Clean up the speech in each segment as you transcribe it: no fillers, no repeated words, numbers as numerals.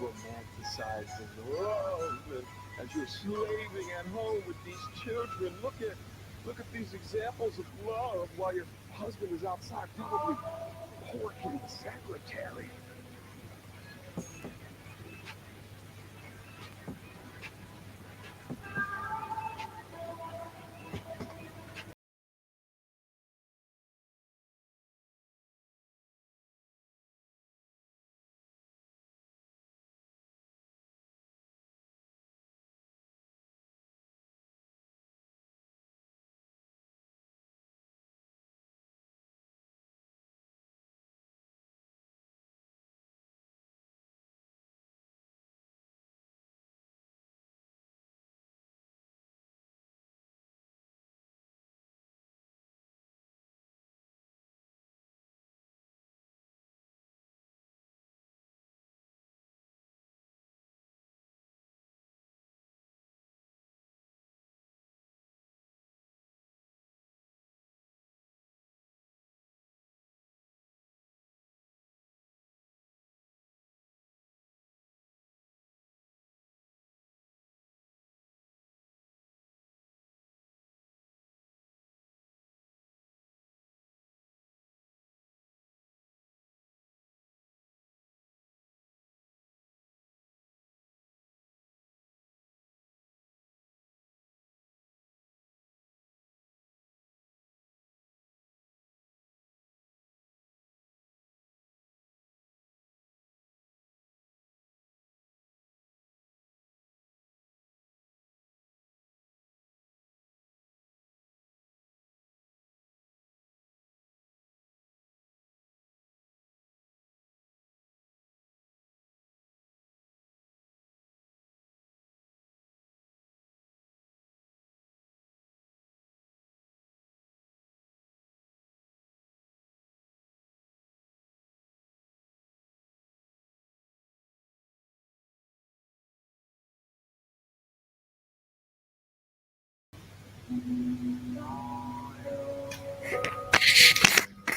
romanticizing love, and as you're slaving at home with these children, look at these examples of love while your husband is outside probably porking the secretary.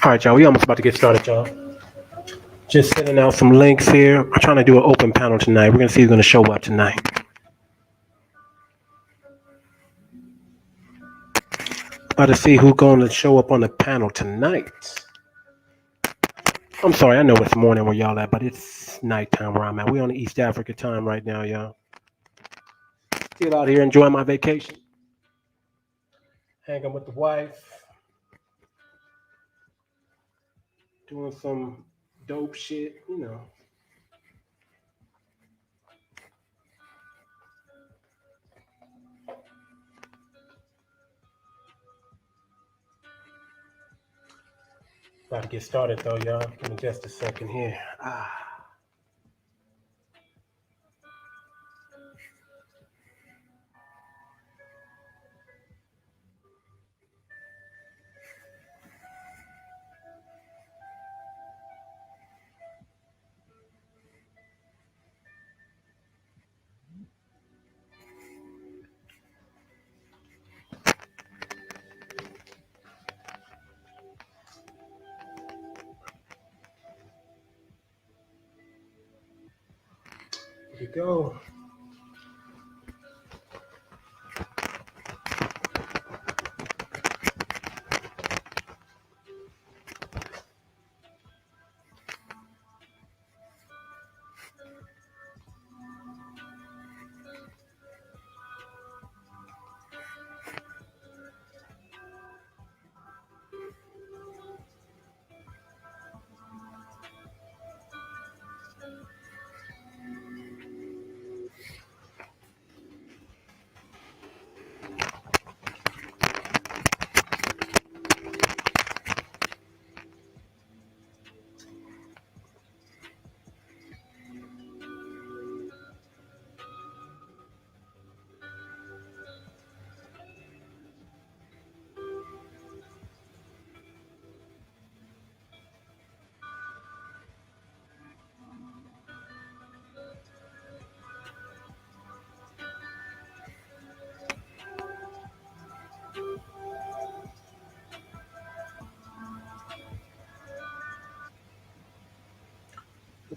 All right, y'all. We almost about to get started, y'all. Just sending out some links here. I'm trying to do an open panel tonight. We're gonna see who's gonna show up tonight. About to see who's gonna show up on the panel tonight. I'm sorry, I know it's morning where y'all at, but it's nighttime where I'm at. We on the East Africa time right now, y'all. Still out here enjoying my vacation, hanging with the wife, doing some dope shit. About to get started though, y'all. Give me just a second here. Here we go.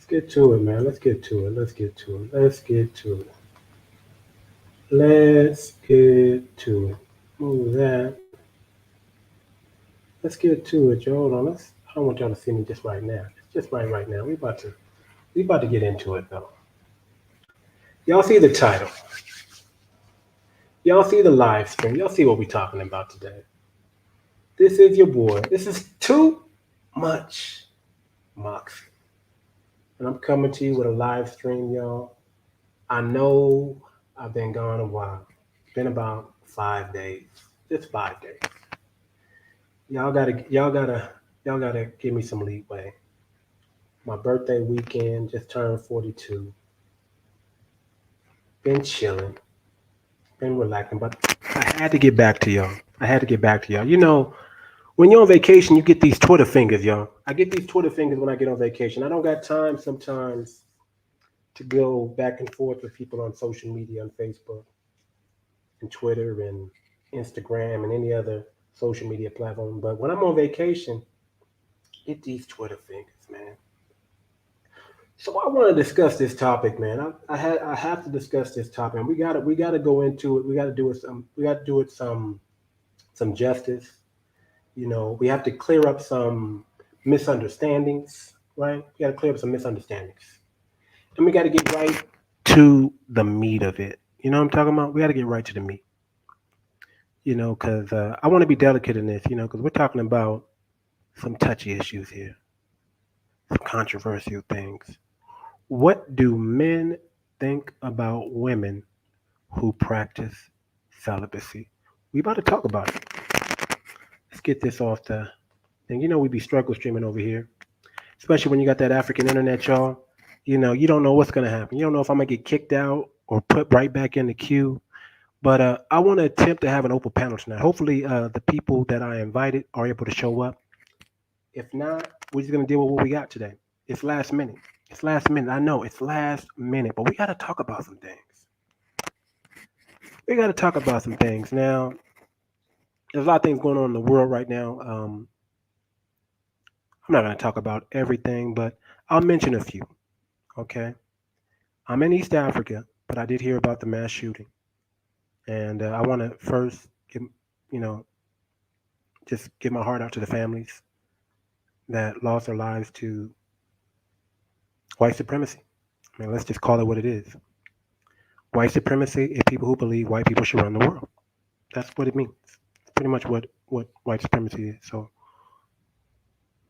Let's get to it, man. Let's get to it. Let's get to it. Let's get to it. Let's get to it. Move that. Let's get to it, y'all. Hold on. I don't want y'all to see me just right now. It's just right now. We about to get into it though. Y'all see the title. Y'all see the live stream. Y'all see what we're talking about today. This is your boy. This is too much Moxie. And I'm coming to you with a live stream, y'all. I know I've been gone a while. It's been about 5 days. Just 5 days. Y'all gotta y'all gotta y'all gotta give me some leeway. My birthday weekend just turned 42. Been chilling, been relaxing, but I had to get back to y'all. I had to get back to y'all. When you're on vacation, you get these Twitter fingers, y'all. I get these Twitter fingers when I get on vacation. I don't got time sometimes to go back and forth with people on social media, on Facebook and Twitter and Instagram and any other social media platform. But when I'm on vacation, get these Twitter fingers, man. So I want to discuss this topic, man. I have to discuss this topic, and we gotta go into it. We gotta do it some justice. We have to clear up some misunderstandings, right? We gotta clear up some misunderstandings, and we gotta get right to the meat of it. You know what I'm talking about? We gotta get right to the meat. Because I want to be delicate in this. Because we're talking about some touchy issues here, some controversial things. What do men think about women who practice celibacy? We about to talk about it. Let's get this off the thing. We be struggle streaming over here, especially when you got that African internet, y'all. You don't know what's gonna happen. You don't know if I'm gonna get kicked out or put right back in the queue. But I want to attempt to have an open panel tonight. Hopefully, the people that I invited are able to show up. If not, we're just gonna deal with what we got today. It's last minute. It's last minute. I know it's last minute, but we got to talk about some things. We got to talk about some things. Now, there's a lot of things going on in the world right now. I'm not going to talk about everything, but I'll mention a few. Okay. I'm in East Africa, but I did hear about the mass shooting. And I want to first you know, just give my heart out to the families that lost their lives to white supremacy. I mean, let's just call it what it is. White supremacy is people who believe white people should run the world. That's what it means. It's pretty much what white supremacy is. So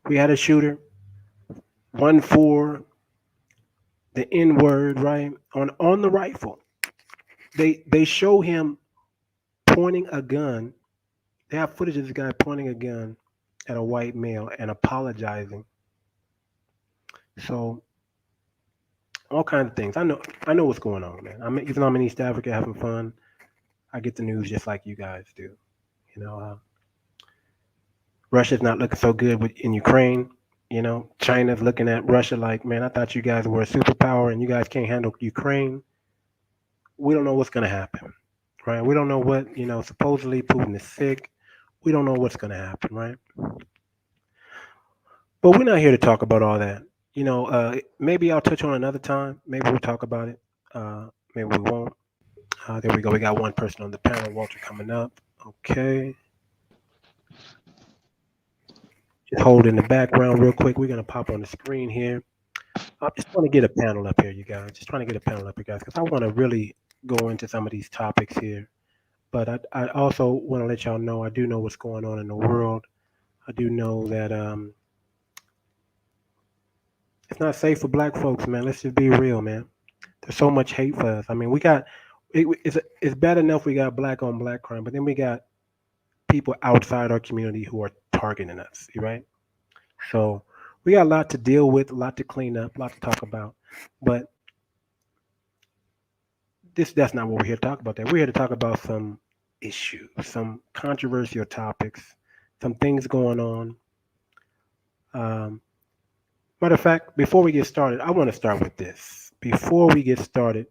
we had a shooter, 1 4, the N word, right? On the rifle. They show him pointing a gun. They have footage of this guy pointing a gun at a white male and apologizing. So all kinds of things. I know what's going on, man. Even though I'm in East Africa having fun, I get the news just like you guys do. You know, Russia's not looking so good in Ukraine. China's looking at Russia like, man, I thought you guys were a superpower and you guys can't handle Ukraine. We don't know what's going to happen, right? We don't know what, supposedly Putin is sick. We don't know what's going to happen, right? But we're not here to talk about all that. Maybe I'll touch on another time. Maybe we'll talk about it. Maybe we won't. There we go. We got one person on the panel, Walter, coming up. Okay. Just hold in the background real quick. We're going to pop on the screen here. I just want to get a panel up here, you guys. Just trying to get a panel up here, guys, because I want to really go into some of these topics here. But I also want to let y'all know I do know what's going on in the world. I do know that it's not safe for black folks, man. Let's just be real, man. There's so much hate for us. I mean, it's bad enough we got black on black crime, but then we got people outside our community who are targeting us, right? So we got a lot to deal with, a lot to clean up, a lot to talk about. But that's not what we're here to talk about. We're here to talk about some issues, some controversial topics, some things going on. Matter of fact, before we get started, I want to start with this. Before we get started,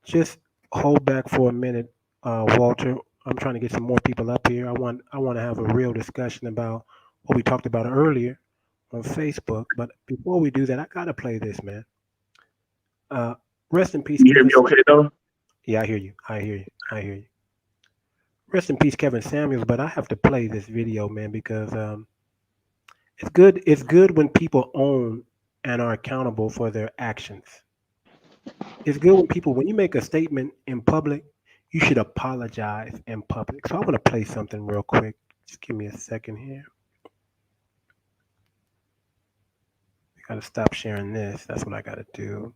just hold back for a minute, Walter. I'm trying to get some more people up here. I want to have a real discussion about what we talked about earlier on Facebook. But before we do that, I gotta play this, man. Uh, Rest in peace, You hear Kevin. me okay though? Yeah, I hear you. I hear you. I hear you. Rest in peace, Kevin Samuels. But I have to play this video, man, because it's good. It's good when people own and are accountable for their actions. It's good when people, when you make a statement in public, you should apologize in public. So I want to play something real quick. Just give me a second here. We got to stop sharing this. That's what I got to do.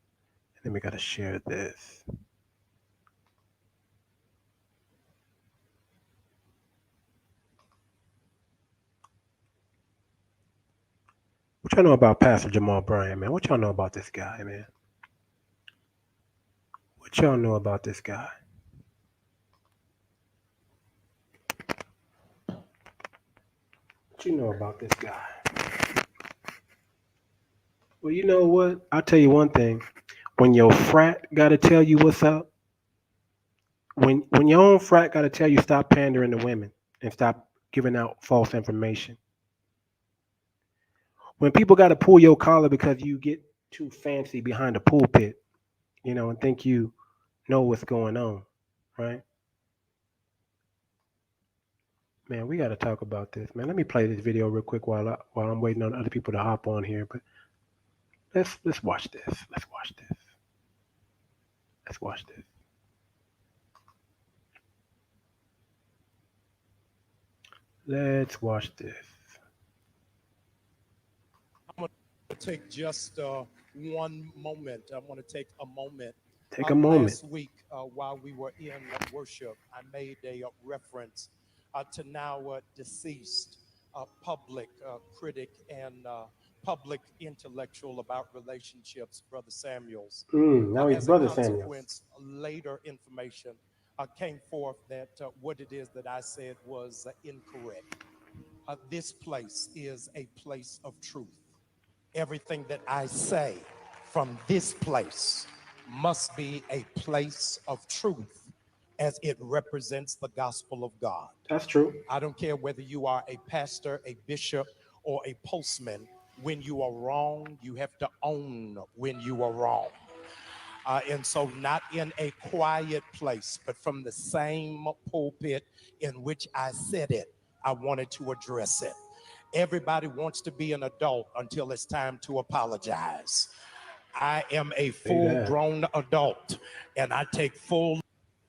And then we got to share this. What y'all know about Pastor Jamal Bryant, man? What y'all know about this guy, man? What y'all know about this guy? What you know about this guy? Well, you know what? I'll tell you one thing. When your frat got to tell you what's up, when your own frat got to tell you stop pandering to women and stop giving out false information, when people got to pull your collar because you get too fancy behind the pulpit, and think you know what's going on, right? Man, we got to talk about this, man. Let me play this video real quick while I'm waiting on other people to hop on here. But let's watch this. Let's watch this. Let's watch this. Let's watch this. Take just one moment. I want to take a moment. Take a moment. Last week, while we were in worship, I made a reference to now deceased public critic and public intellectual about relationships, Brother Samuels. Now he's As a Brother Samuels. consequence, later information came forth that what it is that I said was incorrect. This place is a place of truth. Everything that I say from this place must be a place of truth as it represents the gospel of God. That's true. I don't care whether you are a pastor, a bishop, or a postman. When you are wrong, you have to own when you are wrong. And so not in a quiet place, but from the same pulpit in which I said it, I wanted to address it. Everybody wants to be an adult until it's time to apologize. I am a full-grown adult, and I take full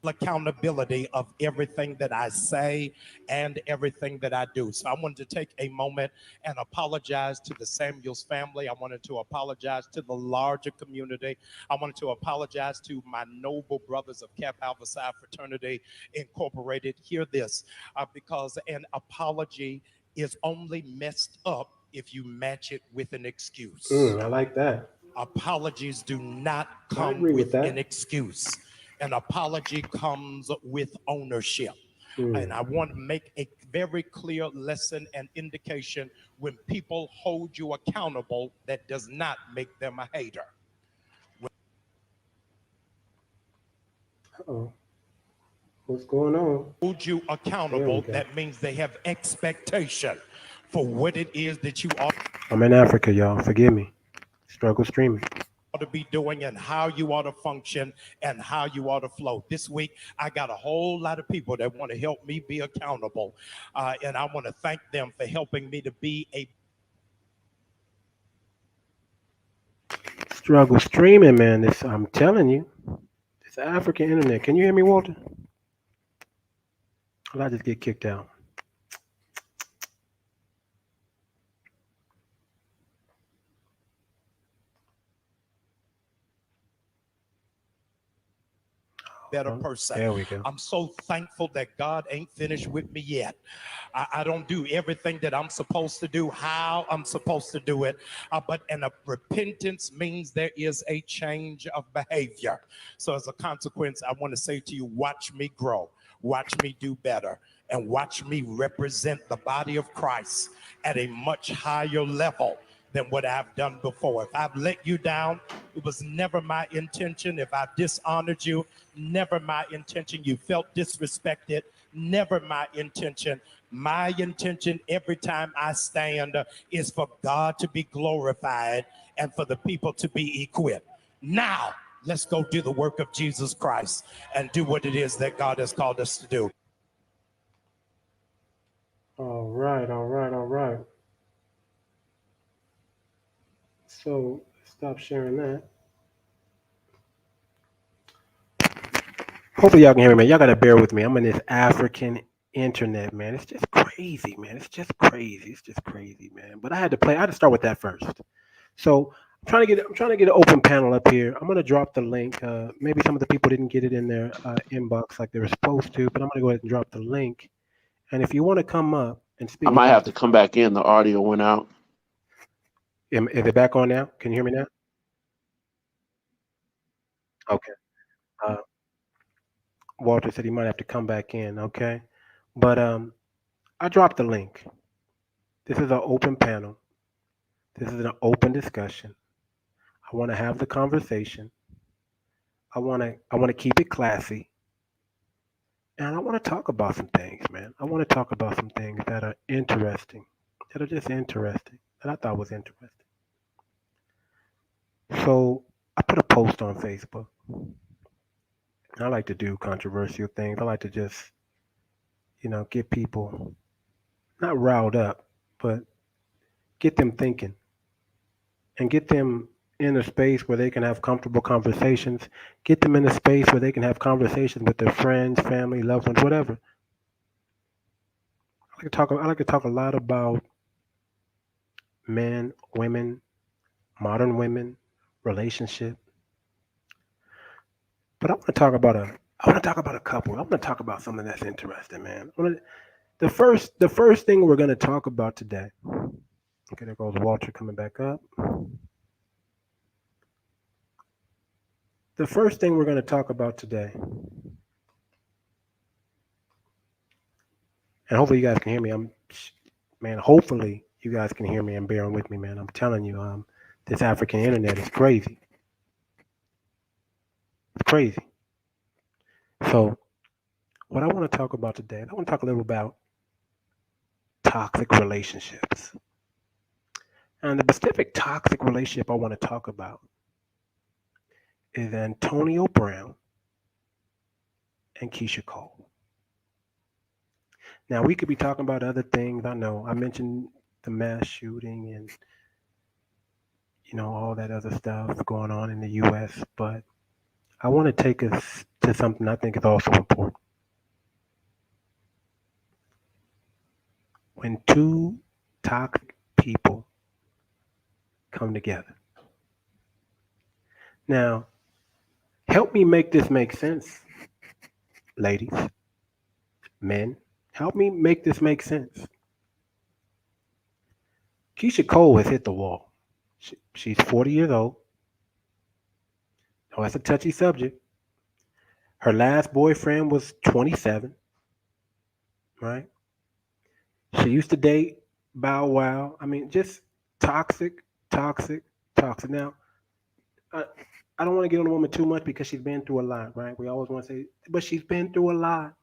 accountability of everything that I say and everything that I do. So I wanted to take a moment and apologize to the Samuels family. I wanted to apologize to the larger community. I wanted to apologize to my noble brothers of Kappa Alpha Psi Fraternity Incorporated. Hear this, because an apology is only messed up if you match it with an excuse. I like that. Apologies do not come with an excuse. An apology comes with ownership. And I want to make a very clear lesson and indication: when people hold you accountable, that does not make them a hater. Uh-oh. What's going on? Hold you accountable, that means they have expectation for what it is that you ought. I'm in Africa, y'all. Forgive me. Struggle streaming. To be doing and how you ought to function and how you ought to flow. This week, I got a whole lot of people that want to help me be accountable. And I want to thank them for helping me to be a struggle streaming, man. This, I'm telling you, it's African internet. Can you hear me, Walter? Or I just get kicked out? better person. There we go. I'm so thankful that God ain't finished with me yet. I don't do everything that I'm supposed to do, how I'm supposed to do it. But repentance means there is a change of behavior. So as a consequence, I want to say to you, watch me grow, watch me do better, and watch me represent the body of Christ at a much higher level than what I've done before. If I've let you down, it was never my intention. If I've dishonored you, never my intention. You felt disrespected, never my intention. My intention every time I stand is for God to be glorified and for the people to be equipped. Now, Let's go do the work of Jesus Christ and do what it is that God has called us to do. All right, all right, all right. So stop sharing that. Hopefully y'all can hear me, man. Y'all gotta bear with me. I'm in this African internet, man. It's just crazy, man. It's just crazy. It's just crazy, man. But I had to start with that first. So I'm trying to get an open panel up here. I'm gonna drop the link. Maybe some of the people didn't get it in their inbox like they were supposed to, but I'm gonna go ahead and drop the link. And if you want to come up and I speak might about, have to come back in. The audio went out. is it back on now? Can you hear me now? Okay. Uh, Walter said he might have to come back in. Okay. But I dropped the link. This is an open panel. This is an open discussion. I want to have the conversation. I want to keep it classy, and I want to talk about some things, man. I want to talk about some things that are interesting, that are just interesting, that I thought was interesting. So I put a post on Facebook. I like to do controversial things. I like to just, get people not riled up, but get them thinking and get them in a space where they can have comfortable conversations. Get them in a space where they can have conversations with their friends, family, loved ones, whatever. I like to talk a lot about men, women, modern women, relationship. But I want to talk about a couple. I want to talk about something that's interesting, man. The first thing we're going to talk about today. Okay, there goes Walter coming back up. The first thing we're going to talk about today, and hopefully you guys can hear me. Man, hopefully you guys can hear me and bearing with me, man. I'm telling you, this African internet is crazy. It's crazy. So, what I want to talk about today, I want to talk a little about toxic relationships. And the specific toxic relationship I want to talk about is Antonio Brown and Kiesha Cole. Now, we could be talking about other things. I know I mentioned the mass shooting and all that other stuff going on in the U.S., but I want to take us to something I think is also important. When two toxic people come together. Now, help me make this make sense, ladies, men. Help me make this make sense. Keisha Cole has hit the wall. She's 40 years old. Oh, that's a touchy subject. Her last boyfriend was 27, right? She used to date Bow Wow. I mean, just toxic, toxic, toxic. Now, I, I don't want to get on the woman too much because she's been through a lot, right? We always want to say, but she's been through a lot.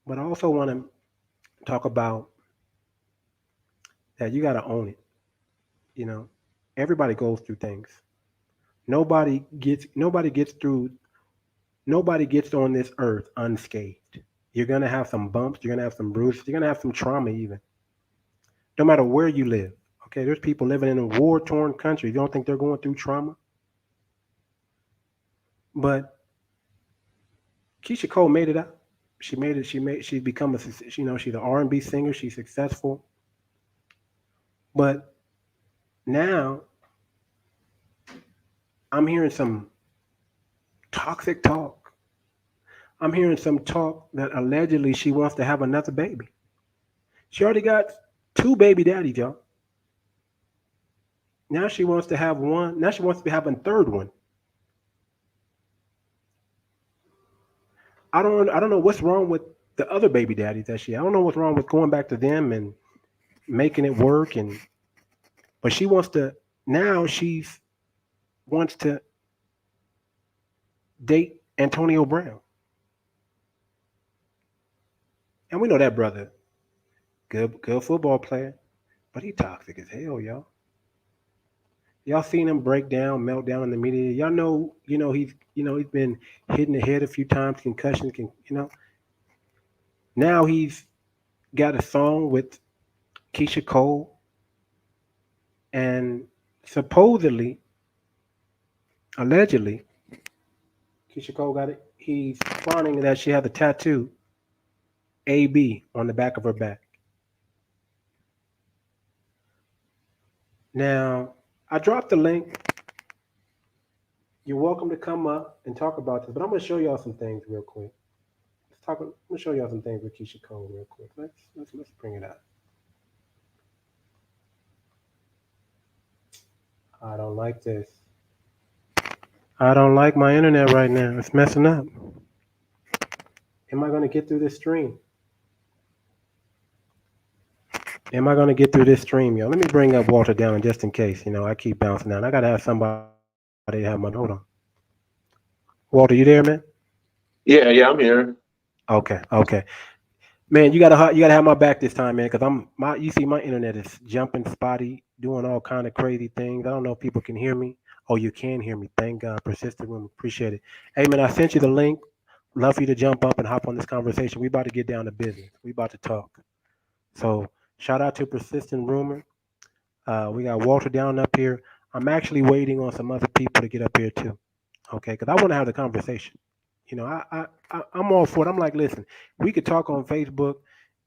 But I also want to talk about that you got to own it. You know, everybody goes through things. Nobody gets on this earth unscathed. You're gonna have some bumps, you're gonna have some bruises, you're gonna have some trauma even. No matter where you live. Okay, there's people living in a war torn country. You don't think they're going through trauma? But Keisha Cole made it out. She made it. She become a. She's an R&B singer. She's successful. But now I'm hearing some toxic talk. I'm hearing some talk that allegedly she wants to have another baby. She already got two baby daddies, y'all. Now she wants to have one. Now she wants to be having a third one. I don't know what's wrong with the other baby daddies that she. I don't know what's wrong with going back to them and making it work but she wants to now she's wants to date Antonio Brown. And we know that brother, good football player, but he toxic as hell, y'all. Y'all seen him break down, melt down in the media. Y'all know, he's been hit in the head a few times, concussions. Now he's got a song with Keisha Cole, and supposedly, allegedly, Keisha Cole got it. He's finding that she has a tattoo, AB, on the back of her back. Now, I dropped the link. You're welcome to come up and talk about this, but I'm gonna show y'all some things real quick. I'm gonna show y'all some things with Keisha Cole real quick. Let's bring it up. I don't like this. I don't like my internet right now. It's messing up. Am I gonna get through this stream? Am I gonna get through this stream, yo? Let me bring up Walter down just in case. I keep bouncing out. I gotta have somebody to have my hold on. Walter, you there, man? Yeah, yeah, I'm here. Okay. Man, you gotta have my back this time, man, because you see my internet is jumping spotty, doing all kind of crazy things. I don't know if people can hear me. Oh, you can hear me. Thank God. Persistent room. Appreciate it. Hey man, I sent you the link. Love for you to jump up and hop on this conversation. We about to get down to business. We about to talk. So shout out to Persistent Rumor. We got Walter down up here. I'm actually waiting on some other people to get up here too. Okay, because I want to have the conversation. I'm all for it. I'm like, listen, we could talk on Facebook,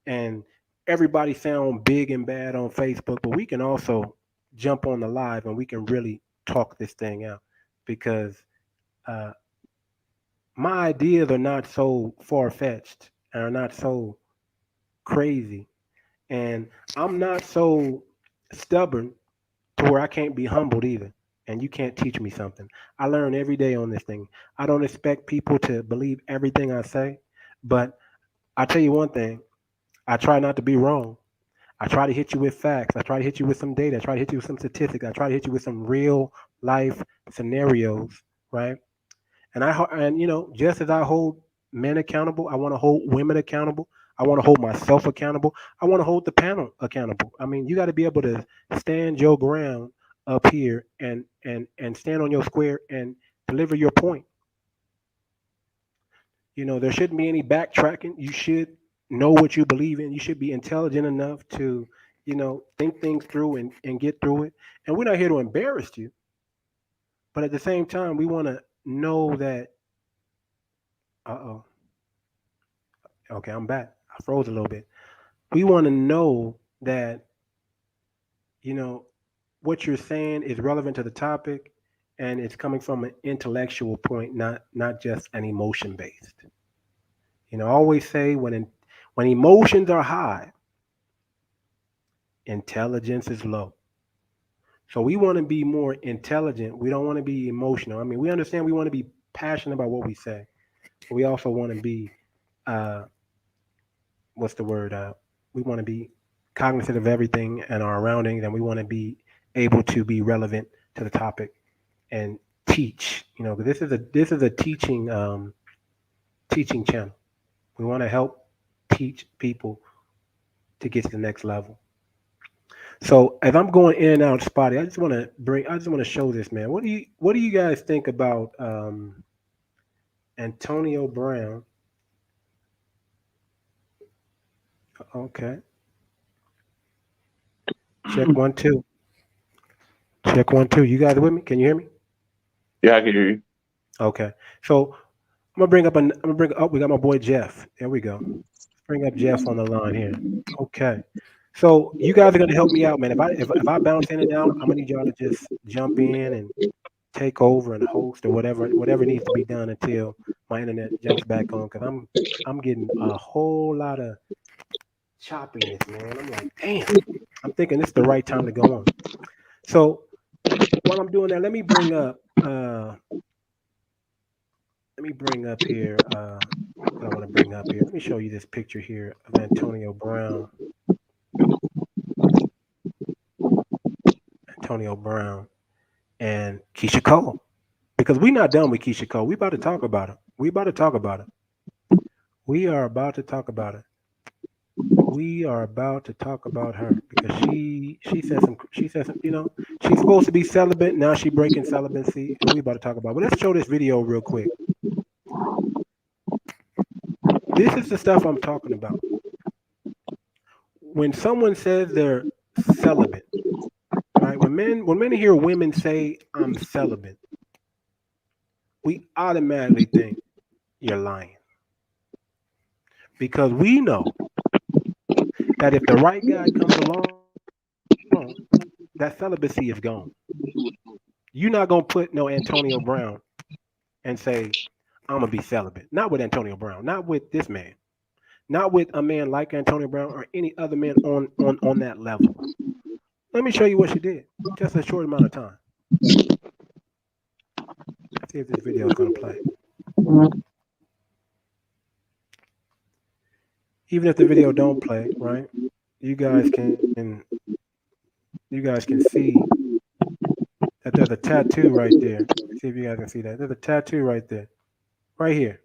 and everybody sound big and bad on Facebook, but we can also jump on the live and we can really talk this thing out because uh, my ideas are not so far fetched and are not so crazy, and I'm not so stubborn to where I can't be humbled either. And you can't teach me something. I learn every day on this thing. I don't expect people to believe everything I say, but I tell you one thing, I try not to be wrong. I try to hit you with facts. I try to hit you with some data. I try to hit you with some statistics. I try to hit you with some real life scenarios, right? And just as I hold men accountable, I want to hold women accountable. I want to hold myself accountable. I want to hold the panel accountable. I mean, you got to be able to stand your ground up here and stand on your square and deliver your point. There shouldn't be any backtracking. You should know what you believe in. You should be intelligent enough to, think things through and get through it. And we're not here to embarrass you, but at the same time, we want to know that. Uh oh. Okay, I'm back. I froze a little bit. We want to know that, you know, what you're saying is relevant to the topic and it's coming from an intellectual point, not just an emotion based. I always say when emotions are high, intelligence is low. So we want to be more intelligent. We don't want to be emotional. I mean, we understand we want to be passionate about what we say, but we also want to be uh, what's the word? We want to be cognizant of everything and our surroundings, and we want to be able to be relevant to the topic and teach. 'Cause this is a teaching channel. We want to help teach people to get to the next level. So as I'm going in and out spotty, I just want to show this, man. What do you guys think about Antonio Brown? Okay, check 1 2, check 1 2. You guys with me? Can you hear me? Yeah, I can hear you. Okay. So I'm gonna bring up. We got my boy Jeff. There we go. Let's bring up Jeff on the line here. Okay. So you guys are gonna help me out, man. If I bounce in and out, I'm gonna need y'all to just jump in and take over and host or whatever needs to be done until my internet jumps back on because I'm getting a whole lot of choppiness, man. I'm like, damn. I'm thinking this is the right time to go on. So while I'm doing that, let me bring up here what I want to bring up here. Let me show you this picture here of Antonio Brown. Antonio Brown and Keisha Cole. Because we're not done with Keisha Cole. We about to talk about it. We about to talk about it. We are about to talk about it. we are about to talk about her because she said some, she's supposed to be celibate. Now she breaking celibacy, and we about to talk about. But let's show this video real quick. This is the stuff I'm talking about. When someone says they're celibate, right? When men hear women say I'm celibate, we automatically think you're lying. Because we know that if the right guy comes along, that celibacy is gone. You're not gonna put no Antonio Brown and say, I'm gonna be celibate. Not with Antonio Brown, not with this man, not with a man like Antonio Brown or any other man on that level. Let me show you what she did. Just a short amount of time. Let's see if this video is gonna play. Even if the video don't play, right? You guys can see that there's a tattoo right there. See if you guys can see that. There's a tattoo right there. Right here.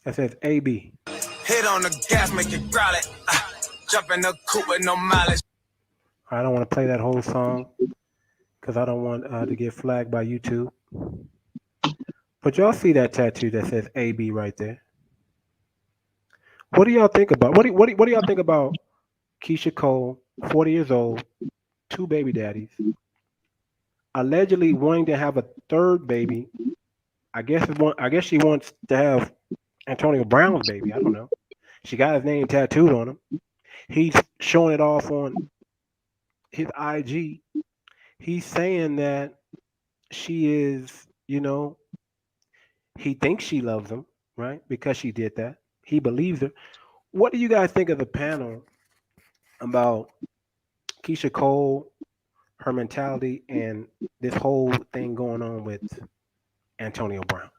That says AB. Hit on the gas, make it growl it. Jump in the coupe with no mileage. I don't want to play that whole song because I don't want to get flagged by YouTube. But y'all see that tattoo that says AB right there. What do y'all think about? What do y'all think about Kiesha Cole, 40 years old, 2 baby daddies, allegedly wanting to have a third baby? I guess she wants to have Antonio Brown's baby. I don't know. She got his name tattooed on him. He's showing it off on his IG. He's saying that she is, he thinks she loves him, right? Because she did that. He believes her. What do you guys think of the panel about Kiesha Cole, her mentality, and this whole thing going on with Antonio Brown?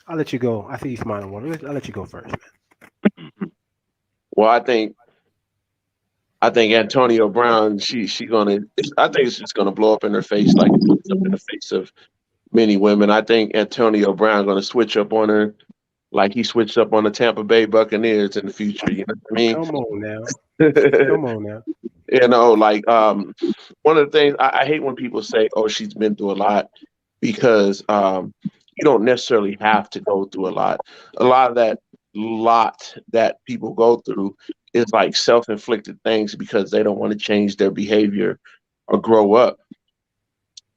I'll let you go. I see you smiling, Walter. I'll let you go first, man. Well, I think Antonio Brown, I think it's just gonna blow up in her face like it blows up in the face of many women. I think Antonio Brown gonna switch up on her like he switched up on the Tampa Bay Buccaneers in the future. You know what I mean? Come on now. Come on now. Like one of the things I hate when people say, "Oh, she's been through a lot," because you don't necessarily have to go through a lot. A lot of that people go through is like self-inflicted things because they don't want to change their behavior or grow up.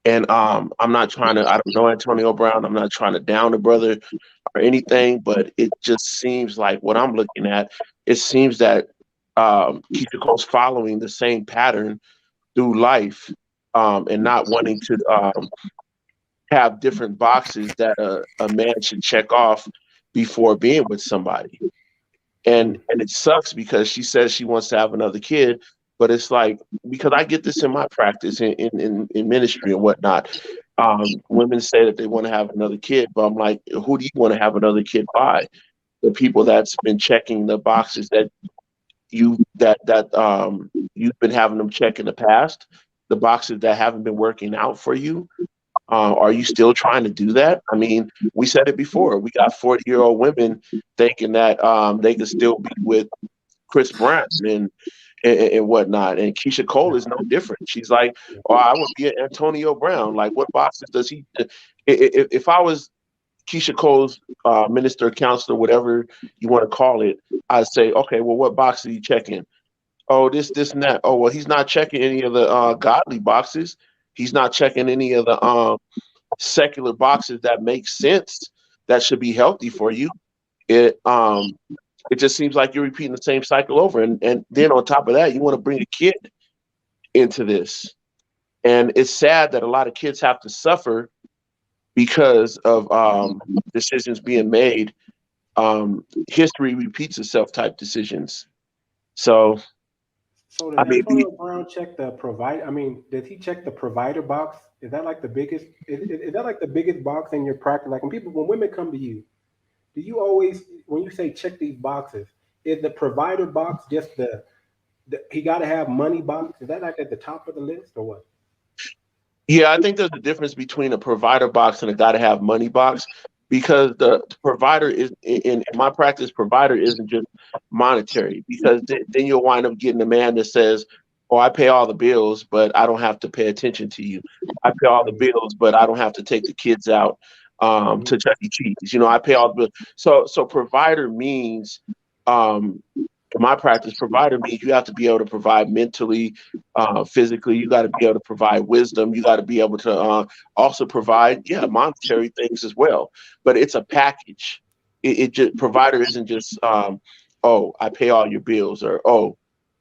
And I don't know Antonio Brown. I'm not trying to down the brother or anything, but it just seems like what I'm looking at, it seems that Kiesha Cole's following the same pattern through life and not wanting to have different boxes that a man should check off before being with somebody. And it sucks because she says she wants to have another kid, but it's like, because I get this in my practice in ministry and whatnot. Women say that they want to have another kid, but I'm like, who do you want to have another kid by? The people that's been checking the boxes that you've been having them check in the past, the boxes that haven't been working out for you. Are you still trying to do that? I mean, we said it before. We got 40-year-old women thinking that they can still be with Chris Brown and whatnot. And Kiesha Cole is no different. She's like, "Oh, I would be an Antonio Brown. Like, what boxes does he?" If I was Kiesha Cole's minister, counselor, whatever you want to call it, I'd say, okay, well, what box are you checking? Oh, this, and that. Oh, well, he's not checking any of the godly boxes. He's not checking any of the secular boxes that make sense, that should be healthy for you. It just seems like you're repeating the same cycle over. And then on top of that, you want to bring a kid into this. And it's sad that a lot of kids have to suffer because of decisions being made. History repeats itself type decisions. So did Antonio Brown check the provider? I mean, did he check the provider box? Is that like the biggest? Is that like the biggest box in your practice? Like when women come to you, do you always, when you say check these boxes, is the provider box just the he got to have money box? Is that like at the top of the list or what? Yeah, I think there's a difference between a provider box and a got to have money box, because the provider is in my practice. Provider isn't just monetary, because then you'll wind up getting a man that says, "Oh, I pay all the bills, but I don't have to pay attention to you. I pay all the bills, but I don't have to take the kids out to Chuck E. Cheese. I pay all the bills." So provider means in my practice, provider means you have to be able to provide mentally, physically. You got to be able to provide wisdom. You got to be able to also provide, yeah, monetary things as well. But it's a package. It just provider isn't just oh, I pay all your bills, or oh,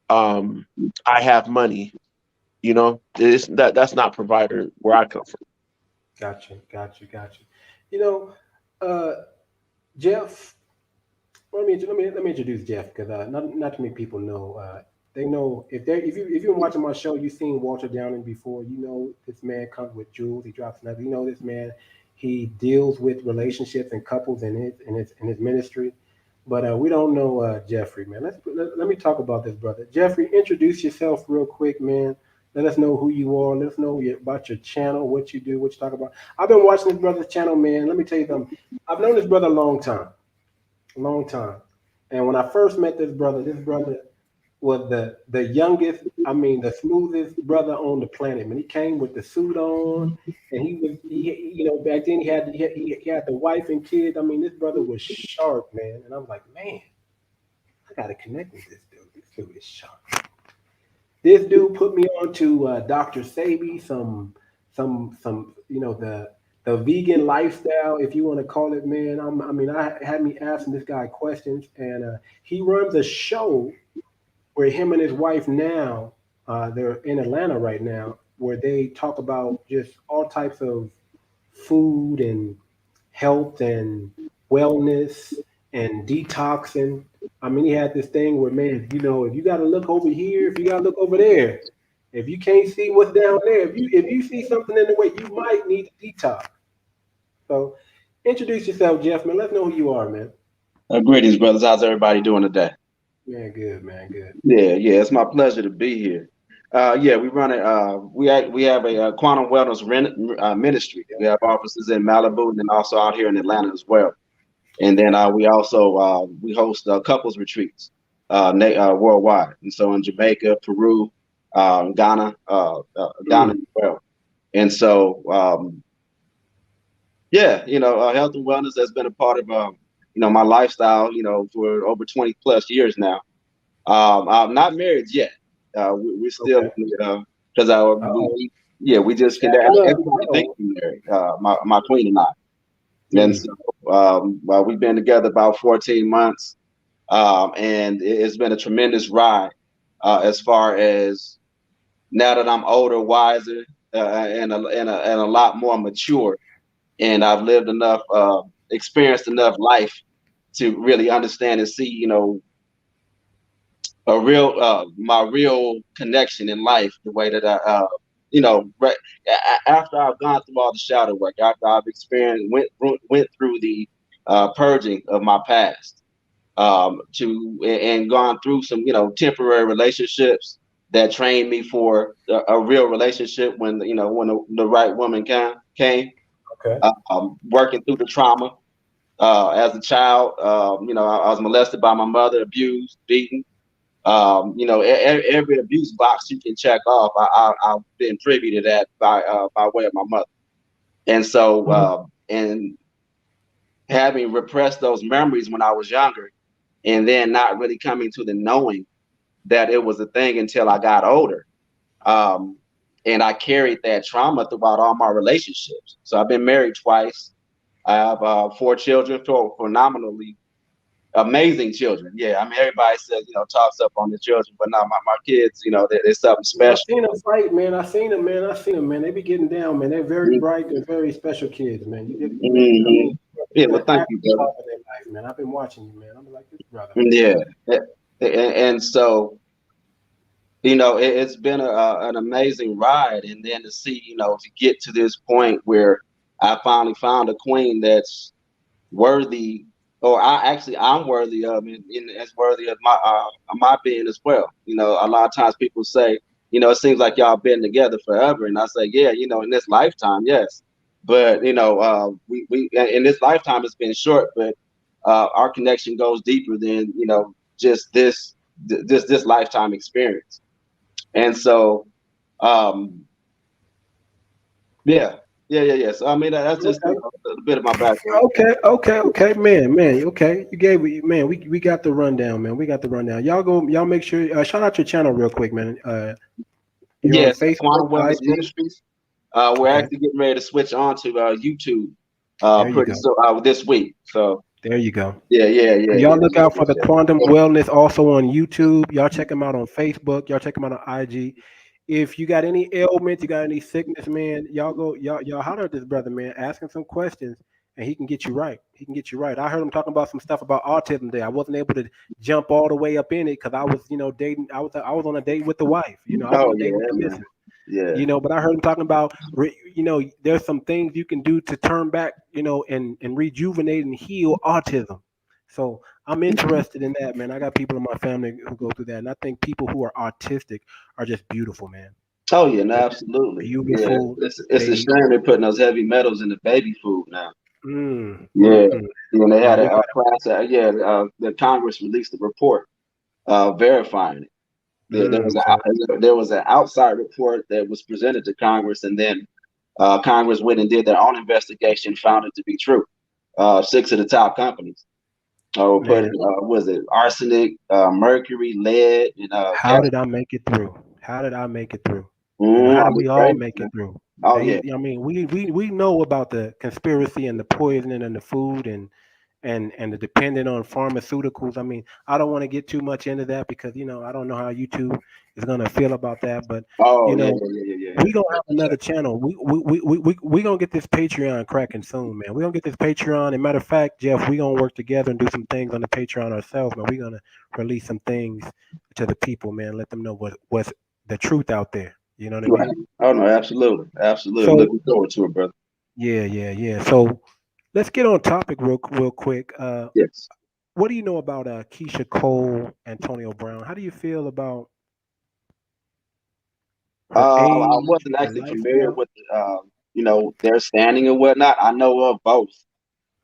I have money. It's that's not provider where I come from. Gotcha. You know, uh, Jeff. Let me introduce Jeff, because not too many people know. They know if you've been watching my show, you've seen Walter Downing before. You know this man comes with jewels. He drops nothing. You know this man. He deals with relationships and couples in his ministry. But we don't know Jeffrey, man. Let me talk about this brother. Jeffrey, introduce yourself real quick, man. Let us know who you are. Let us know about your channel, what you do, what you talk about. I've been watching this brother's channel, man. Let me tell you something. I've known this brother a long time. And when I first met this brother was the youngest, I mean, the smoothest brother on the planet. Man, he came with the suit on, and back then he had the wife and kids. I mean, this brother was sharp, man. And I'm like, man, I gotta connect with this dude. This dude is sharp. This dude put me on to Dr. Sabi, some the vegan lifestyle, if you want to call it, man. I had me asking this guy questions, and he runs a show where him and his wife now, they're in Atlanta right now, where they talk about just all types of food and health and wellness and detoxing. I mean, he had this thing where, man, if you got to look over here, if you got to look over there, if you can't see what's down there, if you see something in the way, you might need to detox. So, introduce yourself, Jeff, man. Let's know who you are, man. Greetings, brothers. How's everybody doing today? Man, good, man, good. Yeah. It's my pleasure to be here. Yeah, we run it. We have a quantum wellness ministry. We have offices in Malibu and then also out here in Atlanta as well. And then we also we host couples retreats worldwide. And so in Jamaica, Peru, Ghana, Ghana as well. And so yeah, health and wellness has been a part of my lifestyle, for over 20 plus years now. I'm not married yet. We're still, Okay. because we just can think married, my queen and I. And so we've been together about 14 months, and it's been a tremendous ride as far as now that I'm older, wiser, and a lot more mature, and I've lived enough, experienced enough life to really understand and see, my real connection in life, the way that right after I've gone through all the shadow work, after I've experienced went through the purging of my past, and gone through some temporary relationships that trained me for a real relationship when the right woman came. Okay. Working through the trauma as a child, I was molested by my mother, abused, beaten. Every abuse box you can check off, I've been privy to that by way of my mother. And so, and having repressed those memories when I was younger, and then not really coming to the knowing that it was a thing until I got older. And I carried that trauma throughout all my relationships. So I've been married twice. I have 4 children, phenomenally amazing children. Yeah, I mean, everybody says, talks up on the children, but not my kids, they're something I special. seen them fight, man. I seen them, man. They be getting down, man. They're very bright. They're very special kids, man. Yeah, well, thank you, brother. Of their life, man. I've been watching you, man. I'm like this brother, man. Yeah. And so, it's been an amazing ride. And then to see, to get to this point where I finally found a queen that's worthy, or I'm worthy of, and as worthy of my being as well. A lot of times people say, it seems like y'all been together forever, and I say, yeah, in this lifetime, yes. But we in this lifetime it's been short, but our connection goes deeper than just this lifetime experience. And so, um, yeah, yeah. So I mean, that's just Okay. a bit of my background. Okay, man. Okay, you gave it, man. We got the rundown, man. We got the rundown. Y'all make sure. Shout out your channel real quick, man. You're on Yes, Quantum Facebook, Wellness IG. Ministries. We're Okay, actually getting ready to switch on to YouTube there you pretty go. soon this week. So There you go. So yeah. y'all look out for the Quantum Wellness also on YouTube. Y'all check them out on Facebook. Y'all check them out on IG. If you got any ailments, you got any sickness, man, y'all holler at this brother, man. Ask him some questions, and he can get you right. He can get you right. I heard him talking about some stuff about autism there. I wasn't able to jump all the way up in it because I was, dating. I was on a date with the wife. I was on Oh a date with yeah, the man. missus. Yeah. But I heard him talking about, there's some things you can do to turn back, and rejuvenate and heal autism. So I'm interested in that, man. I got people in my family who go through that, and I think people who are autistic are just beautiful, man. Oh yeah, no, They're absolutely. Yeah, beautiful. it's a They, shame they're putting those heavy metals in the baby food now. mm, Yeah, mm, mm. they had Man, we a got class. The Congress released a report verifying it. There was an outside report that was presented to Congress, and then Congress went and did their own investigation, found it to be true. Six of the top companies were putting, man. was it arsenic, mercury, lead, and How gas. did I make it through? How did I make it through? How I did mean, we all crazy, make man. it through? Oh yeah. We know about the conspiracy and the poisoning and the food and the dependent on pharmaceuticals. I mean, I don't want to get too much into that because I don't know how YouTube is gonna feel about that, but Oh you yeah, know, we gonna have another channel. We gonna get this Patreon cracking soon, man. We gonna get this Patreon. And matter of fact, Jeff, we gonna work together and do some things on the Patreon ourselves, man. We gonna release some things to the people, man. Let them know what's the truth out there. You know what I Right. mean? Oh no, absolutely, absolutely. So Looking forward to it, brother. yeah. So let's get on topic real quick. Yes. What do you know about Keisha Cole, Antonio Brown? How do you feel about her I age, wasn't her actually familiar lifestyle? with, their standing and whatnot. I know of both,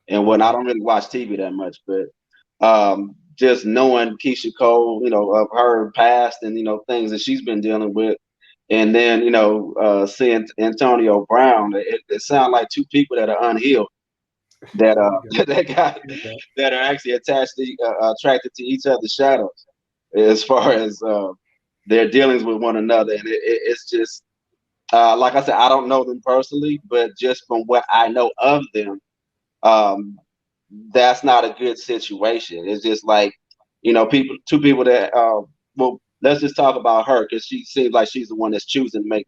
and when I Okay. don't really watch TV that much, but just knowing Keisha Cole, of her past and things that she's been dealing with, and then seeing Antonio Brown, it sounds like two people that are unhealed, that There you go. that got There you go. that are actually attracted to each other's shadows, as far as their dealings with one another, and it's just like I said, I don't know them personally, but just from what I know of them, um, that's not a good situation. It's just like, two people that, well, let's just talk about her because she seems like she's the one that's choosing to make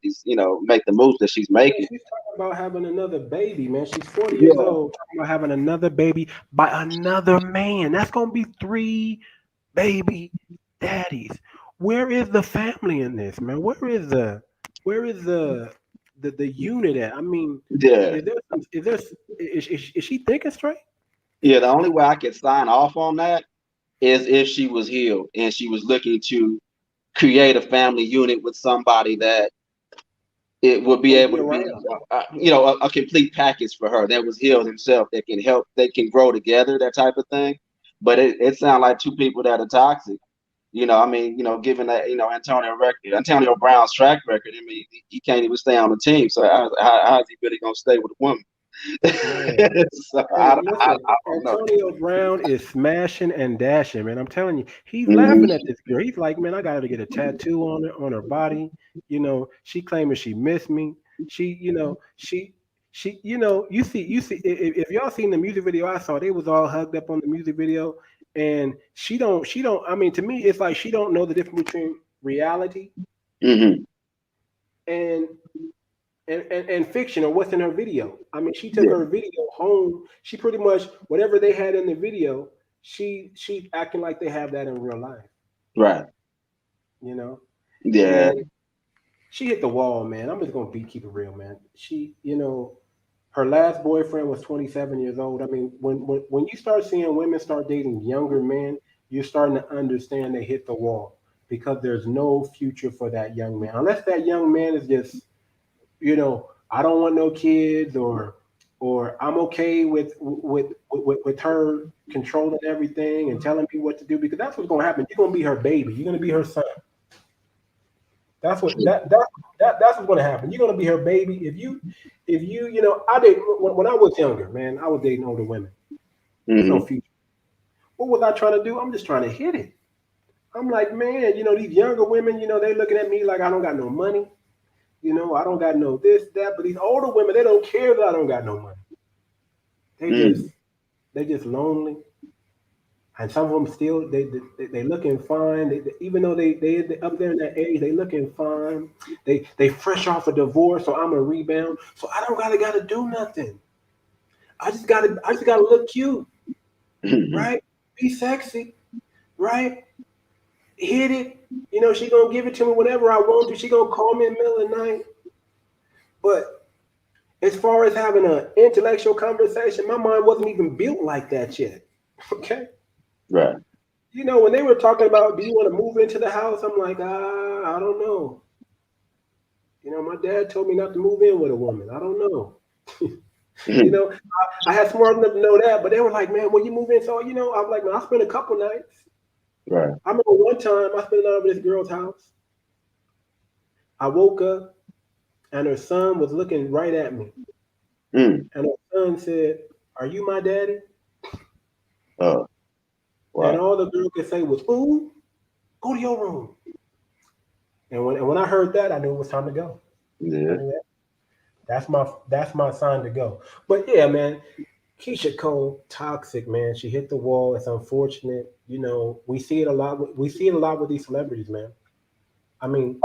make the moves that she's Yeah, making. she's talking about having another baby, man. She's 40 years Yeah, old, talking about having another baby by another man. That's gonna be three baby daddies. Where is the family in this, man? Where is the unit at? I mean, yeah, is she thinking straight? yeah. The only way I could sign off on that is if she was healed and she was looking to create a family unit with somebody that it would be Gonna able be to be, around. a complete package for her that was healed himself that can help, they can grow together, that type of thing. But it sounds like two people that are toxic. I mean, given that, Antonio Brown's track record, I mean, he can't even stay on the team. So how's he really gonna stay with a woman? Man. So Hey, listen, I don't know. Antonio Brown is smashing and dashing, man. I'm telling you, he's Mhm. laughing at this girl. He's like, man, I got to get a tattoo on her body. She claiming she missed me. She, you see, if y'all seen the music video I saw, they was all hugged up on the music video, and she don't. I mean, to me, it's like she don't know the difference between reality Mhm. and and fiction or what's in her video. I mean, she took Yeah. her video home. She pretty much whatever they had in the video, she acting like they have that in real life, Right. you know. Yeah. And she hit the wall, man. I'm just gonna keep it real, man. Her last boyfriend was 27 years old. I mean, when you start seeing women start dating younger men, you're starting to understand they hit the wall because there's no future for that young man unless that young man is just I don't want no kids or I'm okay with her controlling everything and telling me what to do because that's what's gonna happen. You're gonna be her baby. You're gonna be her son. That's what's gonna happen. You're gonna be her baby if you I did when I was younger, man. I was dating older women. There's no Mm-hmm. future. What was I trying to do? I'm just trying to hit it. I'm like, man, these younger women, they looking at me like I don't got no money. I don't got no this, that. But these older women, they don't care that I don't got no money. They Mm-hmm. just lonely, and some of them still they looking fine. Even though they up there in that age, they looking fine. They fresh off a divorce, so I'm a rebound. So I don't gotta do nothing. I just gotta look cute, right? Be sexy, right? Hit it. She gonna give it to me whenever I want to. She gonna call me in the middle of the night. But as far as having an intellectual conversation, my mind wasn't even built like that yet. Okay. Right. When they were talking about, do you want to move into the house? I'm like, I don't know. My dad told me not to move in with a woman. I don't know. I had smart enough to know that, but they were like, man, when you move in, so I was like, man, I spent a couple nights. Right. I remember one time I spent the night over this girl's house. I woke up and her son was looking right at me. Mm. And her son said, "Are you my daddy?" Oh, And wow. all the girl could say was, "Ooh, go to your room." And when I heard that, I knew it was time to go. I Yeah. knew that. That's my sign to go. But yeah, man, Keisha Cole, toxic, man. She hit the wall. It's unfortunate. We see it a lot. We see it a lot with these celebrities, man. I mean,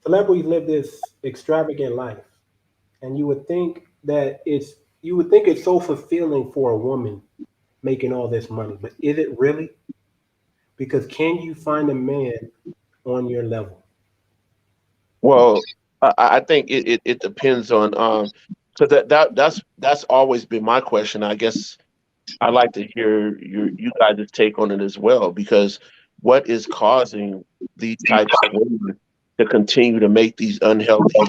celebrities live this extravagant life, and you would think it's so fulfilling for a woman making all this money, but is it really? Because can you find a man on your level? Well, I think it depends on because that's always been my question. I guess I'd like to hear you guys' take on it as well, because what is causing these types of women to continue to make these unhealthy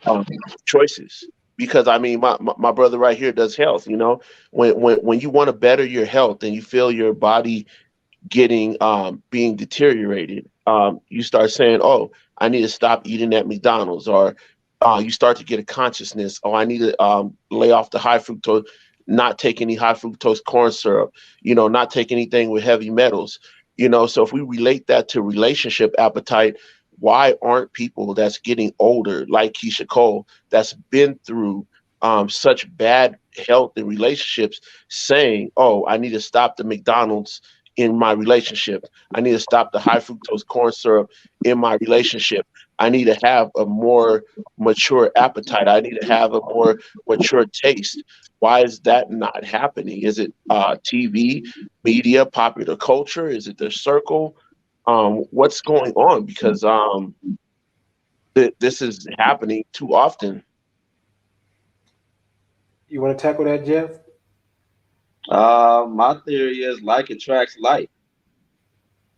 um, choices? Because I mean, my brother right here does health. When you want to better your health and you feel your body getting being deteriorated, you start saying, "Oh, I need to stop eating at McDonald's," or you start to get a consciousness, "Oh, I need to lay off the high fructose, not take any high fructose corn syrup, not take anything with heavy metals." So if we relate that to relationship appetite, why aren't people that's getting older, like Keisha Cole, that's been through such bad health and relationships, saying, "Oh, I need to stop the McDonald's in my relationship. I need to stop the high fructose corn syrup in my relationship. I need to have a more mature appetite. I need to have a more mature taste." Why is that not happening? Is it TV, media, popular culture? Is it their circle? What's going on? Because this is happening too often. You want to tackle that, Jeff? My theory is like attracts like.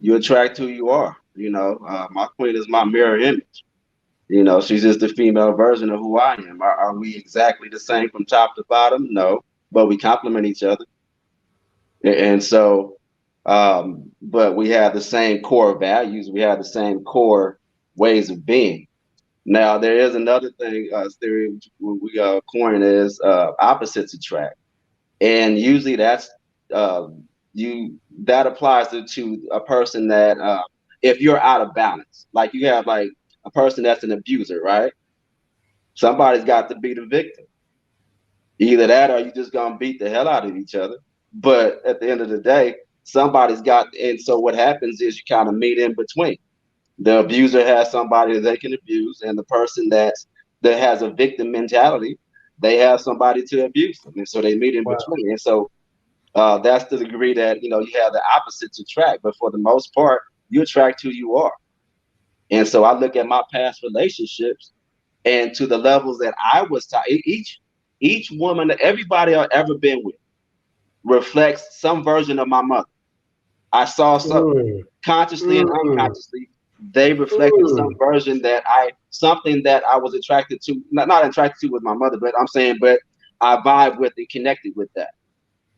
You attract who you are. My queen is my mirror image. She's just the female version of who I am. Are we exactly the same from top to bottom? No, but we complement each other. And so, but we have the same core values. We have the same core ways of being. Now, there is another thing, theory we coin is opposites attract, and usually uh, that applies to a person that if you're out of balance, like you have like a person that's an abuser, right? Somebody's got to be the victim. Either that or you just gonna beat the hell out of each other. But at the end of the day, somebody's got, and so what happens is you kind of meet in between. The abuser has somebody that they can abuse, and the person that has a victim mentality, they have somebody to abuse them, and so they meet in Wow. between. And so that's the degree that you have the opposites attract, but for the most part, you attract who you are. And so I look at my past relationships and to the levels that I was taught. Each woman, everybody I've ever been with, reflects some version of my mother. I saw some Mm, consciously and mm, unconsciously. They reflected some mm. version something that I was attracted to. Not attracted to with my mother, but I'm saying, but I vibe with and connected with that.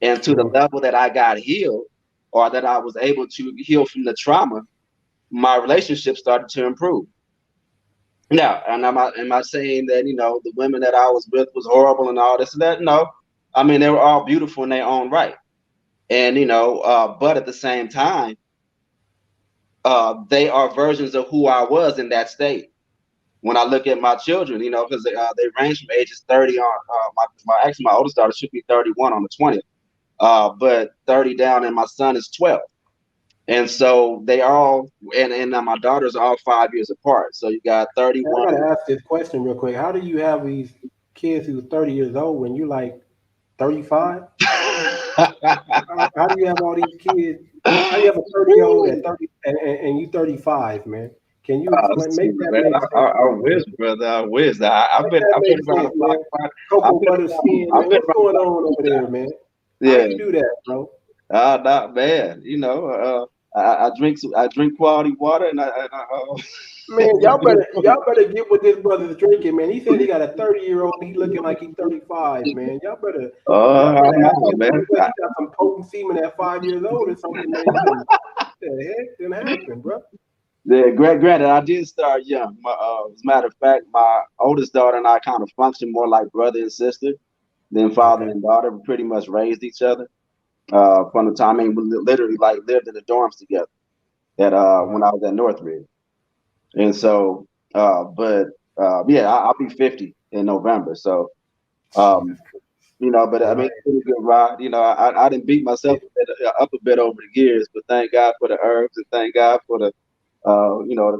And to the level that I got healed, or that I was able to heal from the trauma, my relationship started to improve. Now, and am I saying that, the women that I was with was horrible and all this and that? No. I mean, they were all beautiful in their own right. And, but at the same time, they are versions of who I was in that state. When I look at my children, because they range from ages 30 on. My oldest daughter should be 31 on the 20th, but 30 down, and my son is 12. And so they all, and my daughters are all 5 years apart. So you got 31. I gotta ask this question real quick. How do you have these kids who's 30 years old when you like 35? How do you have all these kids? How do you have a 30-year-old at 30 and you 35, man? Can you explain? Make that make sense. I wish, brother. I wish. I've been around the block. Cocoa butter skin, man. What's going on over there, man? Yeah. How you do that, bro? Not bad. I drink quality water, and man, y'all better get what this brother's drinking, man. He said he got a 30-year-old. He looking like he's 35, man. Y'all better. Man. He got some potent semen at 5 years old or something, man. What the heck didn't happen, bro? Yeah, granted, I did start young. As a matter of fact, my oldest daughter and I kind of function more like brother and sister than father and daughter. We pretty much raised each other from the time. I mean, we literally lived in the dorms together when I was at Northridge. And so, I'll be 50 in November. So, but I mean, it's been a good ride. I didn't beat myself up a bit over the years, but thank God for the herbs and thank God for the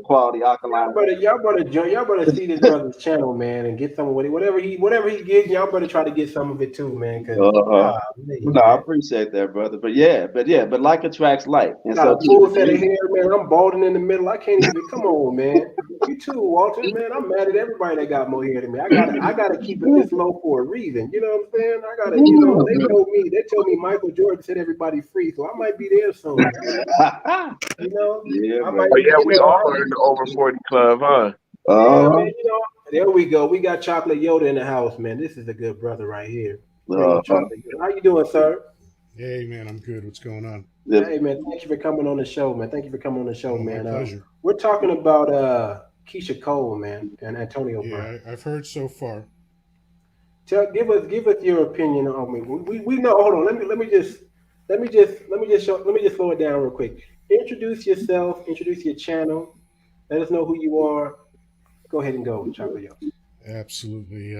quality alkaline. Y'all better see this brother's channel, man, and get some of whatever he gives. Y'all better try to get some of it too, man. I appreciate that, brother. But like attracts like. And got a full set of hair, man. I'm balding in the middle. I can't even. Come on, man. You too, Walter, man. I'm mad at everybody that got more hair than me. I gotta keep it this low for a reason. You know what I'm saying? I gotta. They told me Michael Jordan set everybody free, so I might be there soon. We all are in the over 40 club, huh? Man, there we go. We got Chocolate Yoda in the house, man. This is a good brother right here. How you doing, sir? Hey, man, I'm good. What's going on? Hey, man, thank you for coming on the show, man. Man. My pleasure. We're talking about Kiesha Cole, man, and Antonio Brown. Yeah, I've heard so far. Give us your opinion on me. We know. Hold on. Let me just slow it down real quick. Introduce yourself. Introduce your channel. Let us know who you are. Go ahead and go, Chocolate Yoda. Absolutely.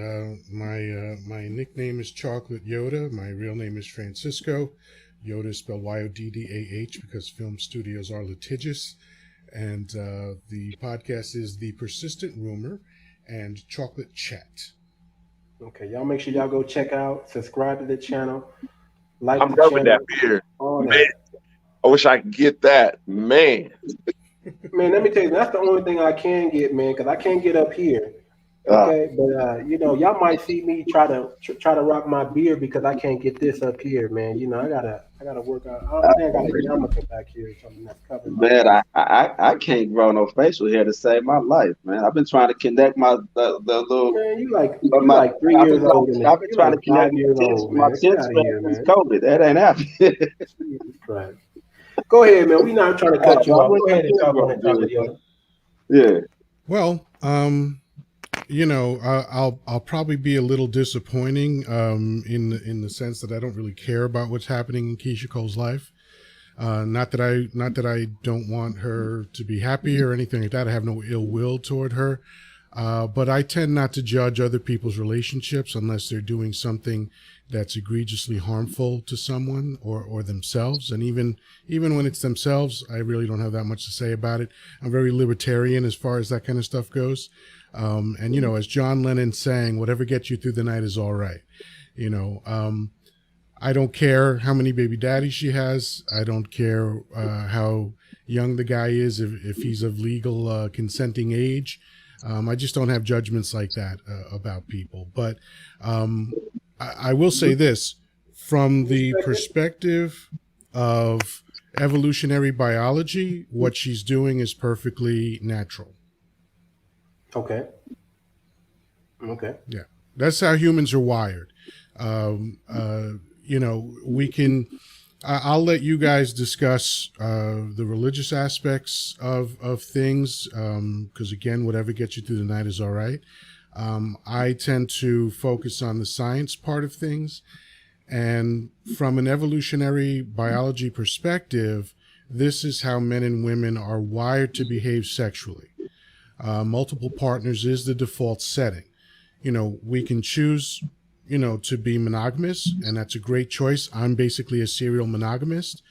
My nickname is Chocolate Yoda. My real name is Francisco. Yoda is spelled Yoddah because film studios are litigious. And the podcast is The Persistent Rumor and Chocolate Chat. Okay, y'all make sure y'all go check out, subscribe to the channel, like I'm the loving channel. that beard. Man, I wish I could get that. Man, let me tell you, that's the only thing I can get, man, because I can't get up here. Okay, but y'all might see me try to rock my beard because I can't get this up here, man. I gotta work out. I think I got a yarmulke back here or something that's covered. Man, I can't grow no facial hair to save my life, man. I've been trying to connect the little. Man, you like 3 years old. I've been trying to connect my tits since COVID. That ain't happening. Jesus Christ. Go ahead, man. We're not trying to cut you off. Go ahead and talk on that topic, Yoda. Yeah. Well, I'll probably be a little disappointing in the sense that I don't really care about what's happening in Kiesha Cole's life. Not that I don't want her to be happy or anything like that. I have no ill will toward her. But I tend not to judge other people's relationships unless they're doing something that's egregiously harmful to someone or themselves. And even when it's themselves, I really don't have that much to say about it. I'm very libertarian as far as that kind of stuff goes. As John Lennon sang, whatever gets you through the night is all right. I don't care how many baby daddies she has. I don't care how young the guy is, if he's of legal consenting age. I just don't have judgments like that about people. But I will say this, from the perspective of evolutionary biology, what she's doing is perfectly natural. Okay. Yeah, that's how humans are wired. We can. I'll let you guys discuss the religious aspects of things, because again, whatever gets you through the night is all right. I tend to focus on the science part of things, and from an evolutionary biology perspective, this is how men and women are wired to behave sexually. Multiple partners is the default setting. We can choose, to be monogamous, and that's a great choice. I'm basically a serial monogamist,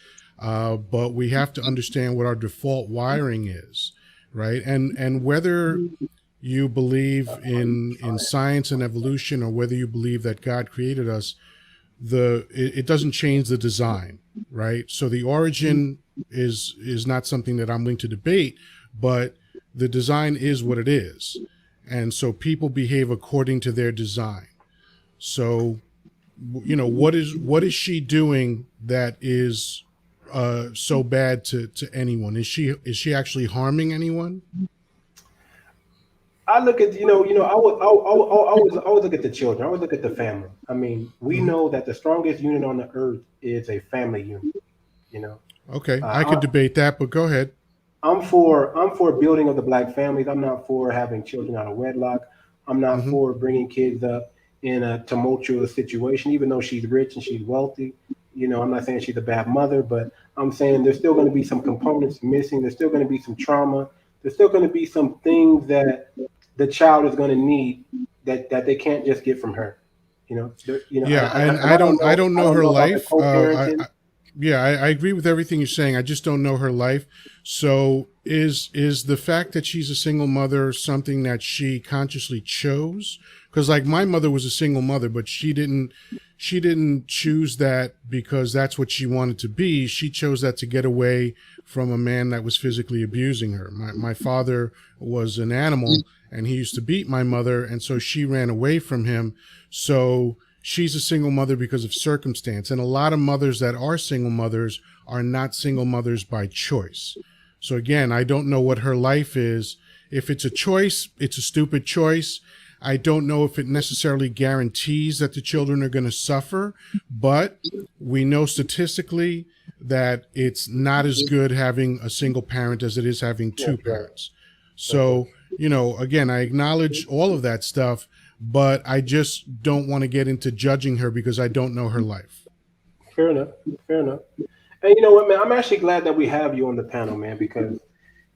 but we have to understand what our default wiring is, right? And whether you believe in science and evolution, or whether you believe that God created us, it doesn't change the design, right? So the origin is not something that I'm willing to debate, but the design is what it is. And so people behave according to their design. So, what is she doing that is so bad to anyone? Is she actually harming anyone? I look at I always look at the children. I always look at the family. I mean, we Mm-hmm. know that the strongest unit on the earth is a family unit. You know, Okay, I uh, could debate that, but go ahead. I'm for building of the black families. I'm not for having children out of wedlock. I'm not Mm-hmm. for bringing kids up in a tumultuous situation, even though she's rich and she's wealthy. I'm not saying she's a bad mother, but I'm saying there's still going to be some components missing. There's still going to be some trauma. There's still going to be some things that the child is going to need that they can't just get from her. Yeah, and And I don't I know don't her know about the life. co-parenting. Yeah, I agree with everything you're saying. I just don't know her life. So is the fact that she's a single mother something that she consciously chose? Because like my mother was a single mother, but she didn't choose that because that's what she wanted to be. She chose that to get away from a man that was physically abusing her. My father was an animal, and he used to beat my mother, and so she ran away from him. So she's a single mother because of circumstance. And a lot of mothers that are single mothers are not single mothers by choice. So again, I don't know what her life is. If it's a choice, it's a stupid choice. I don't know if it necessarily guarantees that the children are going to suffer, but we know statistically that it's not as good having a single parent as it is having two That's right. parents. That's right. So, again, I acknowledge all of that stuff, but I just don't want to get into judging her because I don't know her life. Fair enough. Fair enough. And you know what, man? I'm actually glad that we have you on the panel, man, because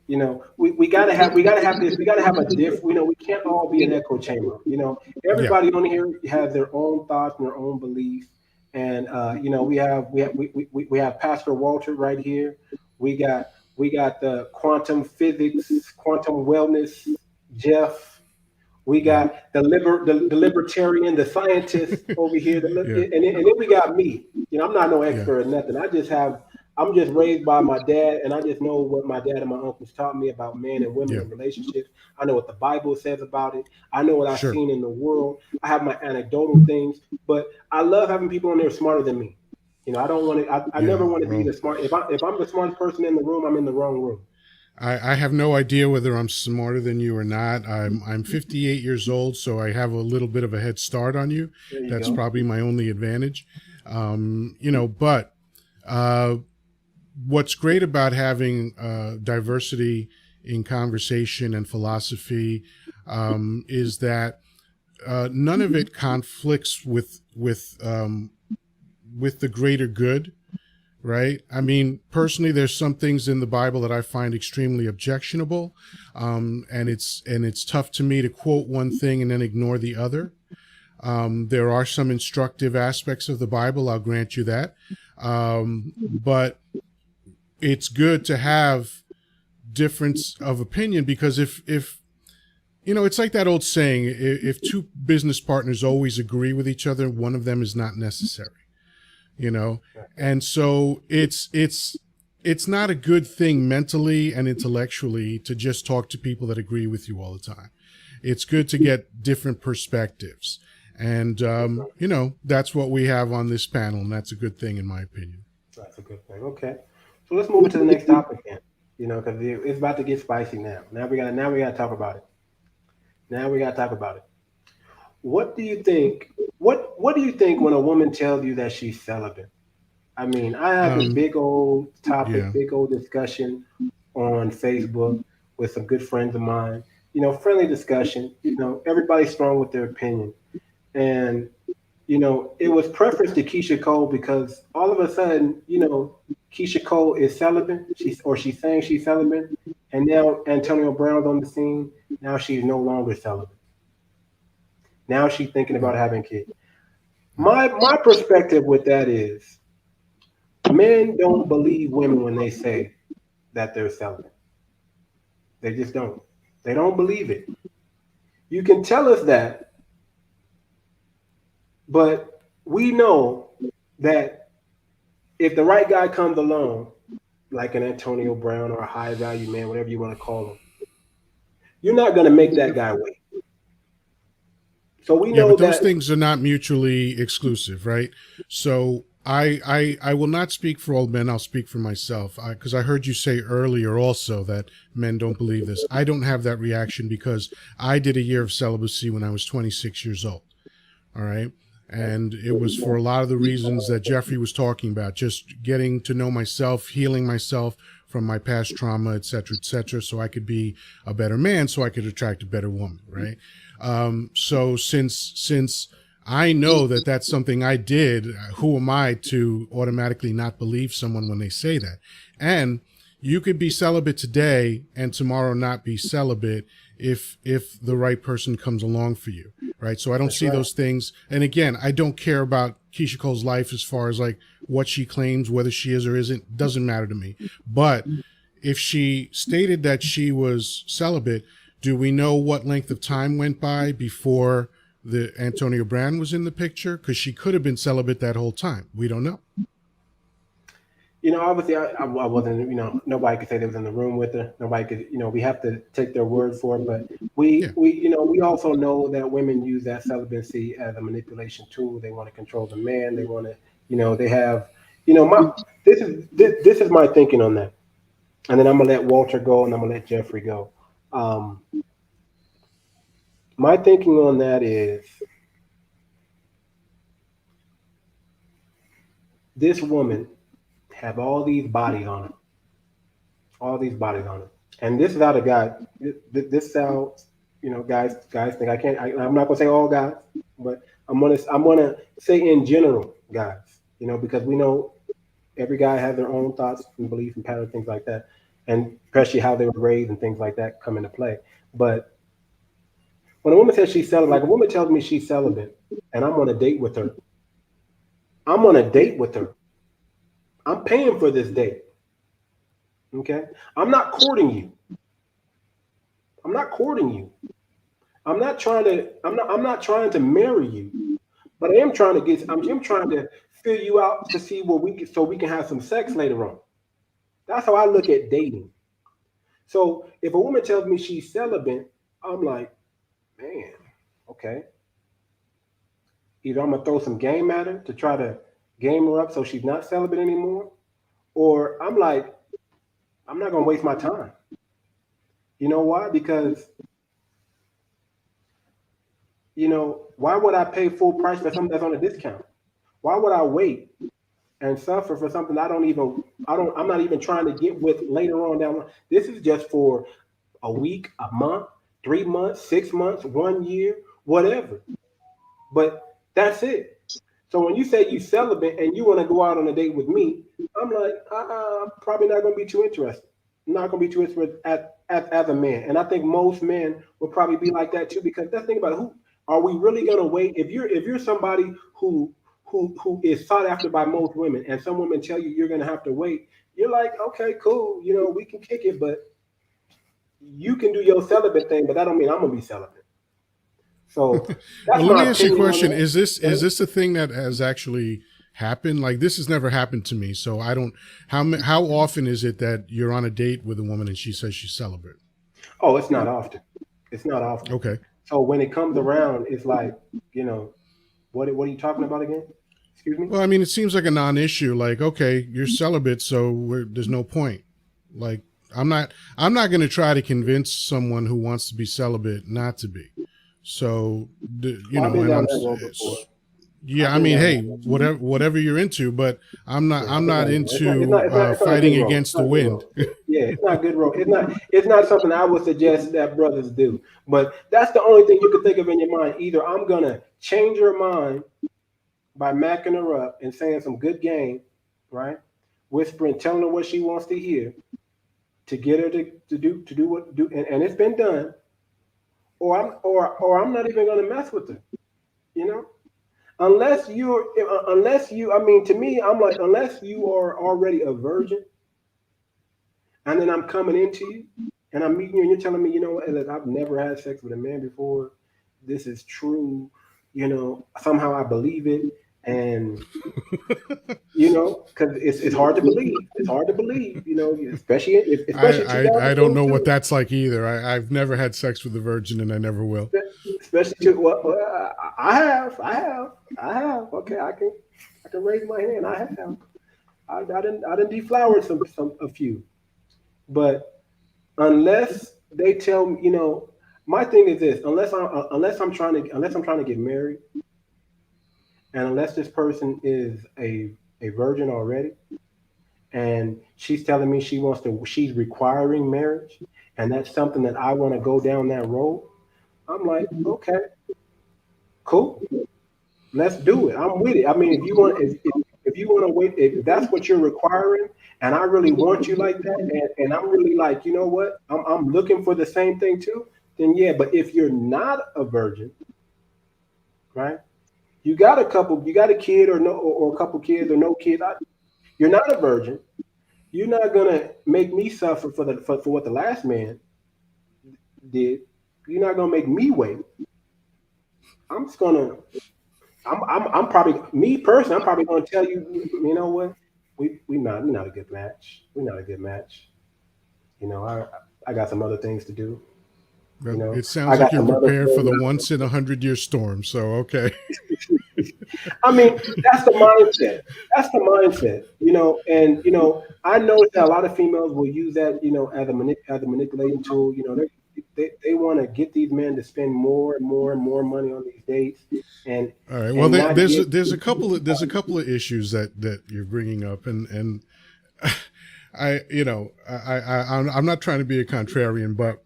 we gotta have this. We gotta have a diff. We can't all be an echo chamber. Yeah. Everybody on here has their own thoughts and their own beliefs. And we have Pastor Walter right here. We got the quantum physics, quantum wellness, Jeff. We Yeah. got the libertarian, the scientist over here, Yeah. and then we got me. I'm not no Yeah. expert or nothing. I'm just raised by my dad, and I just know what my dad and my uncles taught me about men and women Yeah. and relationships. I know what the Bible says about it. I know what I've Sure. seen in the world. I have my anecdotal things, but I love having people on there smarter than me. I don't want to. I Yeah. never want to be Well, the smart. If I'm the smartest person in the room, I'm in the wrong room. I have no idea whether I'm smarter than you or not. I'm 58 years old, so I have a little bit of a head start on you. There you That's go. probably my only advantage. But uh, what's great about having diversity in conversation and philosophy is that none of it conflicts with the greater good, right? I mean, personally, there's some things in the Bible that I find extremely objectionable, and it's tough to me to quote one thing and then ignore the other. There are some instructive aspects of the Bible, I'll grant you that, but it's good to have difference of opinion, because if it's like that old saying: if two business partners always agree with each other, one of them is not necessary. And so it's not a good thing mentally and intellectually to just talk to people that agree with you all the time. It's good to get different perspectives, and that's what we have on this panel, and that's a good thing in my opinion. That's a good thing. Okay, so let's move it to the next topic then. Because it's about to get spicy now. Now we got to talk about it. Now we got to talk about it. What do you think? What what do you think when a woman tells you that she's celibate? I mean, I had this big old topic, Yeah. big old discussion on Facebook with some good friends of mine. You know, friendly discussion. You know, everybody's strong with their opinion, and you know, it was preference to Keisha Cole because all of a sudden, you know, Keisha Cole is celibate. She's saying she's celibate, and now Antonio Brown's on the scene. Now she's no longer celibate. Now she's thinking about having kids. My perspective with that is men don't believe women when they say that they're celibate. They just don't. They don't believe it. You can tell us that, but we know that if the right guy comes along, like an Antonio Brown or a high value man, whatever you want to call him, you're not going to make that guy wait. So we Yeah, know but those that. things are not mutually exclusive, right? So I will not speak for all men. I'll speak for myself because I heard you say earlier also that men don't believe this. I don't have that reaction because I did a year of celibacy when I was 26 years old. All right. And it was for a lot of the reasons that Jeffrey was talking about, just getting to know myself, healing myself from my past trauma, et cetera, so I could be a better man, so I could attract a better woman, right? So since I know that that's something I did, who am I to automatically not believe someone when they say that? And you could be celibate today and tomorrow not be celibate if the right person comes along for you, right? So I don't see those things. And again, I don't care about Keisha Cole's life as far as like what she claims, whether she is or isn't, doesn't matter to me. But if she stated that she was celibate, do we know what length of time went by before the Antonio Brown was in the picture? Because she could have been celibate that whole time. We don't know. You know, obviously, I wasn't. You know, nobody could say they was in the room with her. Nobody could. You know, we have to take their word for it. But Yeah. we also know that women use that celibacy as a manipulation tool. They want to control the man. They want to. You know, they have. You know, this is my thinking on that. And then I'm gonna let Walter go, and I'm gonna let Jeffrey go. Um, my thinking on that is this woman have all these bodies on her, all these bodies on her, and this is how the guy. This sounds, you know, guys think I can't. I'm not gonna say all guys, but I'm gonna say in general, guys. You know, because we know every guy has their own thoughts and beliefs and patterns, things like that, and especially how they were raised and things like that come into play. But when a woman says she's celibate, like a woman tells me she's celibate, and I'm on a date with her, I'm on a date with her. I'm paying for this date. Okay, I'm not courting you. I'm not courting you. I'm not trying to. I'm not trying to marry you. But I am trying to get. I'm trying to fill you out to see what we can, so we can have some sex later on. That's how I look at dating. So if a woman tells me she's celibate, I'm like, man, okay. Either I'm gonna throw some game at her to try to game her up so she's not celibate anymore, or I'm like, I'm not gonna waste my time. You know why? Because you know, why would I pay full price for something that's on a discount? Why would I wait and suffer for something I'm not even trying to get with later on down the line? This is just for a week, a month, 3 months, 6 months, 1 year, whatever. But that's it. So when you say you celibate and you want to go out on a date with me, I'm like, probably not going to be too interested. I'm not going to be too interested as a man. And I think most men will probably be like that too, because let's think about it. Who are we really going to wait? If you're somebody who is sought after by most women, and some women tell you you're going to have to wait, you're like, okay, cool. You know, we can kick it, but you can do your celibate thing, but that don't mean I'm going to be celibate. So that's well, let my me ask you a opinion on question. that. Is this a thing that has actually happened? Like, this has never happened to me. So I don't, how often is it that you're on a date with a woman and she says she's celibate? Oh, it's not often. It's not often. Okay. So when it comes around, it's like, you know, what are you talking about again? Excuse me? Well, I mean, it seems like a non-issue. Like, okay, you're celibate, so there's no point. Like, I'm not going to try to convince someone who wants to be celibate not to be. So, you Well, I've know, been and down that road before. Yeah, I think mean, that hey, whatever you're into, but I'm not into it's not a fighting good role. against It's not the a good wind. role. Yeah, it's not a good role. It's not something I would suggest that brothers do. But that's the only thing you could think of in your mind. Either I'm gonna change her mind by macking her up and saying some good game, right? Whispering, telling her what she wants to hear to get her to do what do, and it's been done. Or I'm not even gonna mess with her. You know, unless you, I mean, to me, I'm like, unless you are already a virgin, and then I'm coming into you, and I'm meeting you, and you're telling me, you know what, I've never had sex with a man before. This is true. Somehow I believe it, and because it's hard to believe. It's hard to believe. Especially I, I don't know what 2022. that's like either. I've never had sex with a virgin, and I never will. Especially I have. Okay, I can raise my hand. I have. I didn't deflowered a few, but unless they tell me, my thing is this: unless I'm trying to get married, and unless this person is a virgin already, and she's telling me she's requiring marriage, and that's something that I want to go down that road. I'm like, okay, cool, let's do it. I'm with it. I mean, if you want to wait, if that's what you're requiring, and I really want you like that, and I'm really like, you know what, I'm looking for the same thing too. Then yeah, but if you're not a virgin, right? You got a kid or no, or a couple kids or no kids. You're not a virgin. You're not gonna make me suffer for what the last man did. You're not gonna make me wait. I'm just gonna I'm probably, me personally, I'm probably going to tell you, you know what, we're not a good match. We're not a good match. I got some other things to do. Well, it I sounds like got you're some other prepared for the things. once in 100-year storm. So okay. I mean, that's the mindset. That's the mindset. And I noticed that a lot of females will use that, as a manipulating tool. They want to get these men to spend more and more and more money on these dates, and All right. Well, and not get. there's a couple of issues that you're bringing up, and I'm not trying to be a contrarian, but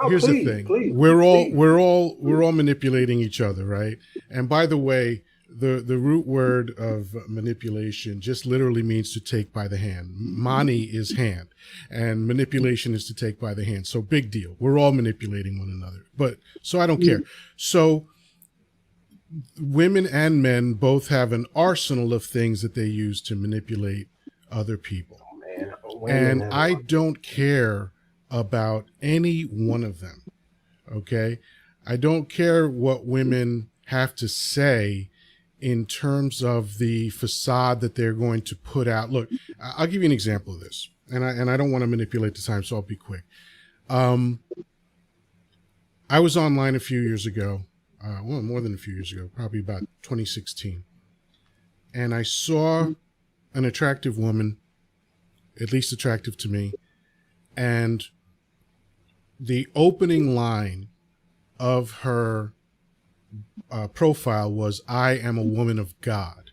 Oh, here's the please, thing: please, please. we're all manipulating each other, right? And by the way, the root word of manipulation just literally means to take by the hand. Mani is hand, and manipulation is to take by the hand. So big deal. We're all manipulating one another. But so I don't care. So women and men both have an arsenal of things that they use to manipulate other people. Man, women And have. I don't care about any one of them. Okay. I don't care what women have to say in terms of the facade that they're going to put out. Look, I'll give you an example of this, and I don't want to manipulate the time, so I'll be quick. I was online a few years ago, well, more than a few years ago, probably about 2016, and I saw an attractive woman, at least attractive to me, and the opening line of her profile was, "I am a woman of God."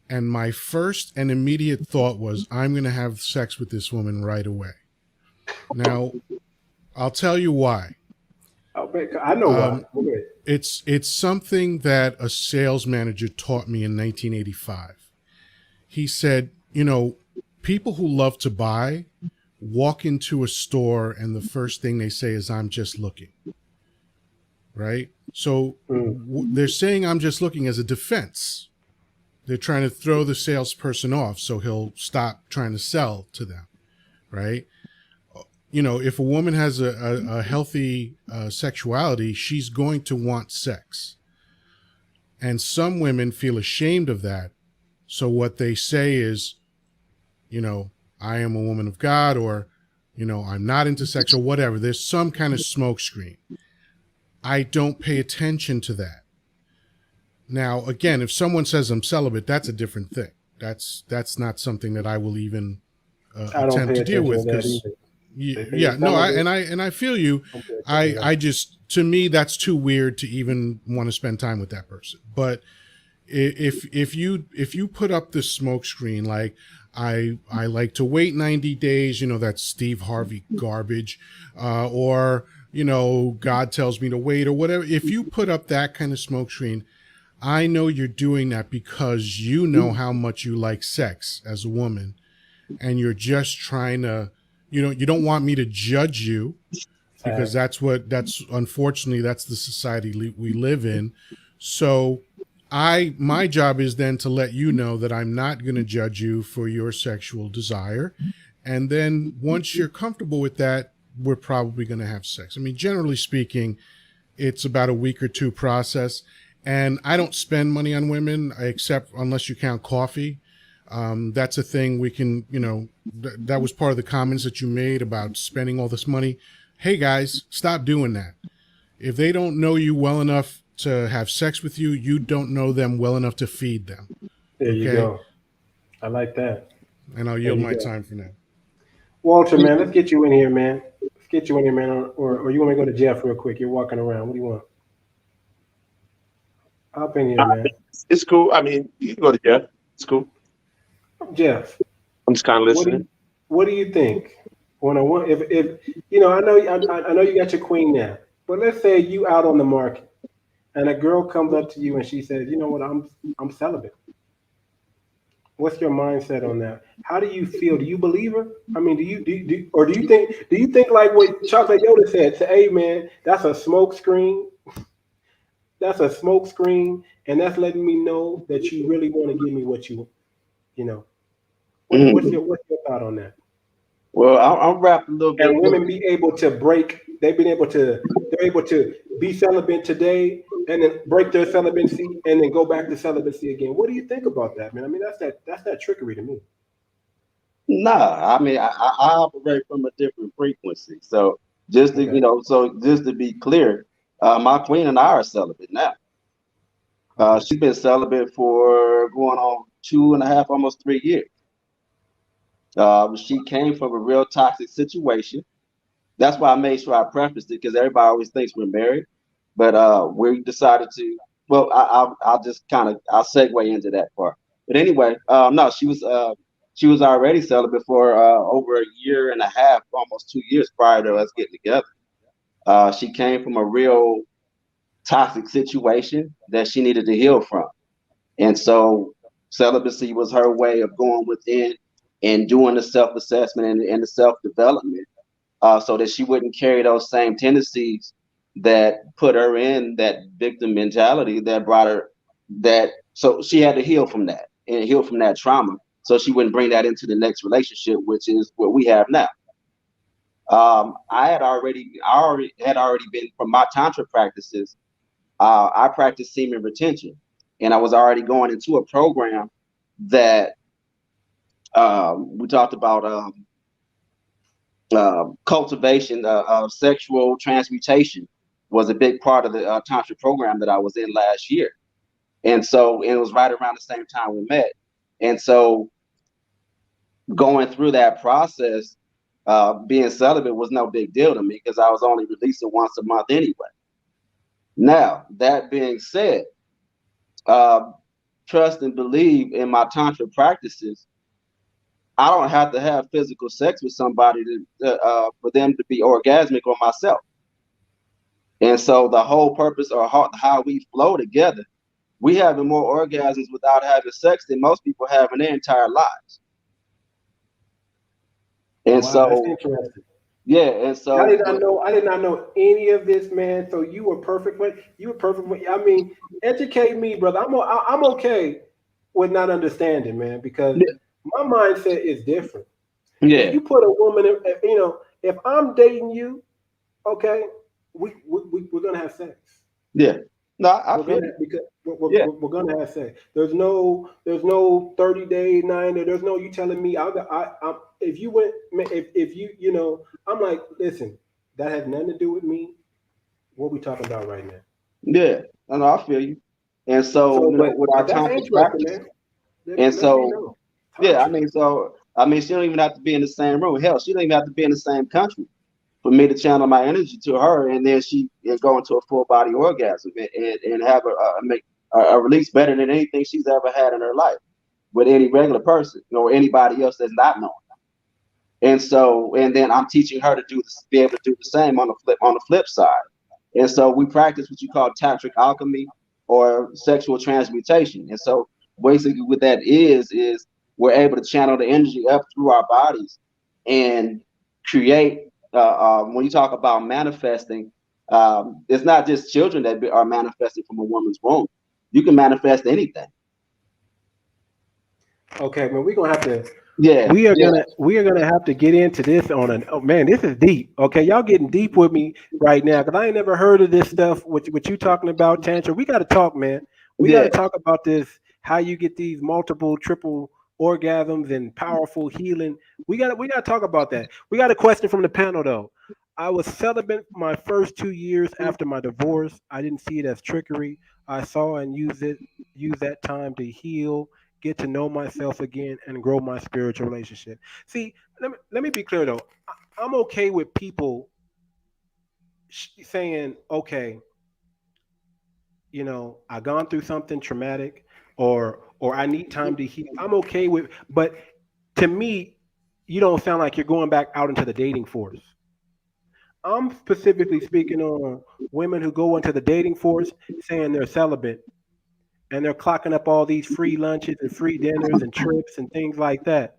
And my first and immediate thought was, I'm going to have sex with this woman right away. Now, I'll tell you why. I know why. Okay. It's something that a sales manager taught me in 1985. He said, people who love to buy walk into a store and the first thing they say is, "I'm just looking." Right? So they're saying "I'm just looking" as a defense. They're trying to throw the salesperson off so he'll stop trying to sell to them. Right? If a woman has a healthy sexuality, she's going to want sex. And some women feel ashamed of that. So what they say is, "I am a woman of God," or, "I'm not into sex," or whatever. There's some kind of smokescreen. I don't pay attention to that. Now, again, if someone says I'm celibate, that's a different thing. That's not something that I will even I don't attempt pay to deal attention with, to that because either. Yeah, no, I feel you. I just, to me, that's too weird to even want to spend time with that person. But if you put up this smoke screen like I like to wait 90 days, that's Steve Harvey garbage, or God tells me to wait or whatever. If you put up that kind of smoke screen, I know you're doing that because you know how much you like sex as a woman, and you're just trying to, you don't want me to judge you, because that's unfortunately that's the society we live in. So my job is then to let you know that I'm not going to judge you for your sexual desire. And then once you're comfortable with that, we're probably going to have sex. I mean, generally speaking, it's about a week or two process. And I don't spend money on women, except unless you count coffee. That's a thing we can, that was part of the comments that you made about spending all this money. Hey guys, stop doing that. If they don't know you well enough to have sex with you, you don't know them well enough to feed them. There you go. I like that. And I'll yield my time for now. Walter, man, let's get you in here, man. Let's get you in here, man. Or you want me to go to Jeff real quick? You're walking around. What do you want? Hop in here, man. It's cool. I mean, you can go to Jeff. It's cool. Jeff, I'm just kind of listening. What do you think? If I know you got your queen now, but let's say you out on the market, and a girl comes up to you and she says, "You know what? I'm celibate." What's your mindset on that? How do you feel? Do you believe her? I mean, do you think like what Chocolate Yoda said? Say, "Hey, man, that's a smoke screen. That's a smoke screen, and that's letting me know that you really want to give me what you." What's your thought on that? Well, I'll wrap a little bit. And women be able to they're able to be celibate today and then break their celibacy and then go back to celibacy again. What do you think about that, man? I mean, that's that trickery to me. Nah, I mean, I operate from a different frequency. So just to, just to be clear, my queen and I are celibate now. She's been celibate for going on 2.5, almost 3 years. She came from a real toxic situation. That's why I made sure I prefaced it, because everybody always thinks we're married, but we decided to. Well, I'll just I'll segue into that part. But anyway, no, she was already celibate for over 1.5 years, almost 2 years prior to us getting together. She came from a real toxic situation that she needed to heal from, and so celibacy was her way of going within and doing the self-assessment and the self-development, so that she wouldn't carry those same tendencies that put her in that victim mentality that brought her that. So she had to heal from that and heal from that trauma, so she wouldn't bring that into the next relationship, which is what we have now. I already been, from my tantra practices. I practiced semen retention, and I was already going into a program that we talked about cultivation of sexual transmutation was a big part of the tantra program that I was in last year. And so it was right around the same time we met. And so going through that process, being celibate was no big deal to me, because I was only releasing once a month anyway. Now, that being said, trust and believe in my tantra practices. I don't have to have physical sex with somebody for them to be orgasmic or myself. And so the whole purpose, or how we flow together, we having more orgasms without having sex than most people have in their entire lives. And wow, so that's interesting. Yeah, and so I did not know any of this, man. So you were perfect. I mean, educate me, brother. I'm okay with not understanding, man, because my mindset is different. Yeah. If you put a woman in, if I'm dating you, okay, we're gonna have sex. Yeah. No, we're gonna have sex. There's no 30 days, 90. There's no you telling me if you went, if you I'm like, listen, that has nothing to do with me. What we talking about right now? Yeah, no, I feel you. And so, with our tantra practice, and so, yeah, I mean, so I mean, she don't even have to be in the same room. Hell, she don't even have to be in the same country for me to channel my energy to her, and then she go into a full body orgasm and have make a release better than anything she's ever had in her life with any regular person or anybody else that's not knowing. And so, and then I'm teaching her to be able to do the same on the flip side. And so we practice what you call tantric alchemy or sexual transmutation. And so basically what that is we're able to channel the energy up through our bodies and create, when you talk about manifesting, it's not just children that are manifesting from a woman's womb. You can manifest anything. Okay, man, we're gonna have to. Yeah. We are gonna have to get into this on an. Oh man, this is deep. Okay, y'all getting deep with me right now because I ain't never heard of this stuff. What you talking about, Tantra? We got to talk, man. We got to talk about this. How you get these multiple, triple orgasms and powerful healing. We got to talk about that. We got a question from the panel though. I was celibate my first 2 years after my divorce. I didn't see it as trickery. I saw and use that time to heal, get to know myself again, and grow my spiritual relationship. See, let me be clear though. I'm okay with people saying, okay, I gone through something traumatic, or I need time to heal. I'm okay with, but to me, you don't sound like you're going back out into the dating force. I'm specifically speaking on women who go into the dating force saying they're celibate and they're clocking up all these free lunches and free dinners and trips and things like that.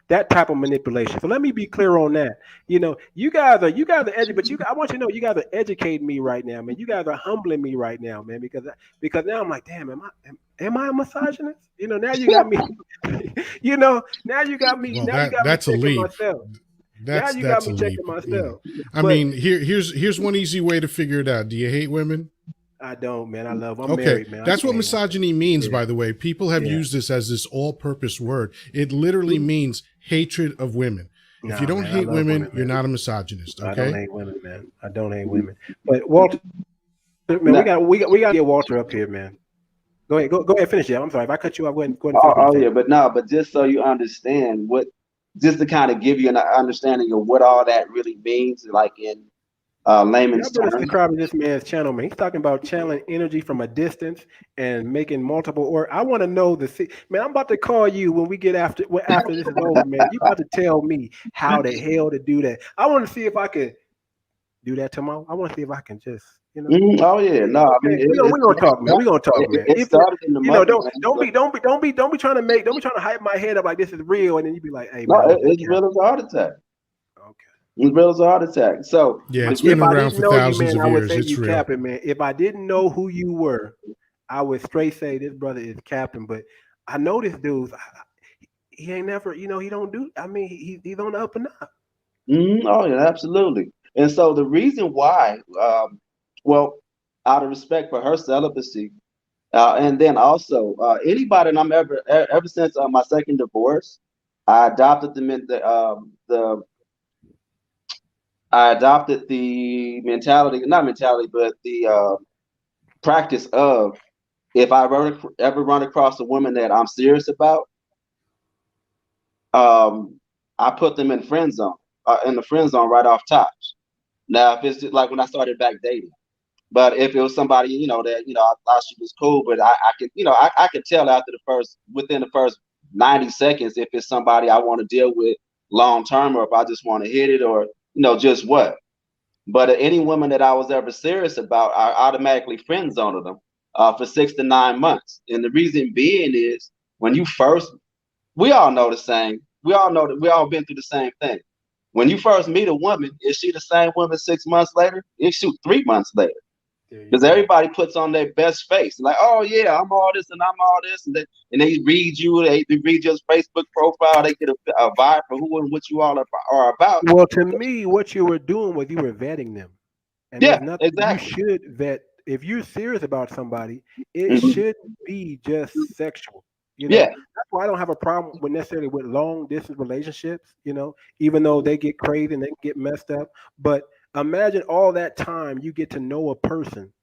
That type of manipulation. So let me be clear on that. You guys are but I want you to know you guys are educating me right now, man. You guys are humbling me right now, man, because now I'm like, damn, am I a misogynist? Now you got me. Now you got me. Well, Now you got me that's a checking leap. myself. Now you got That's a me leap. checking myself. I But mean, here's one easy way to figure it out. Do you hate women? I don't, man. I'm Okay, married, man. that's what misogyny means, Yeah. by the way. People have Yeah. used this as this all-purpose word. It literally means hatred of women. If you don't Man, I hate love women, women, you're man. not a misogynist. I don't Okay. hate women, man. I don't hate women. But Walter, man, No, we got to get Walter up here, man. Go ahead, go ahead, finish it. I'm sorry if I cut you off. Go ahead and finish what oh, you're oh yeah, saying. but no, but just so you understand just to kind of give you an understanding of what all that really means, like in Y'all layman's better terms. subscribe to this man's channel, man. He's talking about channeling energy from a distance and making multiple. Or I want to know man. I'm about to call you when we get after this is over, man. You about to tell me how the hell to do that. I want to see if I can do that tomorrow. I want to see if I can just, Oh yeah, no, I Okay, mean we gonna talk, man. We gonna talk, man. it If started in the motherland, but don't be trying to hype my head up like this is real, and then you be like, hey no, man, I was just it's real capping. as a heart attack. Okay. It's real as a heart attack. So, Yeah, it's been If I around didn't for know you, thousands man, of I would years. say It's you real. capping, man. If I didn't know who you were, I would straight say this brother is capping. But I know this dude. He ain't never, he don't do. I mean, he's on the up and up. oh yeah, absolutely. And so the reason why, well, out of respect for her celibacy, and then also anybody, and ever since my second divorce, I adopted the I adopted the mentality, not mentality, but the practice of if I ever run across a woman that I'm serious about, I put them in the friend zone right off top. Now, if it's just like when I started back dating, but if it was somebody, that, I thought she was cool, but I could, I could tell within the first 90 seconds, if it's somebody I want to deal with long term, or if I just want to hit it, or, just what. But any woman that I was ever serious about, I automatically friend zoned them for 6 to 9 months. And the reason being is when we all know the same. We all know that we all been through the same thing. When you first meet a woman, is she the same woman 6 months later? Is she 3 months later? There you Because go. everybody puts on their best face, like, oh yeah, I'm all this and I'm all this, and they read you, they read your Facebook profile, they get a vibe for who and what you all are about. Well, to me, what you were doing was you were vetting them. And there's Yeah, nothing you exactly. should vet. If you're serious about somebody, it Mhm. shouldn't be just sexual. Yeah, That's why I don't have a problem with necessarily with long distance relationships, even though they get crazy and they get messed up. But imagine all that time you get to know a person,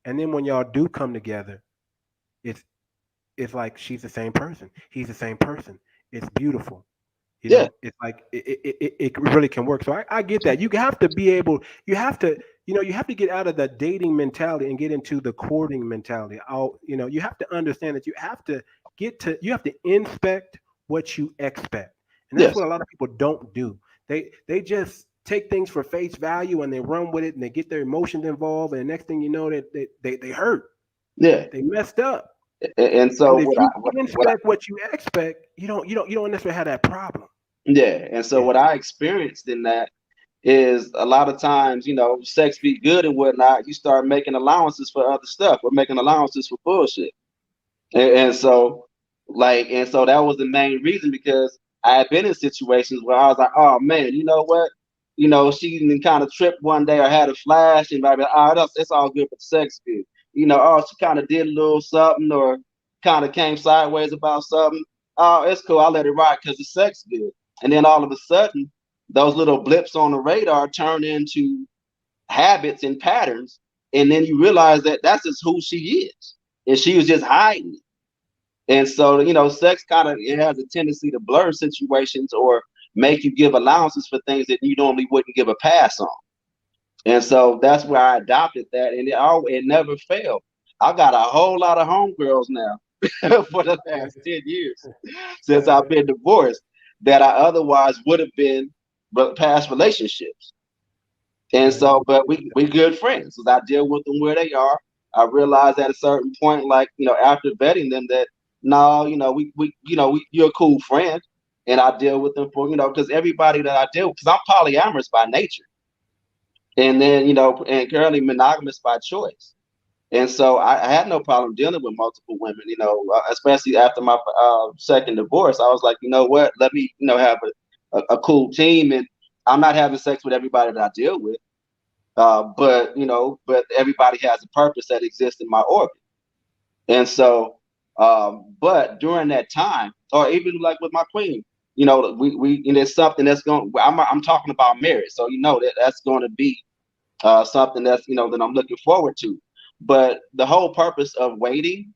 and then when y'all do come together, it's it's like she's the same person, he's the same person. it's beautiful. You Yeah, know, it's like it really can work. So I get that. You have to be able, you have to, you have to get out of the dating mentality and get into the courting mentality. You have to understand that you have to inspect what you expect. And that's yes, what a lot of people don't do. They just take things for face value and they run with it and they get their emotions involved. And the next thing you know, that they hurt. yeah. They messed up. And so And if you inspect what you expect, you don't necessarily have that problem. yeah, and so Yeah. what I experienced in that is a lot of times, sex be good and whatnot. You start making allowances for other stuff. We're making allowances for bullshit. And so, and so that was the main reason because I had been in situations where I was like, oh man, you know what? She kind of tripped one day or had a flash and like, oh, it's all good, but sex good. Oh, she kind of did a little something or kind of came sideways about something. Oh, it's cool. I'll let it ride because the sex good. And then all of a sudden, those little blips on the radar turn into habits and patterns. And then you realize that that's just who she is. And she was just hiding. And so, sex kind of it has a tendency to blur situations or make you give allowances for things that you normally wouldn't give a pass on. And so that's where I adopted that, and it never failed. I got a whole lot of homegirls now for the last 10 years since I've been divorced that I otherwise would have been past relationships. And Yeah. so, but we good friends. So I deal with them where they are. I realized at a certain point, like after vetting them, that no, you're a cool friend, and I deal with them for because everybody that I deal with, because I'm polyamorous by nature, and then and currently monogamous by choice. And so I had no problem dealing with multiple women, especially after my second divorce. I was like, you know what, let me have a cool team, and I'm not having sex with everybody that I deal with. But everybody has a purpose that exists in my orbit. And so, but during that time, or even like with my queen, we and it's something that's going. I'm talking about marriage, so that's going to be something that's that I'm looking forward to. But the whole purpose of waiting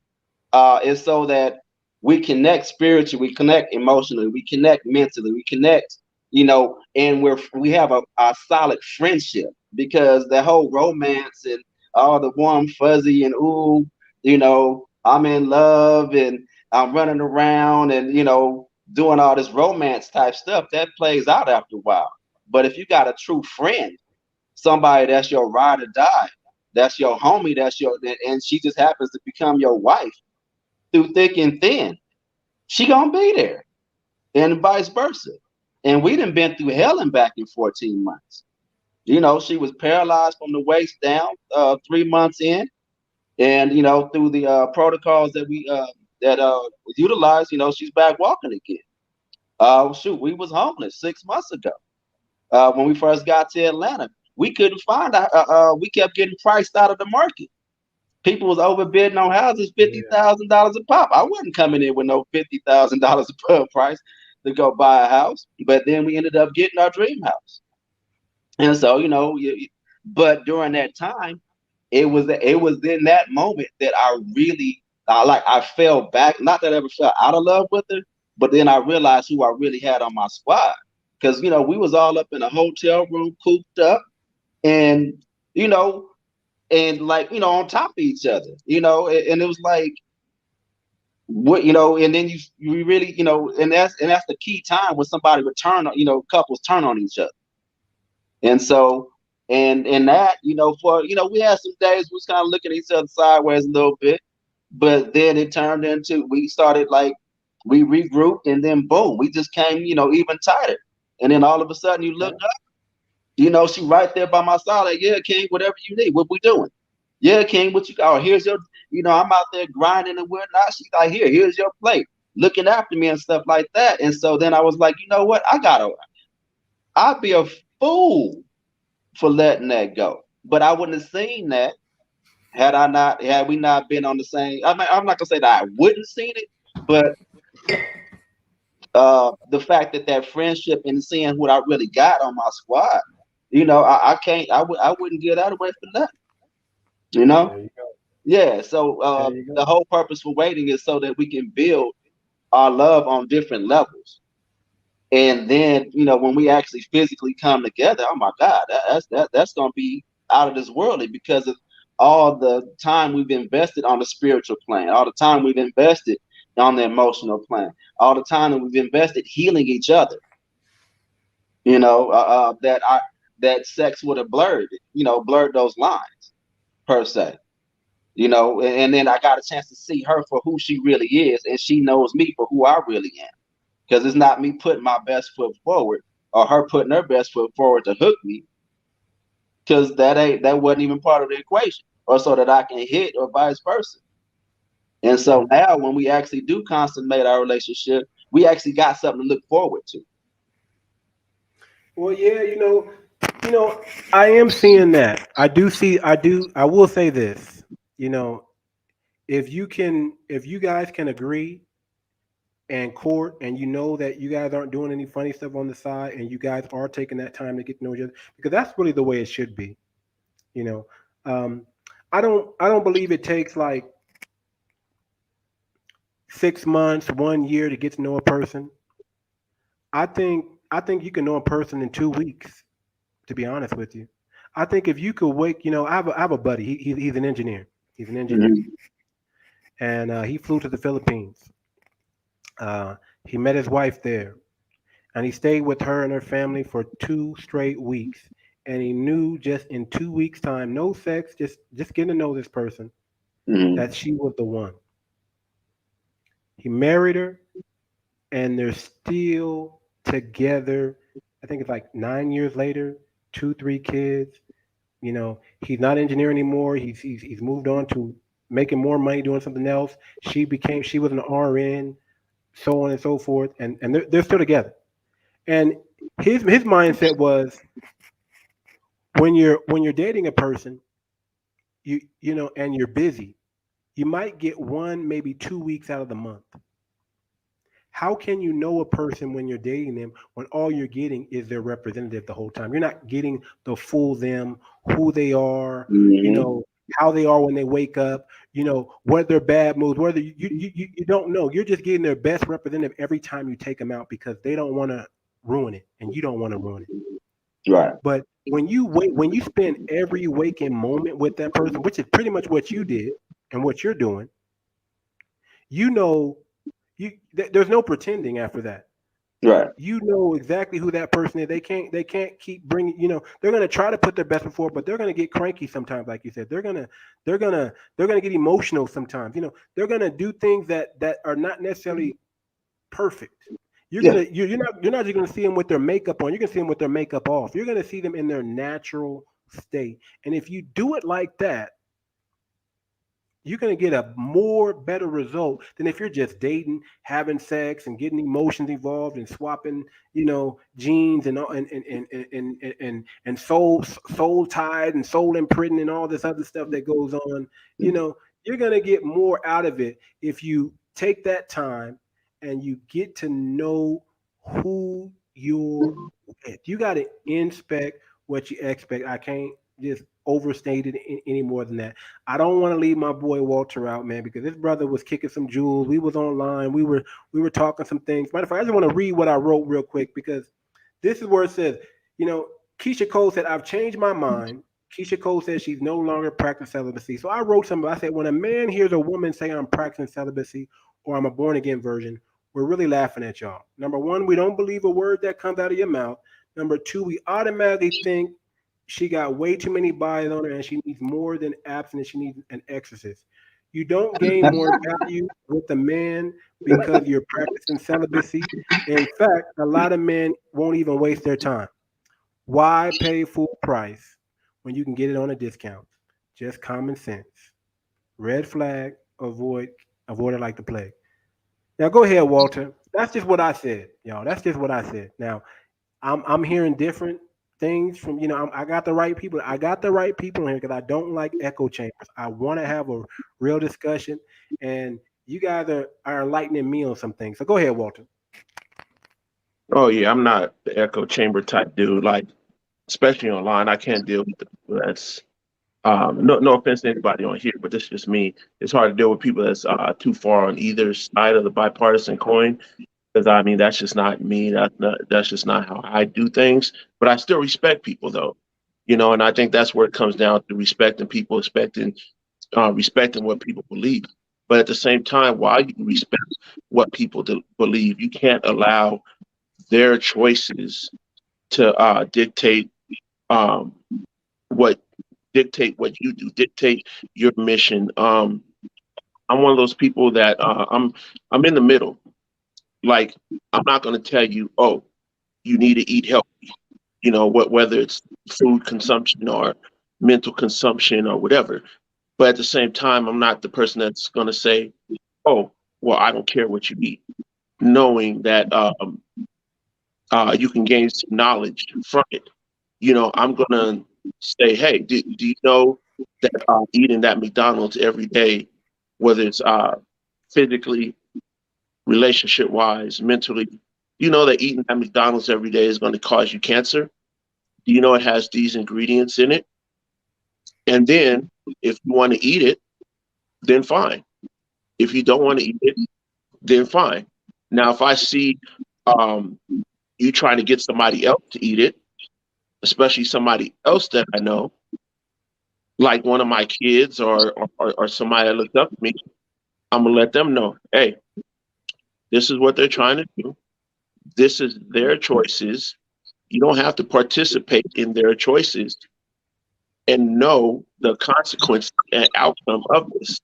is so that we connect spiritually, we connect emotionally, we connect mentally, we connect, and we have a solid friendship because the whole romance and all the warm fuzzy and ooh, I'm in love and I'm running around and doing all this romance type stuff that plays out after a while. But if you got a true friend, somebody that's your ride or die, that's your homie, and she just happens to become your wife through thick and thin, she gonna be there, and vice versa. And we done been through hell and back in 14 months. She was paralyzed from the waist down 3 months in, and through the protocols that we utilized, she's back walking again. Shoot, we was homeless 6 months ago when we first got to Atlanta. We couldn't find we kept getting priced out of the market. People was overbidding on houses $50,000 a pop. I wasn't coming in with no $50,000 a price to go buy a house, but then we ended up getting our dream house. And so but during that time, it was in that moment that I really I fell back. Not that I ever fell out of love with her, but then I realized who I really had on my squad because we was all up in a hotel room, cooped up, and you know on top of each other, and it was like what and then you really and that's the key time when somebody would turn on couples turn on each other. And so and that for we had some days we was kind of looking at each other sideways a little bit, but then it turned into we started we regrouped, and then boom, we just came even tighter. And then all of a sudden you look up, she right there by my side, like, yeah, King, whatever you need, what we doing? Yeah, King, what you got? Oh, here's your, I'm out there grinding and whatnot. She's like, here's your plate, looking after me and stuff like that. And so then I was like, you know what? I'd be a fool for letting that go. But I wouldn't have seen that had we not been on the same. I'm not gonna say that I wouldn't seen it, but the fact that friendship and seeing what I really got on my squad, I can't, I wouldn't give that away for nothing, you know? There you go. Yeah. So There you the go. whole purpose for waiting is so that we can build our love on different levels. And then, when we actually physically come together, oh my God, that's gonna be out of this worldly, because of all the time we've invested on the spiritual plane, all the time we've invested on the emotional plane, all the time that we've invested healing each other. That sex would have blurred those lines per se. And then I got a chance to see her for who she really is, and she knows me for who I really am. Because it's not me putting my best foot forward or her putting her best foot forward to hook me, because that wasn't even part of the equation, or so that I can hit, or vice versa. And so now when we actually do consummate our relationship, we actually got something to look forward to. Well, yeah, I am seeing that. I will say this. You know, if you guys can agree and court, and you know that you guys aren't doing any funny stuff on the side, and you guys are taking that time to get to know each other, because that's really the way it should be. You know, um, I don't believe it takes like 6 months, 1 year to get to know a person. I think you can know a person in 2 weeks. To be honest with you, I think if you could wake, I have a buddy. He's an engineer. He's an engineer, Mm-hmm. and he flew to the Philippines. He met his wife there, and he stayed with her and her family for 2 straight weeks. And he knew just in 2 weeks' time, no sex, just getting to know this person, Mm-hmm. that she was the one. He married her, and they're still together. I think it's like 9 years later, two, three kids. He's not engineer anymore. He's moved on to making more money doing something else. She was an RN, so on and so forth, and they're still together. And his mindset was, when you're dating a person, and you're busy, you might get 1, maybe 2 weeks out of the month. How can you know a person when you're dating them, when all you're getting is their representative the whole time? You're not getting the full them, who they are, you Mm-hmm. know, how they are when they wake up, what their bad moods, whether you don't know. You're just getting their best representative every time you take them out, because they don't want to ruin it and you don't want to ruin it. Right. But when you spend every waking moment with that person, which is pretty much what you did and what you're doing, you know, there's no pretending after that. Right. You know exactly who that person is. They can't keep bringing. They're gonna try to put their best before, but they're gonna get cranky sometimes. Like you said, they're gonna get emotional sometimes. They're gonna do things that are not necessarily perfect. Yeah. You're not just gonna see them with their makeup on. You're gonna see them with their makeup off. You're gonna see them in their natural state. And if you do it like that, you're going to get a more better result than if you're just dating, having sex, and getting emotions involved, and swapping, genes, and soul tied and soul imprinting and all this other stuff that goes on. You're going to get more out of it if you take that time and you get to know who you're with. You got to inspect what you expect. I can't just overstate it any more than that. I don't want to leave my boy Walter out, man, because his brother was kicking some jewels. We was online. We were talking some things. Matter of fact, I just want to read what I wrote real quick, because this is where it says, you know, Keisha Cole said, "I've changed my mind." Keisha Cole says she's no longer practicing celibacy. So I wrote something. I said, when a man hears a woman say, "I'm practicing celibacy," or "I'm a born again virgin," we're really laughing at y'all. Number one, we don't believe a word that comes out of your mouth. Number two, we automatically think she got way too many bodies on her and she needs more than abstinence. She needs an exorcist. You don't gain more value with a man because you're practicing celibacy. In fact, a lot of men won't even waste their time. Why pay full price when you can get it on a discount? Just common sense. Red flag, avoid it like the plague. Now go ahead, Walter. That's just what I said, y'all. That's just what I said. Now I'm hearing different things from I got the right people. I got the right people in here because I don't like echo chambers. I want to have a real discussion, and you guys are enlightening me on some things. So go ahead, Walter. Oh yeah, I'm not the echo chamber type dude. Like, especially online, I can't deal with that's. No offense to anybody on here, but this is just me. It's hard to deal with people that's too far on either side of the bipartisan coin. Because I mean, that's just not me. That's just not how I do things. But I still respect people, though. And I think that's where it comes down to respecting people, respecting what people believe. But at the same time, while you respect what people believe, you can't allow their choices to um, what dictate what you do, dictate your mission. I'm one of those people that I'm in the middle. Like, I'm not going to tell you, oh, you need to eat healthy. Whether it's food consumption or mental consumption or whatever. But at the same time, I'm not the person that's going to say, oh, well, I don't care what you eat, knowing that you can gain some knowledge from it. I'm going to say, hey, do you know that eating that McDonald's every day, whether it's physically, relationship wise, mentally, that eating at McDonald's every day is going to cause you cancer? Do you know it has these ingredients in it? And then if you want to eat it, then fine. If you don't want to eat it, then fine. Now, if I see you trying to get somebody else to eat it, especially somebody else that I know, like one of my kids or somebody that looks up to me, I'm going to let them know, hey, this is what they're trying to do. This is their choices. You don't have to participate in their choices and know the consequence and outcome of this.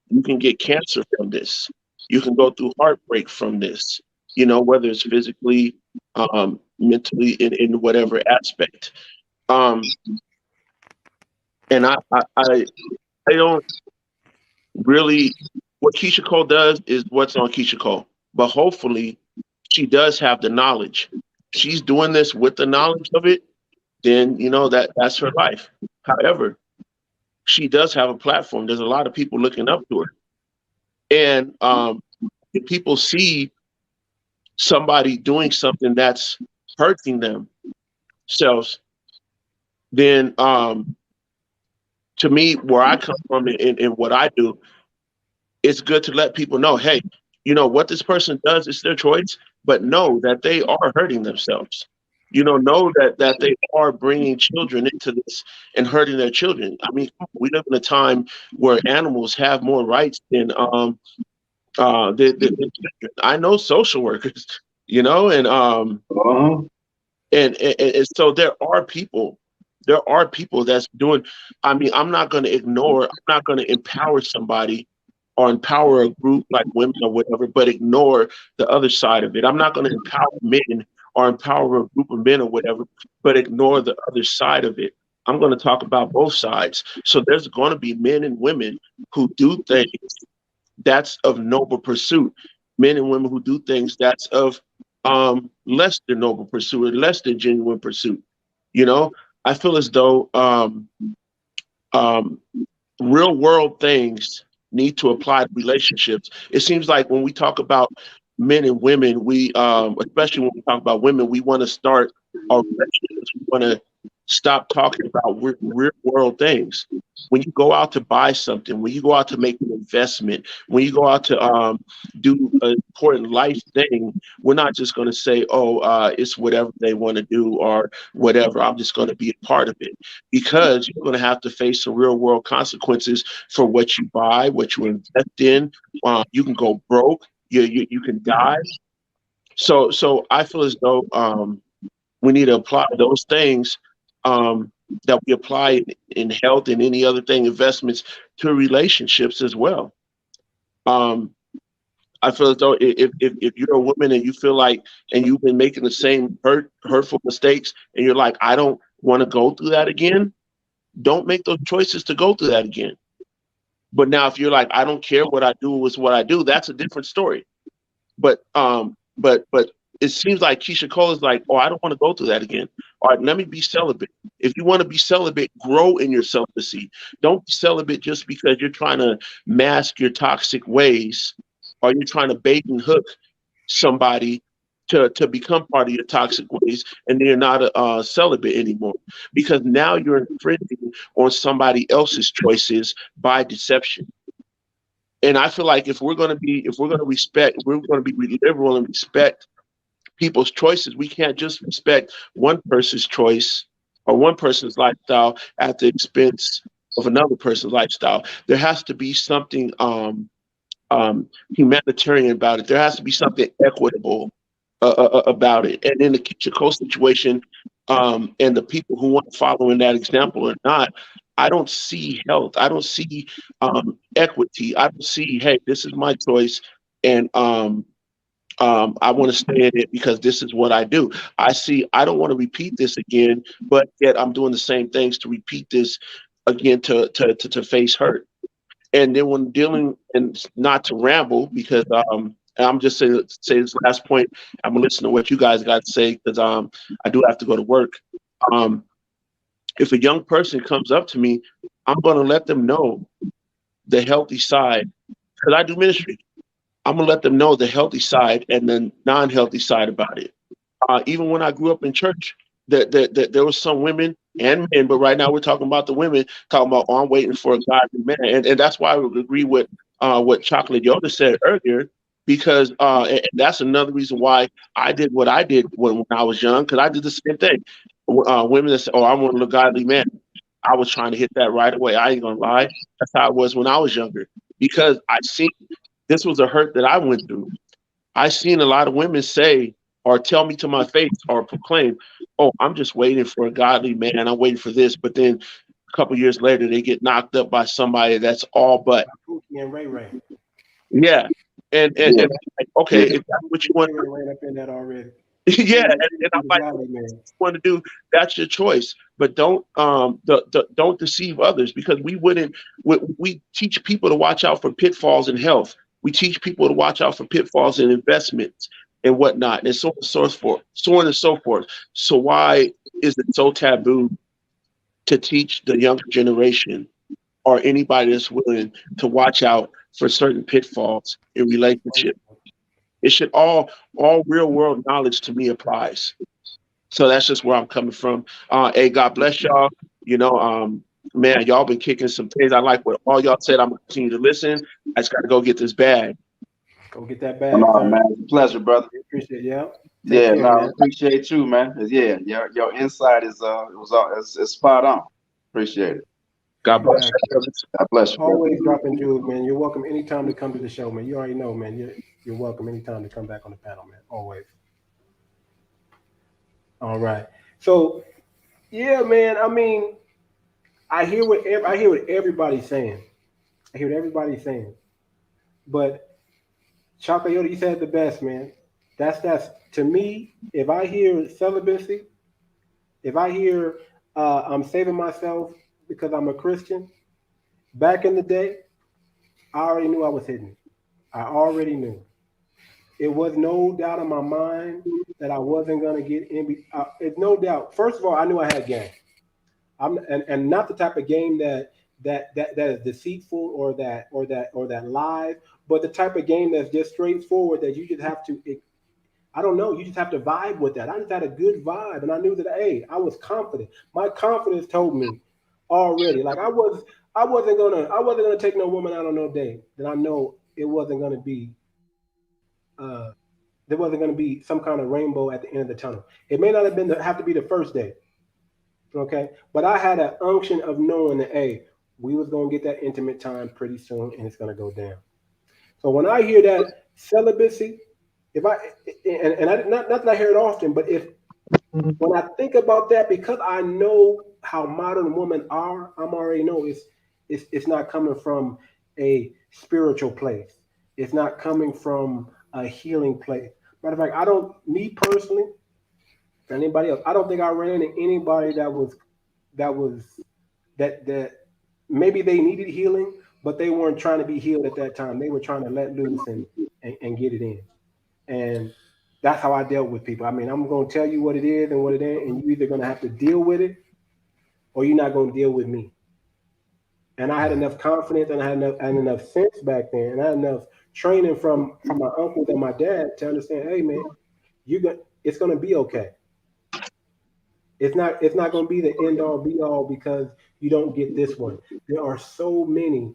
You can get cancer from this. You can go through heartbreak from this, whether it's physically, mentally, in whatever aspect. And I don't really, what Kiesha Cole does is what's on Kiesha Cole. But hopefully she does have the knowledge. She's doing this with the knowledge of it, then that's her life. However, she does have a platform. There's a lot of people looking up to her. And if people see somebody doing something that's hurting themselves, then to me, where I come from and what I do, it's good to let people know, hey, what this person does is their choice, but know that they are hurting themselves. Know that they are bringing children into this and hurting their children. I mean, we live in a time where animals have more rights than the children. I know social workers, and and so there are people that's doing. I mean, I'm not going to empower somebody or empower a group like women or whatever, but ignore the other side of it. I'm not going to empower men or empower a group of men or whatever, but ignore the other side of it. I'm going to talk about both sides. So there's going to be men and women who do things that's of noble pursuit, men and women who do things that's of less than noble pursuit or less than genuine pursuit. I feel as though real world things need to apply to relationships. It seems like when we talk about men and women, we especially when we talk about women, we want to start our relationships. We want to stop talking about real world things. When you go out to buy something, when you go out to make an investment, when you go out to do an important life thing, we're not just going to say, oh, it's whatever they want to do or whatever. I'm just going to be a part of it, because you're going to have to face some real world consequences for what you buy, what you invest in. You can go broke. You can die. So I feel as though we need to apply those things that we apply in health and any other thing, investments, to relationships as well. I feel as though if you're a woman and you feel like, and you've been making the same hurtful mistakes, and you're like, I don't want to go through that again, don't make those choices to go through that again. But now if you're like, I don't care, what I do is what I do, that's a different story. But it seems like Kiesha Cole is like, oh, I don't want to go through that again. All right, let me be celibate. If you want to be celibate, grow in your celibacy. Don't be celibate just because you're trying to mask your toxic ways, or you're trying to bait and hook somebody to become part of your toxic ways, and you're not a celibate anymore, because now you're infringing on somebody else's choices by deception. And I feel like if we're going to be liberal and respect people's choices. We can't just respect one person's choice or one person's lifestyle at the expense of another person's lifestyle. There has to be something humanitarian about it. There has to be something equitable about it. And in the Kiesha Cole situation, and the people who want to follow in that example or not, I don't see health. I don't see equity. I don't see, hey, this is my choice, and I want to stay in it because this is what I do. I don't want to repeat this again, but yet I'm doing the same things to repeat this again to face hurt. And then when dealing, and not to ramble, because and I'm just saying say this last point. I'm gonna listen to what you guys got to say, because I do have to go to work. Um, if a young person comes up to me, I'm gonna let them know the healthy side, because I do ministry. I'm gonna let them know the healthy side and the non-healthy side about it. Even when I grew up in church, that there was some women and men, but right now we're talking about the women, talking about, oh, I'm waiting for a godly man, and that's why I would agree with what Chocolate Yoda said earlier, because and that's another reason why I did what I did when I was young, because I did the same thing. Women that say, oh, I want a godly man, I was trying to hit that right away. I ain't gonna lie, that's how it was when I was younger, because I seen this was a hurt that I went through. I seen a lot of women say or tell me to my face or proclaim, "Oh, I'm just waiting for a godly man. I'm waiting for this." But then a couple years later, they get knocked up by somebody that's all but. Pookie and Ray Ray. Yeah, and like, okay, if that's what you want, Ray Ray ran up in that already. yeah, and I'm like, Godly man. what you want to do, that's your choice. But don't don't deceive others, because we teach people to watch out for pitfalls in health. We teach people to watch out for pitfalls in investments and whatnot, and so on and so forth, so on and so forth. So why is it so taboo to teach the younger generation or anybody that's willing to watch out for certain pitfalls in relationships? It should all real world knowledge to me applies. So that's just where I'm coming from. Hey, God bless y'all. You know, man, y'all been kicking some things. I like what all y'all said. I'm gonna continue to listen. I just gotta go get this bag. Go get that bag, Oh, sir. man, it's a pleasure, brother. Appreciate it. Yeah. Yeah, care, no, I man. appreciate you, man. Yeah, your insight is it's spot on. Appreciate it. God bless Yeah. you. God bless you, brother. Always dropping jewels, man. You're welcome anytime to come to the show, man. You already know, man. You're welcome anytime to come back on the panel, man. Always. All right. So yeah, man. I mean, I hear what everybody's saying. I hear what everybody's saying. But Chakayoda, you said it the best, man. That's to me. If I hear celibacy, if I hear I'm saving myself because I'm a Christian, back in the day, I already knew I was hidden. I already knew. It was no doubt in my mind that I wasn't gonna get in. It's no doubt. First of all, I knew I had game. And not the type of game that is deceitful or that lies, but the type of game that's just straightforward that you just have to. I don't know. You just have to vibe with that. I just had a good vibe, and I knew that. Hey, I was confident. My confidence told me already. Like I wasn't gonna take no woman out on no date that I know it wasn't gonna be. There wasn't gonna be some kind of rainbow at the end of the tunnel. It may not have to be the first day. Okay, but I had an unction of knowing that, hey, we was gonna get that intimate time pretty soon, and it's gonna go down. So when I hear that celibacy, if I and I not that I hear it often, but if when I think about that, because I know how modern women are, I'm already know it's not coming from a spiritual place. It's not coming from a healing place. Matter of fact, I don't, me personally, anybody else, I don't think I ran into anybody that maybe they needed healing, but they weren't trying to be healed at that time. They were trying to let loose and get it in. And that's how I dealt with people. I mean, I'm going to tell you what it is and what it ain't, and you're either going to have to deal with it or you're not going to deal with me. And I had enough confidence and I had enough sense back then, and I had enough training from my uncles and my dad to understand, hey, man, it's going to be okay. It's not going to be the end all be all because you don't get this one. There are so many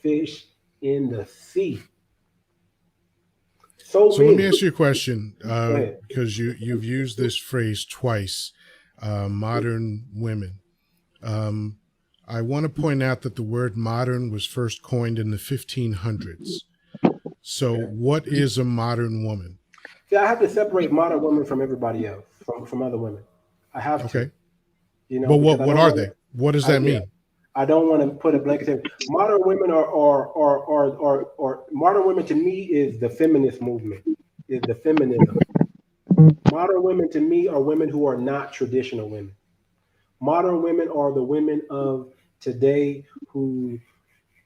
fish in the sea. So So let me many. ask you a question, Go ahead. because you've used this phrase twice, modern women. I want to point out that the word modern was first coined in the 1500s. So what is a modern woman? See, I have to separate modern women from everybody else, from other women. I have Okay. to. You know, But because what are they? What does that mean? I don't want to put a blanket in. Modern women are modern women to me is the feminist movement, is the feminism. Modern women to me are women who are not traditional women. Modern women are the women of today who,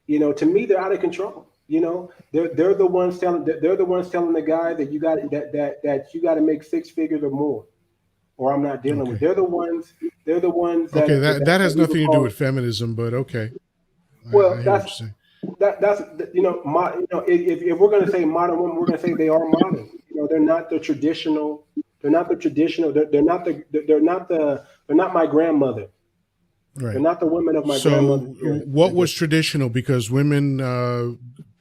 you know, to me they're out of control. You know, they're the ones telling the guy that you got that you got to make six figures or more, or I'm not dealing with. Okay. They're the ones. They're the ones Okay, that that has we would nothing to do call. with feminism, but okay. Well, I hear what that's you're saying. that's you know, if we're going to say modern women, we're going to say they are modern. You know, they're not the traditional. They're not the traditional. They're not my grandmother. They're Right. not the women of my grandmother's So era. what was traditional? Because women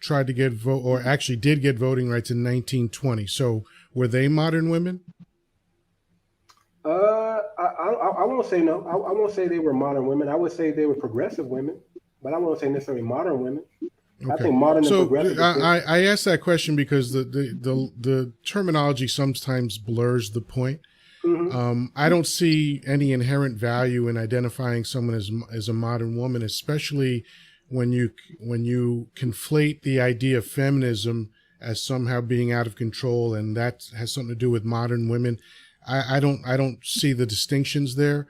tried to get vote, or actually did get voting rights in 1920. So were they modern women? I won't say no. I won't say they were modern women. I would say they were progressive women, but I won't say necessarily modern women. I Okay. think modern and So progressive is different. I asked that question because the terminology sometimes blurs the point. Mm-hmm. I don't see any inherent value in identifying someone as a modern woman, especially when you conflate the idea of feminism as somehow being out of control, and that has something to do with modern women. I don't see the distinctions there.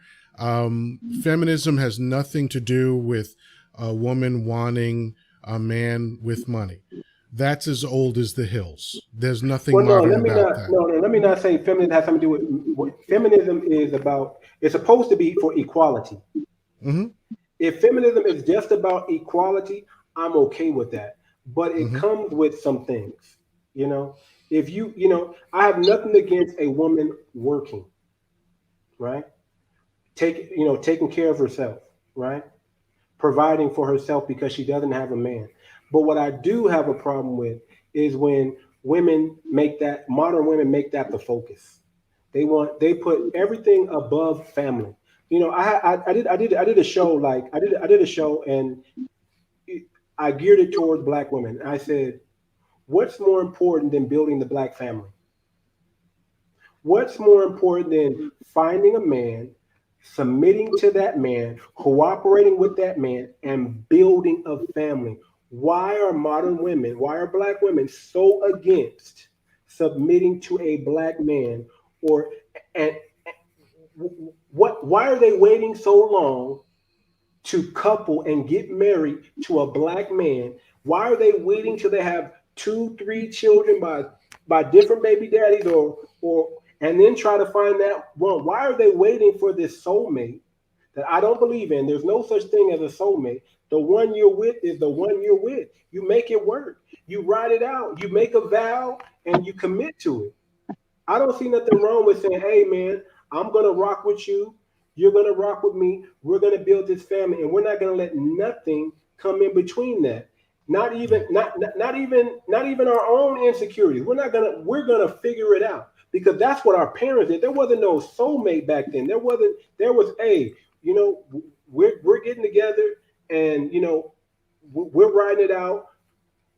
Feminism has nothing to do with a woman wanting a man with money. That's as old as the hills. There's nothing Well, no, modern let me about not. that. No, no, let me not say feminism has something to do with what feminism is about. It's supposed to be for equality. Mm-hmm. If feminism is just about equality, I'm okay with that. But it Mm-hmm. comes with some things, you know. If you know, I have nothing against a woman working, right? Taking care of herself, right? Providing for herself because she doesn't have a man. But what I do have a problem with is when modern women make that the focus. They put everything above family. You know, I did a show I did a show and I geared it towards black women. I said, what's more important than building the black family? What's more important than finding a man, submitting to that man, cooperating with that man, and building a family? Why are black women so against submitting to a black man? Or and why are they waiting so long to couple and get married to a black man? Why are they waiting till they have two, three children by different baby daddies or and then try to find that one? Why are they waiting for this soulmate that I don't believe in? There's no such thing as a soulmate. The one you're with is the one you're with. You make it work. You write it out. You make a vow and you commit to it. I don't see nothing wrong with saying, hey man, I'm gonna rock with you. You're gonna rock with me. We're gonna build this family, and we're not gonna let nothing come in between that. Not even our own insecurities. We're gonna figure it out because that's what our parents did. There wasn't no soulmate back then. There was a, you know, we're getting together and you know, we're writing it out.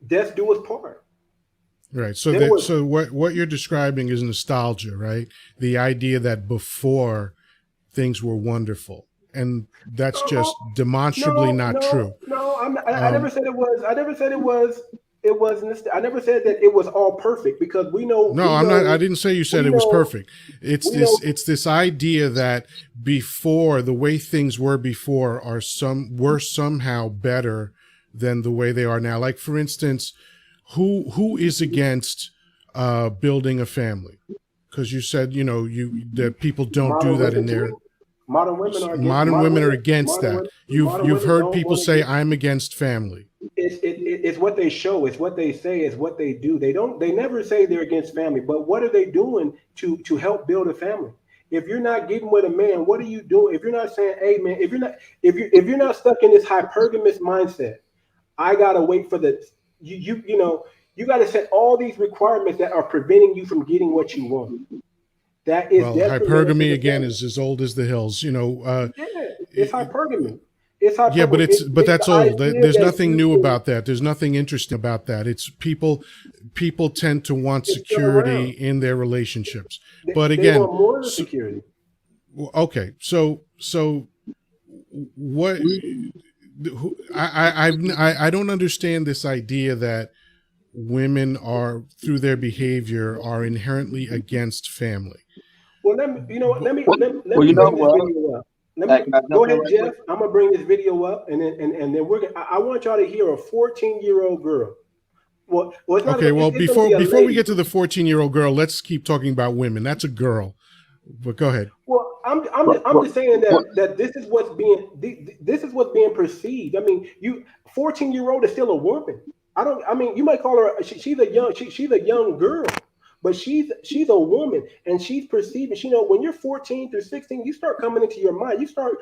Death do us part. Right. So There was so what you're describing is nostalgia, right? The idea that before things were wonderful, and that's just demonstrably not true. no. I never Um, said it was. I never said it was. It wasn't. I never said that it was all perfect because we know. no, I'm not. I didn't say you said We it was know. perfect. It's We know. It's this idea that before, the way things were before were somehow better than the way they are now. Like for instance, who is against building a family? Because you said that people don't do Modern that in women their. too. Modern women are against. Modern women are against modern that. women, modern You've women heard don't people want to say, get. "I'm against family." It's what they show. It's what they say. It's what they do. They don't. They never say they're against family. But what are they doing to help build a family? If you're not getting with a man, what are you doing? If you're not saying, "Hey, man," if you're not stuck in this hypergamous mindset, I gotta wait for the you know you got to set all these requirements that are preventing you from getting what you want. That is Well, detrimental to hypergamy the again family. is as old as the hills. Yeah, it's hypergamy. It's Yeah, but hypergamy. but It's that's the old. idea There's that nothing you new can. about that. There's nothing interesting about that. It's people tend to want It's still security around. in their relationships. They, But they again, want more than so, security. okay, so what? I don't understand this idea that women are through their behavior are inherently against family. Well, you know what? But, Let Well, me you know bring this what? video up. Can I Go jump in ahead, right Jeff. quick? I'm gonna bring this video up, and then we're gonna. I want y'all to hear a 14-year-old girl. Well, it's not. okay, well It's gonna be a before we lady. get to the 14-year-old girl, let's keep talking about women. That's a girl. But go ahead. Well, What, I'm what, just saying what, that this is what's being perceived. I mean, 14-year-old is still a woman. I mean, you might call her she's a young girl, but she's a woman, and she's perceiving. When you're 14 through 16, you start coming into your mind. You start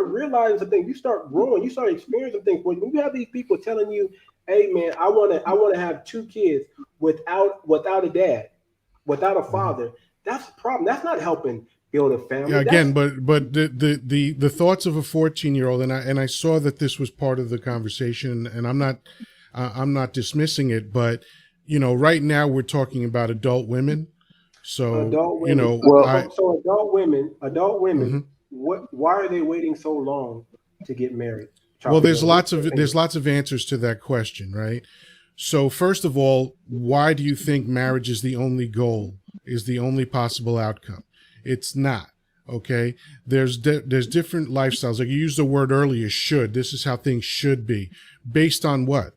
realizing some things. You start growing. You start experiencing things. When you have these people telling you, "Hey, man, I wanna have 2 kids without a dad, without a father." That's a problem. That's not helping build a family. Yeah, again, but the thoughts of a 14-year-old, and I saw that this was part of the conversation, and I'm not dismissing it, but right now we're talking about adult women, so adult women. well, So adult women. mhm. Why are they waiting so long to get married? Well, Chocolate Brown, what's your opinion? there's lots of answers to that question, right? So first of all, why do you think marriage is the only goal, is the only possible outcome? It's not. Okay, there's different lifestyles. Like you used the word earlier, should. This is how things should be, based on what,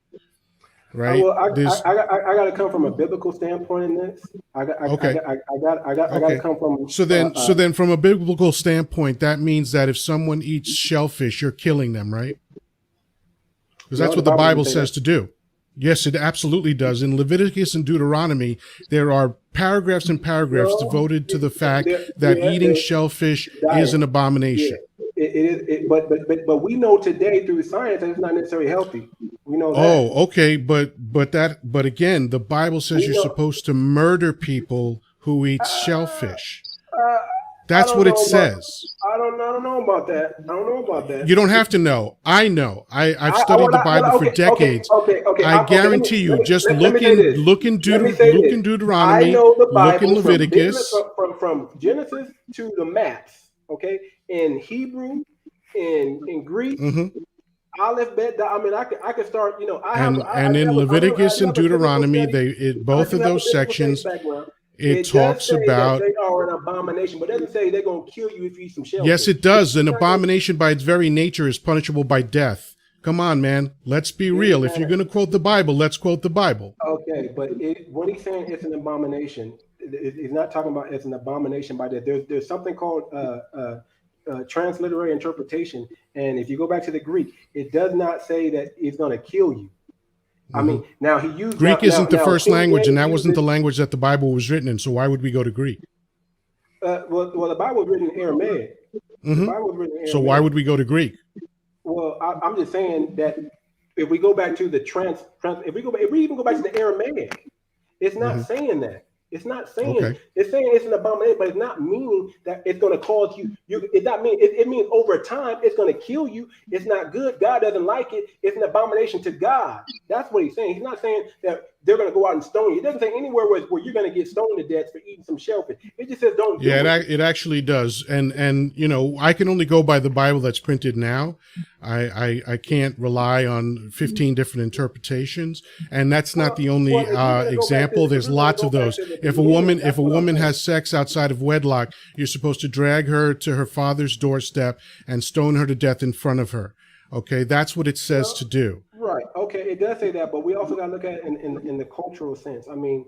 right? Well, There's I got to come from a biblical standpoint in this. I okay, got to okay. come from. So then, from a biblical standpoint, that means that if someone eats shellfish, you're killing them, right? Because that's what the Bible says to do. Yes, it absolutely does. In Leviticus and Deuteronomy, there are paragraphs and paragraphs devoted to the fact that eating shellfish is an abomination. Yeah, it is. But we know today through science that it's not necessarily healthy. We know that. Oh, okay, but again, the Bible says you're supposed to murder people who eat shellfish. That's what it says. I don't know about that. I don't know about that. You don't have to know. I know. I've studied the Bible for decades. Okay. I guarantee you, just look in Deuteronomy, I know the Bible look in Leviticus. from Genesis to the maps. Okay, in Hebrew, in Greek, Aleph, Bet. I mean, I could start. And in Leviticus and Deuteronomy, both of those sections. It talks about they are an abomination, but it doesn't say they're going to kill you if you eat some shellfish. Yes, it does. An abomination by its very nature is punishable by death. Come on, man. Let's be real. If you're going to quote the Bible, let's quote the Bible. Okay, but when he's saying it's an abomination, he's not talking about it's an abomination by that. There's something called transliterary interpretation, and if you go back to the Greek, it does not say that it's going to kill you. I mean, now he used Greek isn't the first language, and that wasn't the language that the Bible was written in. So why would we go to Greek? Well, the Bible was written in Aramaic. The Bible was written in Aramaic. So why would we go to Greek? Well, I'm just saying that if we go back to the if we even go back to the Aramaic, it's not saying that. It's not saying it's saying it's an abomination, but it's not meaning that it's going to cause you. It's not mean it means over time it's going to kill you. It's not good. God doesn't like it. It's an abomination to God. That's what he's saying. He's not saying that they're going to go out and stone you. It doesn't say anywhere where you're going to get stoned to death for eating some shellfish. It just says don't. It actually does. And I can only go by the Bible that's printed now. I can't rely on 15 different interpretations, and that's not the only example. There's lots of those. If a woman has sex outside of wedlock, you're supposed to drag her to her father's doorstep and stone her to death in front of her. Okay, that's what it says to do. Right. Okay, it does say that, but we also got to look at it in the cultural sense. I mean,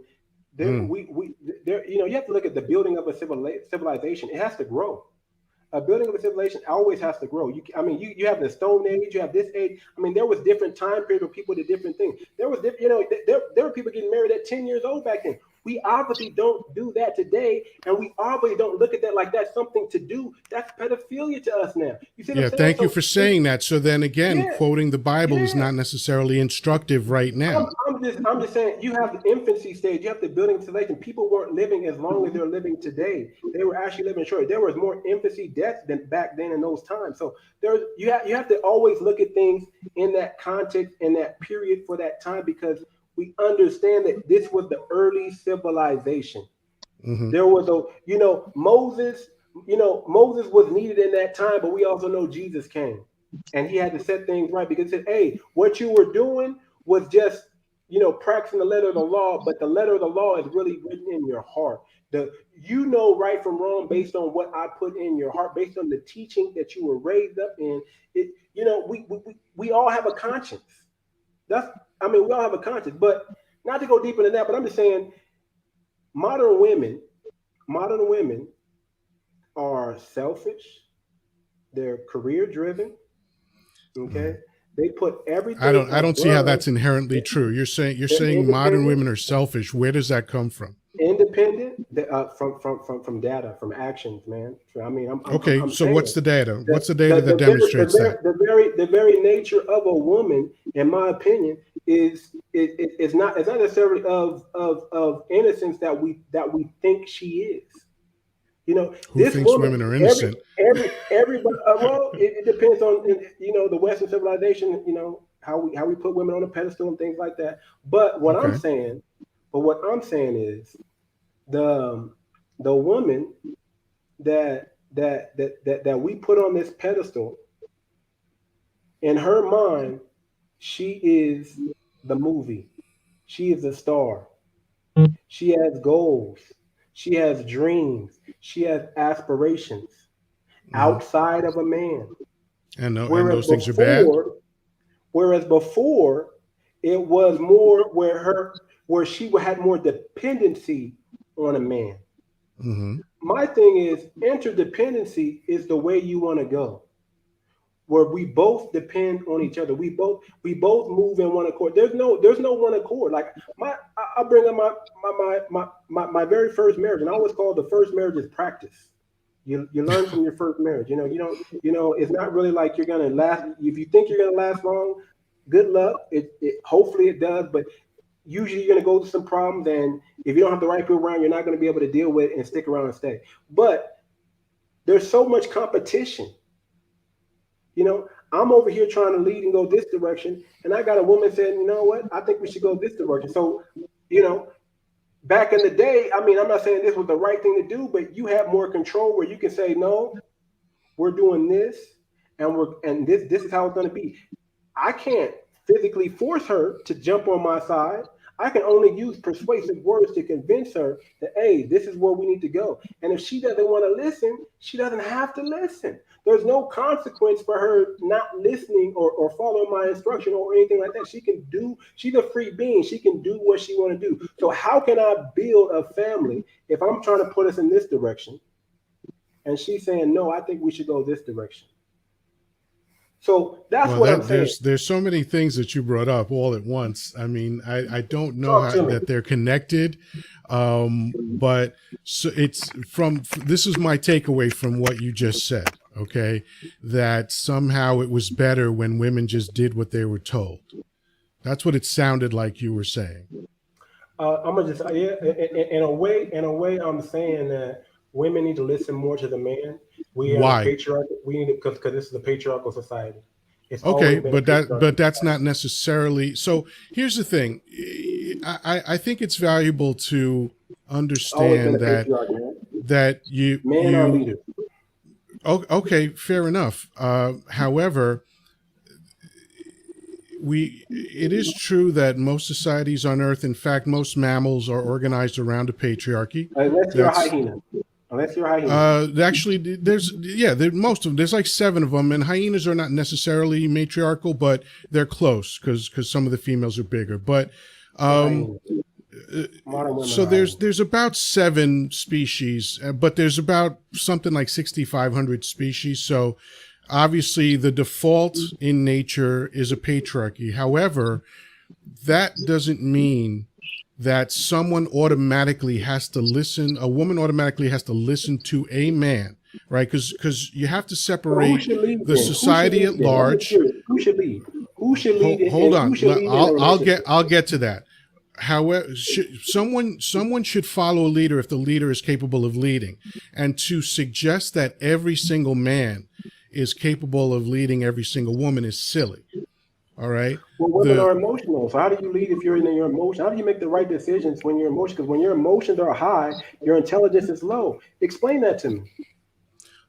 you have to look at the building of a civilization. It has to grow. a building of a civilization always has to grow. You have the Stone Age, you have this age. I mean, there was different time periods where people did different things. There was, there were people getting married at 10 years old back then. We obviously don't do that today, and we obviously don't look at that like that's something to do. That's pedophilia to us now. You see what I'm saying? Thank you for saying that. So then again, quoting the Bible is not necessarily instructive right now. I'm just saying, you have the infancy stage, you have the building of civilization. People weren't living as long as they're living today. They were actually living short. There was more infancy deaths than back then in those times. So you have to always look at things in that context, in that period for that time, because we understand that this was the early civilization. Mm-hmm. There was Moses was needed in that time, but we also know Jesus came and he had to set things right, because he said, hey, what you were doing was just, practicing the letter of the law, but the letter of the law is really written in your heart. Right from wrong based on what I put in your heart, based on the teaching that you were raised up in. We all have a conscience. We all have a conscience, but not to go deeper than that, but I'm just saying modern women are selfish. They're career driven. Okay. They put everything. I don't see how that's inherently true. You're saying modern women are selfish. Where does that come from? Independent from data, from actions, man. So what's the data? What's the data that demonstrates that? The very nature of a woman, in my opinion, is not necessarily of innocence that we think she is. Who thinks women are innocent? Everybody. It depends on the Western civilization. How we put women on a pedestal and things like that. But what I'm saying is the woman that we put on this pedestal, in her mind, she is the movie. She is the star. She has goals. She has dreams. She has aspirations outside of a man. And those things are bad. Whereas before, it was more where she had more dependency on a man. Mm-hmm. My thing is, interdependency is the way you want to go, where we both depend on each other. We both move in one accord. There's no one accord. Like I bring up my very first marriage, and I always call the first marriage is practice. You learn from your first marriage. It's not really like you're gonna last. If you think you're gonna last long, good luck. Hopefully it does, but usually you're gonna go through some problems, and if you don't have the right people around, you're not gonna be able to deal with it and stick around and stay. But there's so much competition. I'm over here trying to lead and go this direction, and I got a woman saying, you know what, I think we should go this direction. So, back in the day, I'm not saying this was the right thing to do, but you have more control where you can say, no, we're doing this, and this is how it's going to be. I can't physically force her to jump on my side. I can only use persuasive words to convince her that, hey, this is where we need to go. And if she doesn't want to listen, she doesn't have to listen. There's no consequence for her not listening or following my instruction or anything like that. She's a free being. She can do what she want to do. So how can I build a family if I'm trying to put us in this direction and she's saying, no, I think we should go this direction? So that's what I'm saying. There's so many things that you brought up all at once. I don't know that they're connected, but this is my takeaway from what you just said. Okay, that somehow it was better when women just did what they were told. That's what it sounded like you were saying. I'm gonna just in a way I'm saying that women need to listen more to the man. Why? We need because this is a patriarchal society. Okay, but that's not necessarily. So here's the thing. I think it's valuable to understand that you are leaders. Okay, fair enough. However, it is true that most societies on Earth, in fact, most mammals are organized around a patriarchy. Unless you're a hyena. Actually, there's most of them. There's like 7 of them, and hyenas are not necessarily matriarchal, but they're close because some of the females are bigger. But Modern women So are hiding. there's about 7 species, but there's about something like 6,500 species. So obviously the default in nature is a patriarchy. However, that doesn't mean that someone automatically has to listen, a woman automatically has to listen to a man, right? Because you have to Who separate should lead the then? society at Then? I'm large. curious. Who should lead? Who should lead? Hold and who on. should lead in a relationship? I'll get to that. However, someone should follow a leader if the leader is capable of leading, and to suggest that every single man is capable of leading every single woman is silly. All right. Well, women are emotional. So how do you lead if you're in your emotion? How do you make the right decisions when you're emotional? Because when your emotions are high, your intelligence is low. Explain that to me.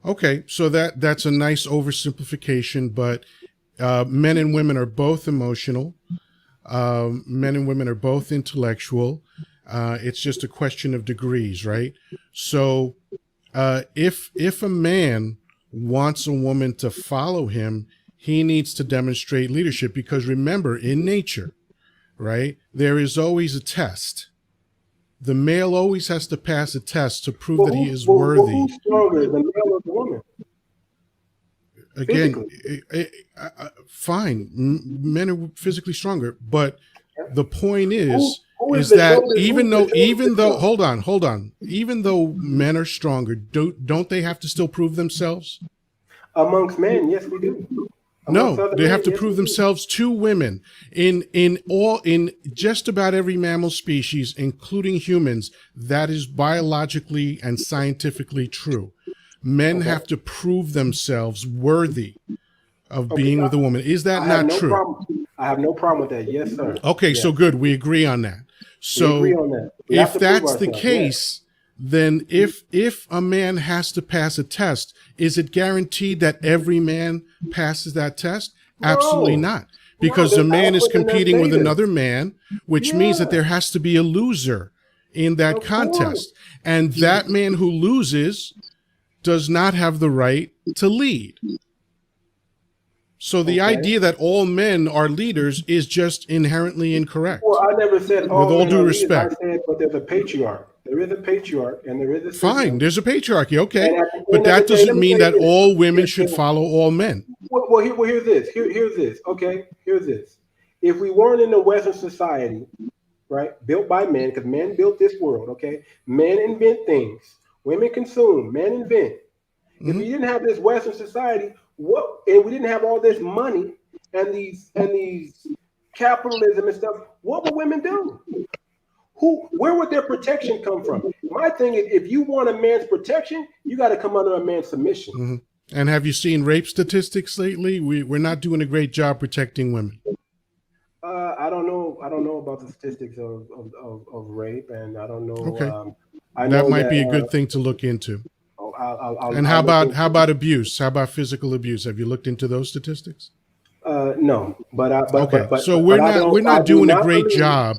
Okay, so that's a nice oversimplification, but men and women are both emotional. Men and women are both intellectual. It's just a question of degrees, right? So if a man wants a woman to follow him, he needs to demonstrate leadership, because remember, in nature, right, there is always a test. The male always has to pass a test to prove that he is worthy. Who's stronger, the male or the woman? Again, fine, men are physically stronger, but the point is that even though hold on, even though men are stronger, don't they have to still prove themselves? Amongst men, yes, we do. No, they have to prove themselves to women. In just about every mammal species, including humans, that is biologically and scientifically true. Men have to prove themselves worthy of being with a woman. Is that not true? I have no problem with that. Yes, sir. Okay, yes. So good. We agree on that. So we agree on that. If that's the case, then if a man has to pass a test, is it guaranteed that every man passes that test? Absolutely not. Because a man is competing with another man, which means that there has to be a loser in that contest. And that man who loses does not have the right to lead. So the idea that all men are leaders is just inherently incorrect. Well, I never said all with all due respect. I said, but there's a patriarch. There is a patriarch, and there is a system. Fine, there's a patriarchy, okay, but that doesn't mean that all women should follow all men. Well, here's this. Here's this. Okay, here's this. If we weren't in a Western society, right, built by men, because men built this world. Okay, men invent things. Women consume, men invent. If we didn't have this Western society, and we didn't have all this money and these capitalism and stuff, what would women do? Where would their protection come from? My thing is, if you want a man's protection, you got to come under a man's submission. Mm-hmm. And have you seen rape statistics lately? We're not doing a great job protecting women. I don't know about the statistics of rape, and I don't know. Okay. I know that might that, be a good thing to look into. And how about abuse? How about physical abuse? Have you looked into those statistics? No, so we're not doing a great job.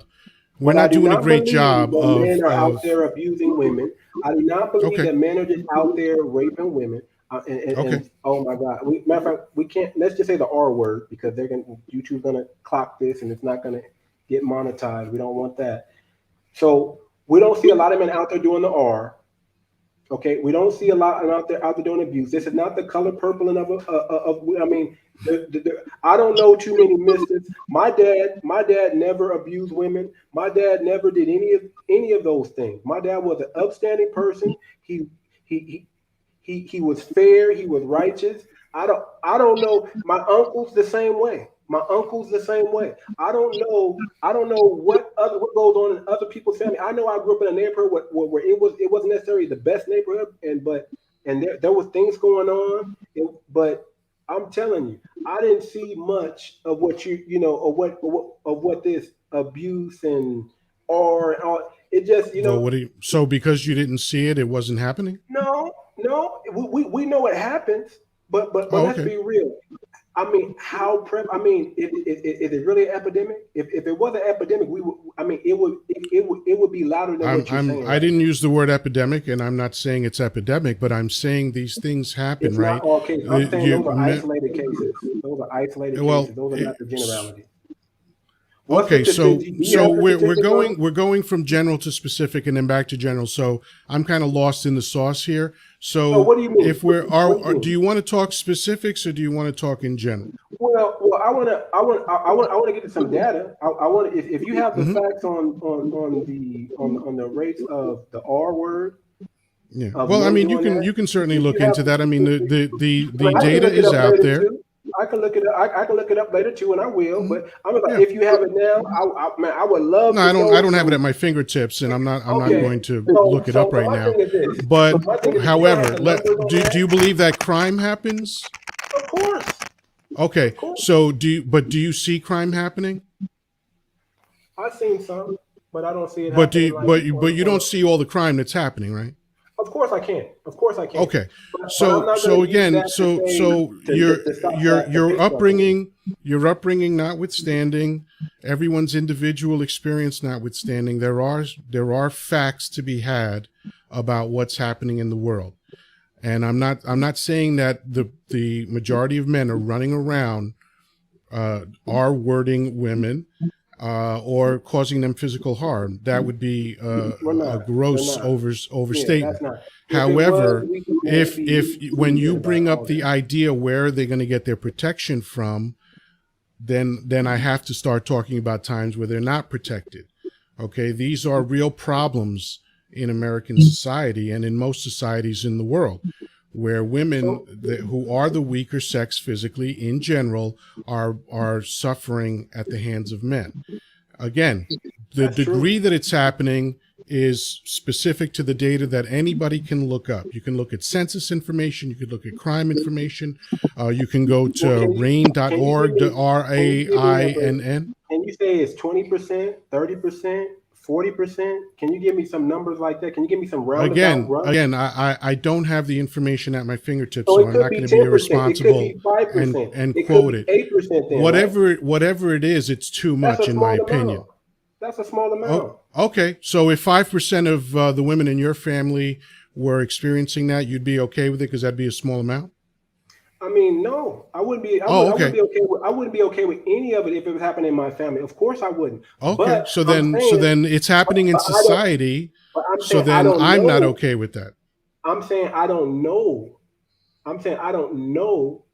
We're not doing a great job of men are out there abusing women. I do not believe that men are just out there raping women. And oh my God! Matter of fact, we can't. Let's just say the R word, because YouTube's gonna clock this, and it's not gonna get monetized. We don't want that. So we don't see a lot of men out there doing the R. Okay, we don't see a lot out there doing abuse. This is not the color purple and I mean, I don't know too many mystics. My dad never abused women. My dad never did any of those things. My dad was an upstanding person. He was fair. He was righteous. I don't know. My uncle's the same way. I don't know what goes on in other people's family. I know I grew up in a neighborhood where it wasn't necessarily the best neighborhood, and there was things going on. But I'm telling you, I didn't see much of what what this abuse and all. It just so because you didn't see it, it wasn't happening. No, we know it happens, but let's be real. I mean, is it really an epidemic? If it was an epidemic, it would be louder than what you're saying. I didn't use the word epidemic, and I'm not saying it's epidemic, but I'm saying these things happen, it's right? Not all cases. I'm saying those are isolated cases. Those are isolated cases. Those are not the generality. What Okay, so statistic? Do you have the we're statistic on it? we're going from general to specific and then back to general. So I'm kind of lost in the sauce here. So So what do you mean? if we're What do you do mean? you want to talk specifics or do you want to talk in general? Well, I want to get to some data. I want to, if you have the Hmm. facts on the rates of the R word Yeah. of Well, I men mean, doing that. you can certainly If look you have, into that. I mean, I mean, the I can data look it is up out later there. too. I can look it up. I can look it up later too, and I will. Hmm. But I'm about, Yeah. if you have it now, man, I would love No, to I know don't have it at some. my fingertips, and I'm not Okay, going to so look it up so right my now. thing is this. So But my thing is, if you don't have however, the numbers on do you that, believe that crime happens? of course, Okay, of course, so do you see crime happening? I've seen some, but I don't see it But happening like but you on don't a. see all the crime that's happening, right? Of course I can. Of course I can. Okay. But I'm not going to use Again, that to say to stop that to fix something. your upbringing notwithstanding, everyone's individual experience notwithstanding, there are facts to be had about what's happening in the world. And I'm not saying that the majority of men are running around are wording women or causing them physical harm. That would be We're a not. We're gross not. Yeah, that's overstatement. not. If it was, However, we could if be when you tweeting about bring all up the that. idea where they're going to get their protection from, then I have to start talking about times where they're not protected. Okay, these are real problems in American society and in most societies in the world, where women So who are the weaker sex physically in general are suffering at the hands of men. Again, the that's true. degree that it's happening is specific to the data that anybody can look up. You can look at census information, you can look at crime information, you can go to Well, can you give rain.org, me can you give me a number? RAINN. Can you say it's 20%, 30%, 40%? Can you give me some numbers like that? Can you give me some roundabout rough? I don't have the information at my fingertips, So so it I'm could not be going to be 10%. It could be irresponsible 5%. and It could quote be it. 8% then, right? Whatever it is, it's too That's much a in my small opinion. amount. That's a small Oh, amount. okay. So if 5% of the women in your family were experiencing that, you'd be okay with it because that'd be a small amount. I mean, no, I wouldn't be. Oh, I wouldn't okay. be okay with. I wouldn't be okay with any of it if it was happening in my family. Of course, I wouldn't. Okay. But I'm So saying, then it's happening in but I don't. society. But I'm So saying I then don't I'm not know. okay with that. I'm saying I don't know. I'm saying I don't know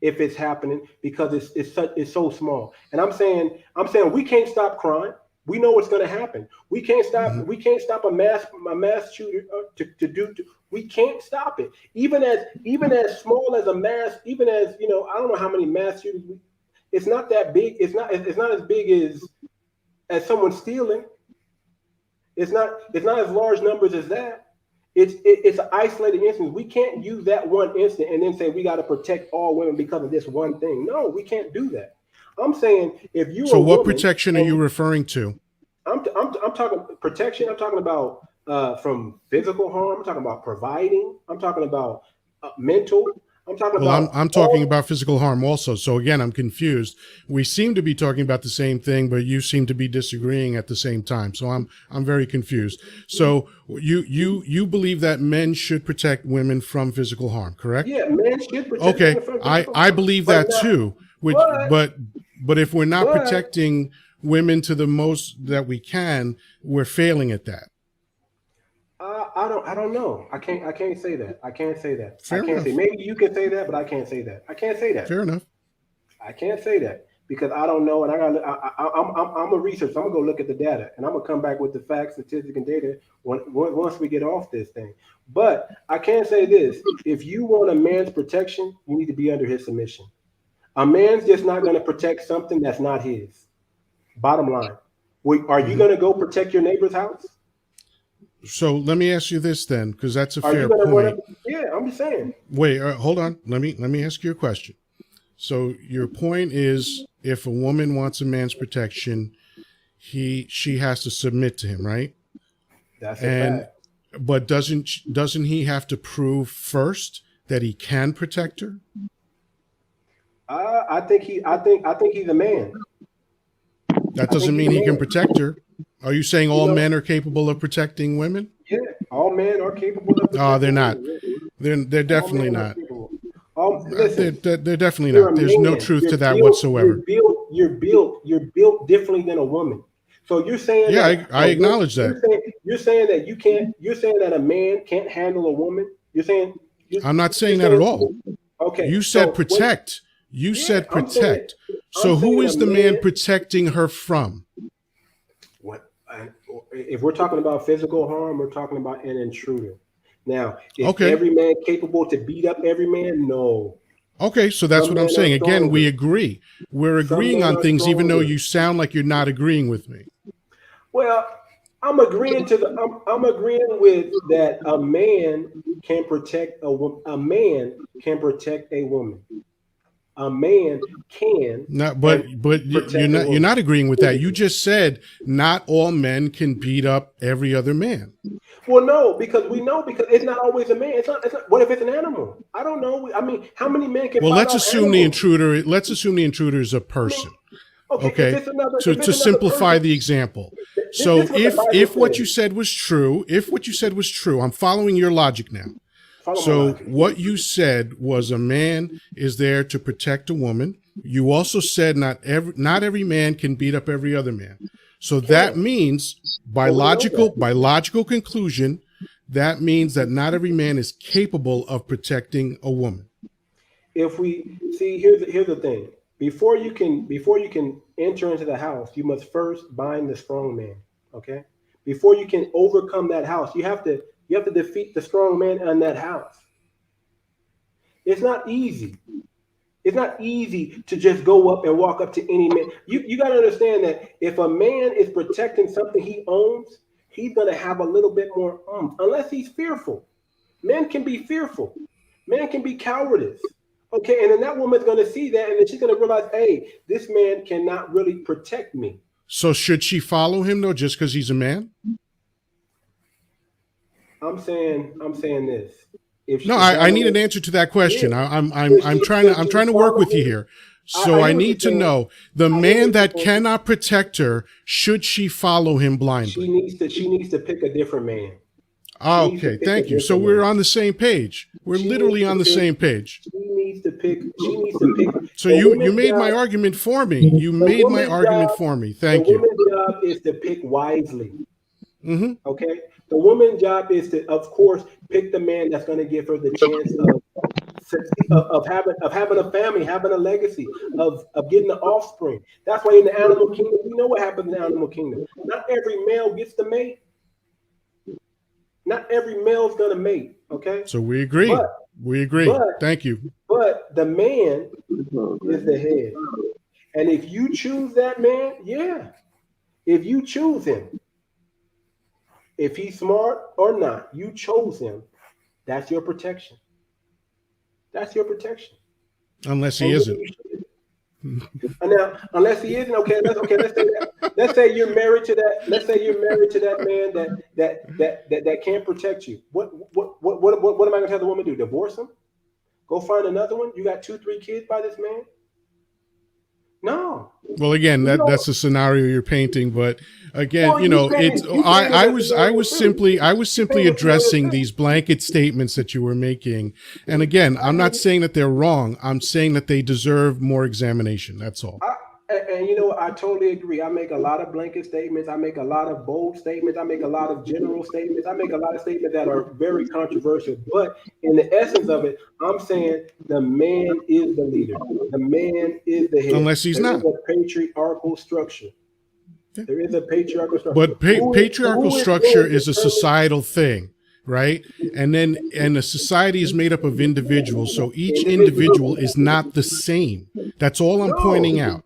if it's happening because it's so small. And I'm saying we can't stop crime. We know what's going to happen. We can't stop. Hmm. We can't stop a mass shooter to do. We can't stop it. Even as small as a mass. Even as I don't know how many mass shooters. It's not that big. It's not as big as someone stealing. It's not as large numbers as that. It's an isolated instance. We can't use that one instant and then say we got to protect all women because of this one thing. No, we can't do that. I'm saying if you're So a what woman protection are you and referring to? I'm talking protection. I'm talking about from physical harm. I'm talking about providing. I'm talking about mental. I'm talking Well, about I'm talking all. about physical harm also. So again, I'm confused. We seem to be talking about the same thing, but you seem to be disagreeing at the same time. So I'm very confused. So you believe that men should protect women from physical harm, correct? Yeah, men should protect Okay, women from physical I harm, believe but that not. too. Which But but if we're not but protecting women to the most that we can, we're failing at that. I don't know. I can't say that. I can't say that. I Fair can't say. enough. Maybe you can say that, but I can't say that. I can't say that. Fair enough. I can't say that because I don't know, and I'm a researcher. I'm gonna go look at the data, and I'm gonna come back with the facts, statistics, and data once we get off this thing. But I can say this: if you want a man's protection, you need to be under his submission. A man's just not gonna protect something that's not his. Bottom line. Are you Hmm. gonna go protect your neighbor's house? So let me ask you this then, because that's a Are you fair gonna run up? point. Yeah, I'm just saying. Wait, hold on. Let me ask you a question. So your point is, if a woman wants a man's protection, she has to submit to him, right? That's a And fact. but doesn't he have to prove first that he can protect her? I think he's a man. That I think doesn't he's mean a he can man. protect her. Are you saying You all know, men are capable of protecting women? yeah, all men are capable of Oh, they're protecting not. women. Yeah. They're All definitely men are not. capable. Listen, They're definitely you're not. a There's no man. truth to that whatsoever. built differently than a woman. So you're saying Yeah, I acknowledge that. You're saying that you can't. You're saying that a man can't handle a woman. You're saying. I'm not saying you're that at all. Okay. You said so protect. You yeah, said protect. So I'm who saying is a the man man- protecting her from? What? If we're talking about physical harm, we're talking about an intruder. Now, is Okay. every man capable to beat up every man? No. Okay, so that's Some what I'm men are saying. Again, we stronger. agree. We're Some agreeing men on are things, even though stronger. you sound like you're not agreeing with me. Well, I'm agreeing I'm agreeing with that a man can protect a man can protect a woman. A man can No, and but protect a you're woman. not agreeing with that. You just said not all men can beat up every other man. Well, no, because we know because it's not always a man. It's not. What if it's an animal? I don't know. I mean, how many men can Well, fight let's off assume the animals? intruder. Let's assume the intruder is a I mean, person. okay, Okay, if it's another to simplify person, the example. this So is what the Bible if what says. you said was true, I'm following your logic now. Follow my So logic. what you said was a man is there to protect a woman. You also said not every man can beat up every other man. So that means by Well, we know that. logical conclusion, that means that not every man is capable of protecting a woman. If we see, here's the thing. Before you can enter into the house, you must first bind the strong man. Okay. Before you can overcome that house, you have to defeat the strong man in that house. It's not easy. It's not easy to just go up and walk up to any man. You got to understand that if a man is protecting something he owns, he's going to have a little bit more unless he's fearful. Men can be fearful. Men can be cowardice. Okay, and then that woman's going to see that, and then she's going to realize, hey, this man cannot really protect me. So should she follow him though, just because he's a man? I'm saying this. No, I need an answer to that question. Yeah. I'm trying to work with you here. So I need to know the man that cannot protect her, should she follow him blindly? She needs to pick a different man. Okay, thank you. So we're on the same page. We're literally on the same page. She needs to pick. So you made my argument for me. You made my argument for me. Thank you. The woman's job is to pick wisely. Mm-hmm. Okay. The woman's job is to, of course, pick the man that's going to give her the chance of having a family, having a legacy, of getting an offspring. That's why in the animal kingdom, we know what happens in the animal kingdom. Not every male gets to mate. Not every male's going to mate. Okay. So we agree. Thank you. But the man is the head. And if you choose that man, yeah. If you choose him, if he's smart or not, you chose him. That's your protection. That's your protection. Unless he isn't. Now, unless he isn't, okay. Let's say you're married to that. Let's say you're married to that man that can't protect you. What am I gonna tell the woman to do? Divorce him? Go find another one? You got 2-3 kids by this man? No. Well, again, that's a scenario you're painting, but again, I was simply addressing these blanket statements that you were making. And again, I'm not saying that they're wrong. I'm saying that they deserve more examination. That's all. And I totally agree. I make a lot of blanket statements. I make a lot of bold statements. I make a lot of general statements. I make a lot of statements that are very controversial. But in the essence of it, I'm saying the man is the leader. The man is the head. Unless he's not. There is a patriarchal structure. There is a patriarchal structure. But patriarchal structure is a societal thing, right? And a society is made up of individuals. So each individual is not the same. That's all I'm pointing out.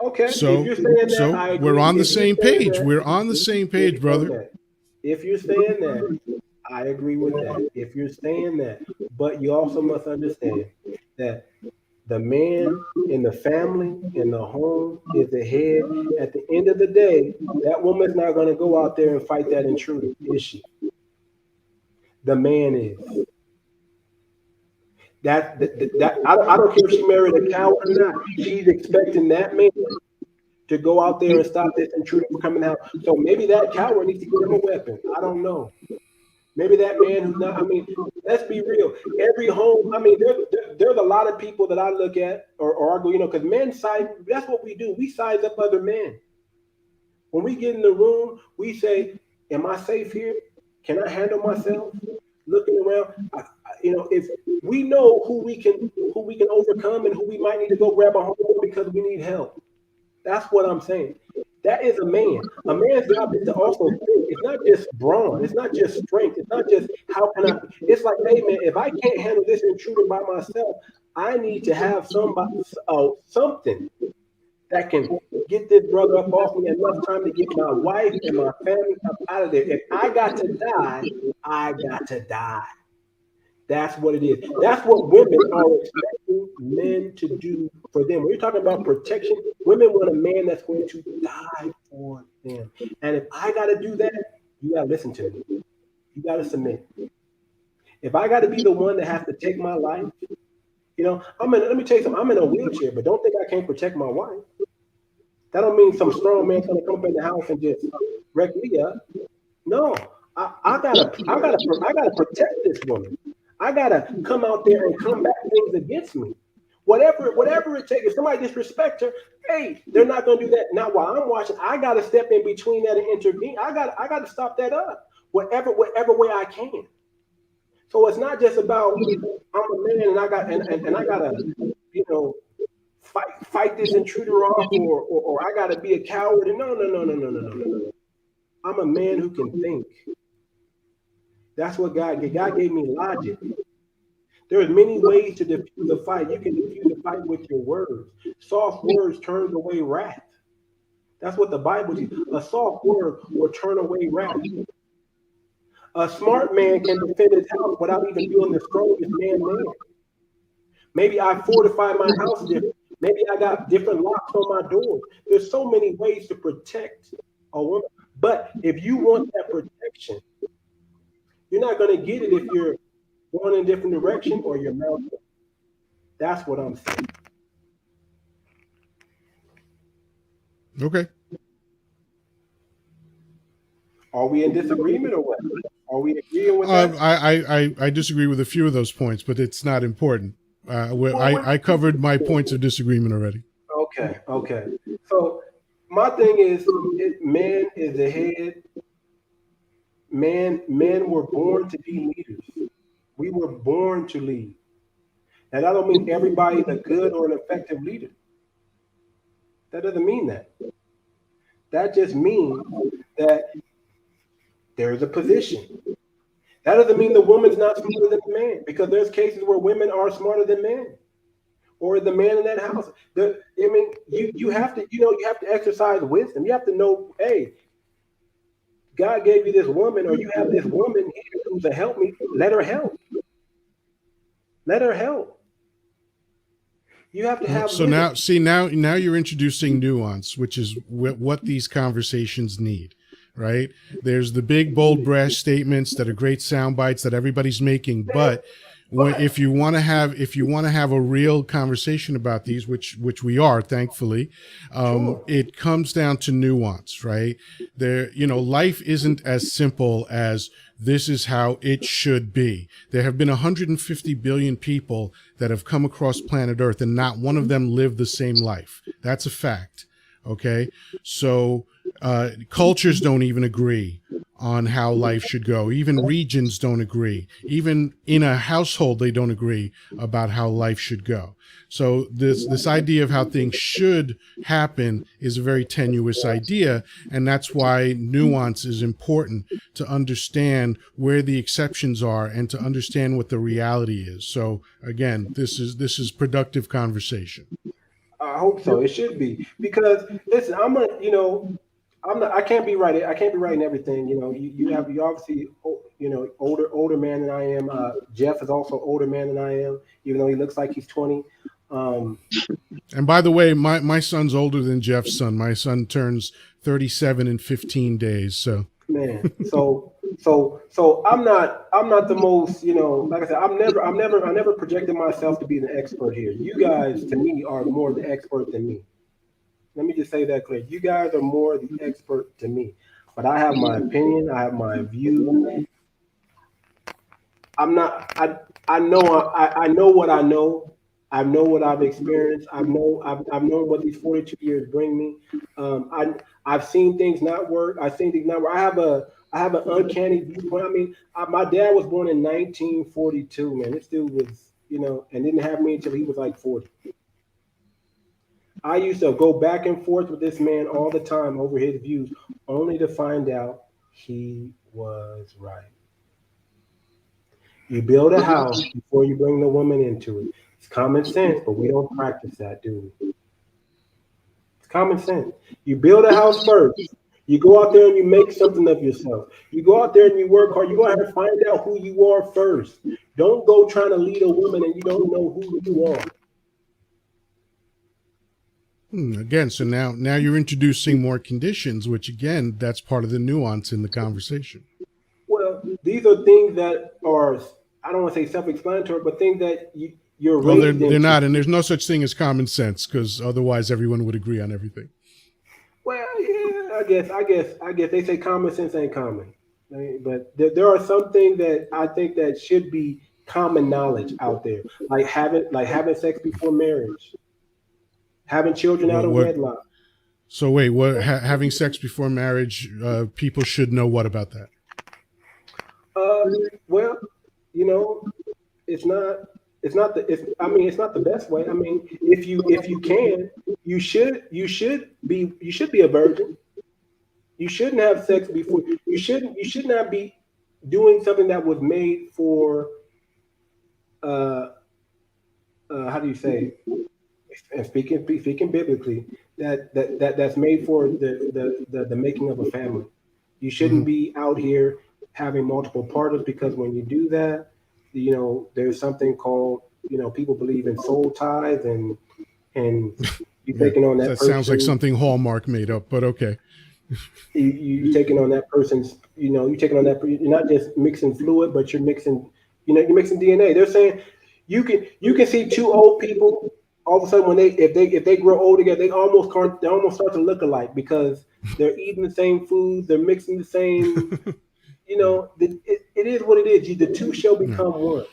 Okay. So we're on the same page. We're on the same page, brother. If you're saying that, I agree with that. If you're saying that, but you also must understand that the man in the family, in the home, is the head. At the end of the day, that woman's not going to go out there and fight that intruder, is she? The man is. That I don't care if she married a coward or not. She's expecting that man to go out there and stop this intruder from coming out. So maybe that coward needs to get him a weapon. I don't know. Maybe that man who's not. I mean, let's be real. Every home. I mean, there's a lot of people that I look at or argue. Because men size. That's what we do. We size up other men. When we get in the room, we say, "Am I safe here? Can I handle myself?" Looking around, if we know who we can overcome and who we might need to go grab a hold of because we need help. That's what I'm saying. That is a man. A man's job is to also think. It's not just brawn. It's not just strength. It's not just how can I. It's like, hey man, if I can't handle this intruder by myself, I need to have something that can get this brother up off me enough time to get my wife and my family up out of there. If I got to die, I got to die. That's what it is. That's what women are expecting men to do for them. When you're talking about protection, women want a man that's going to die for them. And if I got to do that, you got to listen to me. You got to submit. If I got to be the one that has to take my life, let me tell you something. I'm in a wheelchair, but don't think I can't protect my wife. That don't mean some strong man's gonna come up in the house and just wreck me up. No, I gotta protect this woman. I gotta come out there and combat things against me. Whatever it takes. If somebody disrespects her, hey, they're not gonna do that. Now while I'm watching, I gotta step in between that and intervene. I gotta stop that up. Whatever way I can. So it's not just about I'm a man and I gotta, fight this intruder off or I gotta be a coward. No. I'm a man who can think. That's what God gave. God gave me logic. There's many ways to diffuse a fight. You can diffuse a fight with your words. Soft words turn away wrath. That's what the Bible says. A soft word will turn away wrath. A smart man can defend his house without even being the strongest man there. Maybe I fortify my house different. Maybe I got different locks on my doors. There's so many ways to protect a woman. But if you want that protection, you're not going to get it if you're going in a different direction or you're mounted. That's what I'm saying. Okay. Are we in disagreement or what? Are we agreeing with that? I disagree with a few of those points, but it's not important. I covered my points of disagreement already. Okay. So my thing is, man is the head. Men were born to be leaders. We were born to lead. And that don't mean everybody's a good or an effective leader. That doesn't mean that. That just means that there's a position. That doesn't mean the woman's not smarter than the man, because there's cases where women are smarter than men, or the man in that house. You have to exercise wisdom. You have to know, hey, God gave you this woman, or you have this woman here who's a help me. Let her help. Let her help. You have to have. So wisdom. now you're introducing nuance, which is what these conversations need. Right? There's the big, bold, brash statements that are great sound bites that everybody's making, but if you want to have a real conversation about these, which we are, thankfully, it comes down to nuance, right? Life isn't as simple as this is how it should be. There have been 150 billion people that have come across planet Earth, and not one of them lived the same life. That's a fact. Okay, so cultures don't even agree on how life should go. Even regions don't agree. Even in a household, they don't agree about how life should go. So this idea of how things should happen is a very tenuous idea, and that's why nuance is important, to understand where the exceptions are and to understand what the reality is. So again, this is productive conversation. I hope so. It should be, because listen, I can't be right. I can't be writing everything. You obviously, older man than I am. Jeff is also older man than I am, even though he looks like he's 20. And by the way, my son's older than Jeff's son. My son turns 37 in 15 days. So man, so I'm not the most, like I said, I never projected myself to be the expert here. You guys, to me, are more the expert than me. Let me just say that clear. You guys are more the expert to me, but I have my opinion. I have my view. I'm not. I know. I know what I know. I know what I've experienced. I've known what these 42 years bring me. I've seen things not work. I've seen things not work. I have an uncanny viewpoint. I mean, my dad was born in 1942. Man, this dude was, and didn't have me until he was like 40. I used to go back and forth with this man all the time over his views, only to find out he was right. You build a house before you bring the woman into it. It's common sense, but we don't practice that, do we? It's common sense. You build a house first. You go out there and you make something of yourself. You go out there and you work hard. You go out and find out who you are first. Don't go trying to lead a woman and you don't know who you are. Again, so now you're introducing more conditions, which again, that's part of the nuance in the conversation. Well, these are things that are, I don't want to say self-explanatory, but things that you're Well, raised they're into. not, and there's no such thing as common sense, because otherwise everyone would agree on everything. Well, yeah, I guess they say common sense ain't common, right? But there are some things that I think that should be common knowledge out there, like having sex before marriage, having children out of What? wedlock. So wait, what? Having sex before marriage, people should know what about that? Well, you know, it's not. It's not the best way. I mean, if you can, you should be a virgin. You shouldn't have sex before. You should not be doing something that was made for. Uh, how do you say? And speaking biblically, that's made for the making of a family. You shouldn't be out here having multiple partners, because when you do that, there's something called, people believe in soul ties, and you Yeah, taking on that that person. sounds like something Hallmark made up, but okay. You taking on that person's, you taking on that. You're not just mixing fluid, but you're mixing DNA. They're saying you can see two old people all of a sudden when if they grow old together, they almost start to look alike because they're eating the same food, they're mixing the same. It is what it is. The two shall become one.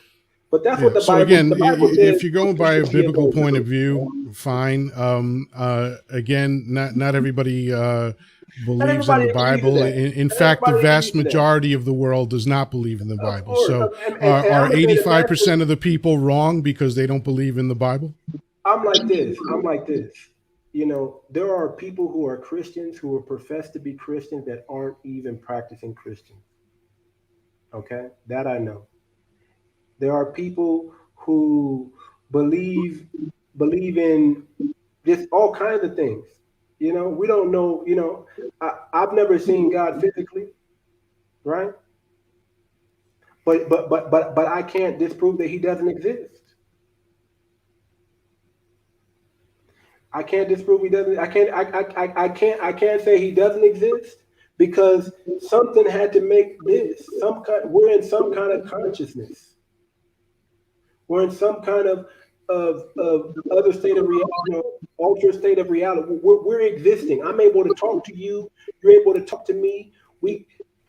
But that's what Yeah. the So Bible. again, The Bible says. if you're going by a biblical point of view, fine. Again, not everybody believes in everybody the agrees with Bible. that. In Not fact, the everybody agrees vast with that. majority of the world does not believe in the Of Bible. course. So, And are I'm gonna say the vast 85% of the people wrong because they don't believe in the Bible? I'm like this. There are people who are Christians who are professed to be Christians that aren't even practicing Christians. Okay, that I know. There are people who believe in just all kinds of things. We don't know. I've never seen God physically, right? But I can't disprove that He doesn't exist. I can't disprove He doesn't. I can't say He doesn't exist because something had to make this. We're in some kind of consciousness. We're in some kind of other state of reality, altered state of reality. We're existing. I'm able to talk to you. You're able to talk to me.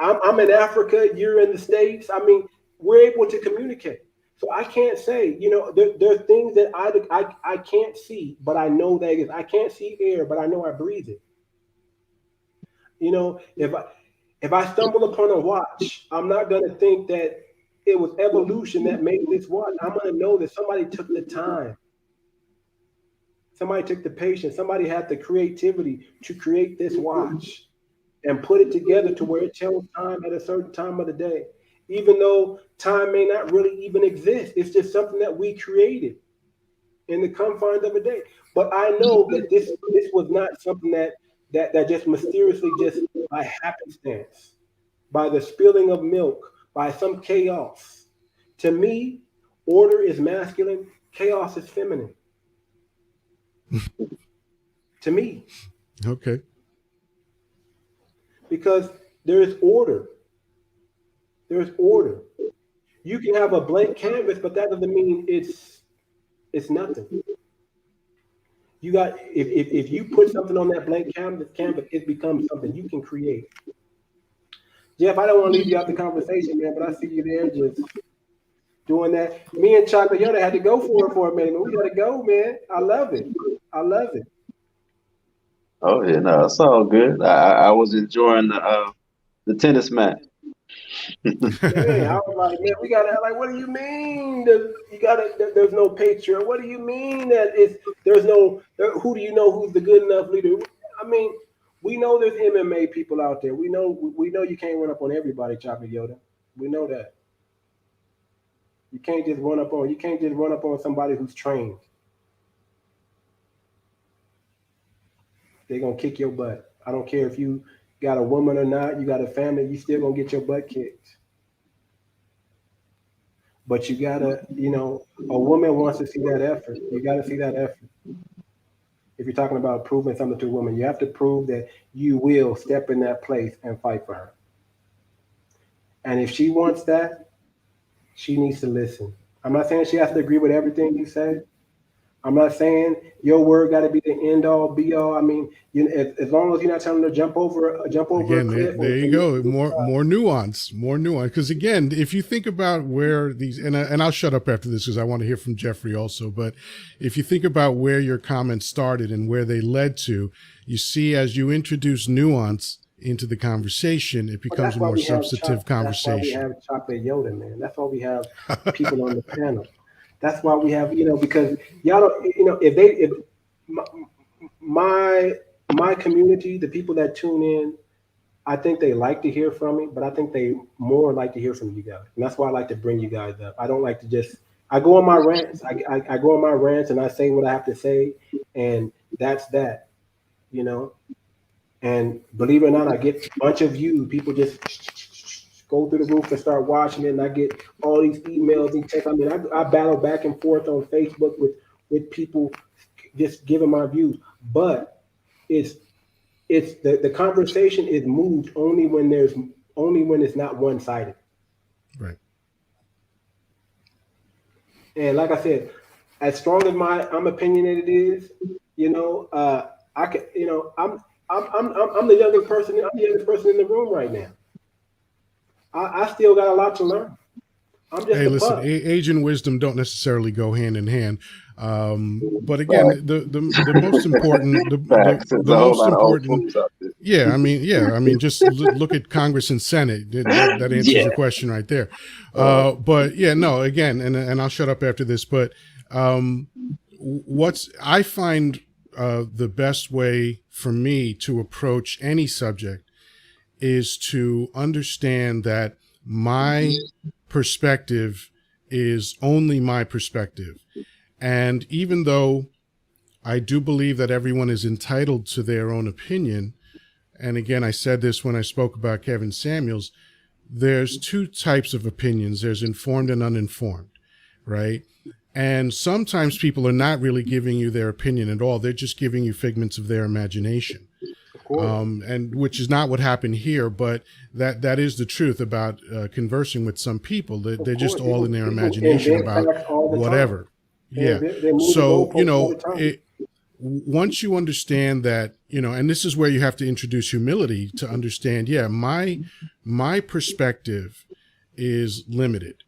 I'm in Africa. You're in the States. I mean, we're able to communicate. So I can't say, there are things that I can't see, but I know that is. I can't see air, but I know I breathe it. If I stumble upon a watch, I'm not going to think that it was evolution that made this watch. I'm going to know that somebody took the time. Somebody took the patience. Somebody had the creativity to create this watch and put it together to where it tells time at a certain time of the day. Even though time may not really even exist. It's just something that we created in the confines of a day. But I know that this was not something that just mysteriously, just by happenstance, by the spilling of milk, by some chaos. To me, order is masculine, chaos is feminine. To me. Okay. Because there's order. There's order. You can have a blank canvas, but that doesn't mean it's nothing. You got if you put something on that blank canvas, it becomes something you can create. Jeff, I don't want to leave you out the conversation, man, but I see you there. Just doing that. Me and Chocolate Yoda had to go for it for a minute, man. We gotta go, man. I love it. I love it. Oh yeah, no, it's all good. I was enjoying the tennis match. Man, I was like, man, we gotta like, what do you mean? There's no picture. What do you mean that there's no? Who do you know who's the good enough leader? I mean, we know there's MMA people out there. We know you can't run up on everybody, Chocolate Yoda. We know that. You can't just run up on somebody who's trained. They're gonna kick your butt. I don't care if you got a woman or not, you got a family, you still gonna get your butt kicked. But you gotta, a woman wants to see that effort. You gotta see that effort. If you're talking about proving something to a woman, you have to prove that you will step in that place and fight for her. And if she wants that, she needs to listen. I'm not saying she has to agree with everything you say. I'm not saying your word got to be the end all be all. I mean, as long as you're not telling her to jump over a Again, cliff. there you go. More nuance. Because again, if you think about where these, and I'll shut up after this because I want to hear from Jeffrey also. But if you think about where your comments started and where they led to, you see as you introduce nuance into the conversation, it becomes a more substantive conversation. That's why we have Chocolate Yoda, man. That's why we have people on the panel. That's why we have, because y'all don't, if my community, the people that tune in, I think they like to hear from me, but I think they more like to hear from you guys. And that's why I like to bring you guys up. I don't like to I go on my rants. I go on my rants and I say what I have to say. And that's that, you know. And believe it or not, I get a bunch of views. People just go through the roof and start watching it, and I get all these emails and texts. I mean, I battle back and forth on Facebook with people just giving my views, but it's the conversation is moved only when it's not one sided. Right. And like I said, as strong as I'm opinionated is, I can, I'm the youngest person. I'm the youngest person in the room right now. I still got a lot to learn. I'm just listen, age and wisdom don't necessarily go hand in hand. But again, the most important, the most important. Yeah, I mean, just look at Congress and Senate. That answers your question right there. But yeah, no, again, and I'll shut up after this. But I find the best way for me to approach any subject is to understand that my perspective is only my perspective. And even though I do believe that everyone is entitled to their own opinion, and again, I said this when I spoke about Kevin Samuels, there's two types of opinions. There's informed and uninformed, right? And sometimes people are not really giving you their opinion at all. They're just giving you figments of their imagination. And which is not what happened here, but that is the truth about conversing with some people. They're just all in their imagination about whatever. Yeah. So, once you understand that, and this is where you have to introduce humility to understand, my perspective is limited.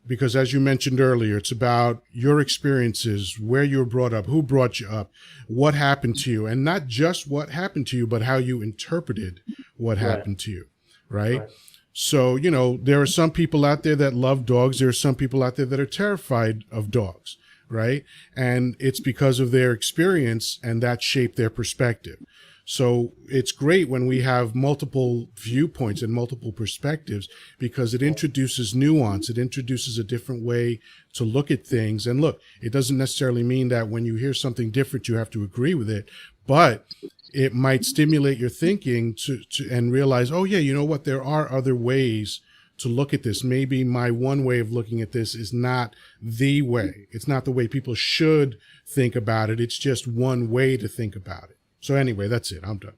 Because as you mentioned earlier, it's about your experiences, where you were brought up, who brought you up, what happened to you, and not just what happened to you, but how you interpreted what happened to you, right? So, there are some people out there that love dogs. There are some people out there that are terrified of dogs, right? And it's because of their experience, and that shaped their perspective. So it's great when we have multiple viewpoints and multiple perspectives because it introduces nuance. It introduces a different way to look at things. And look, it doesn't necessarily mean that when you hear something different, you have to agree with it, but it might stimulate your thinking to and realize, oh yeah, you know what? There are other ways to look at this. Maybe my one way of looking at this is not the way. It's not the way people should think about it. It's just one way to think about it. So anyway, that's it. I'm done.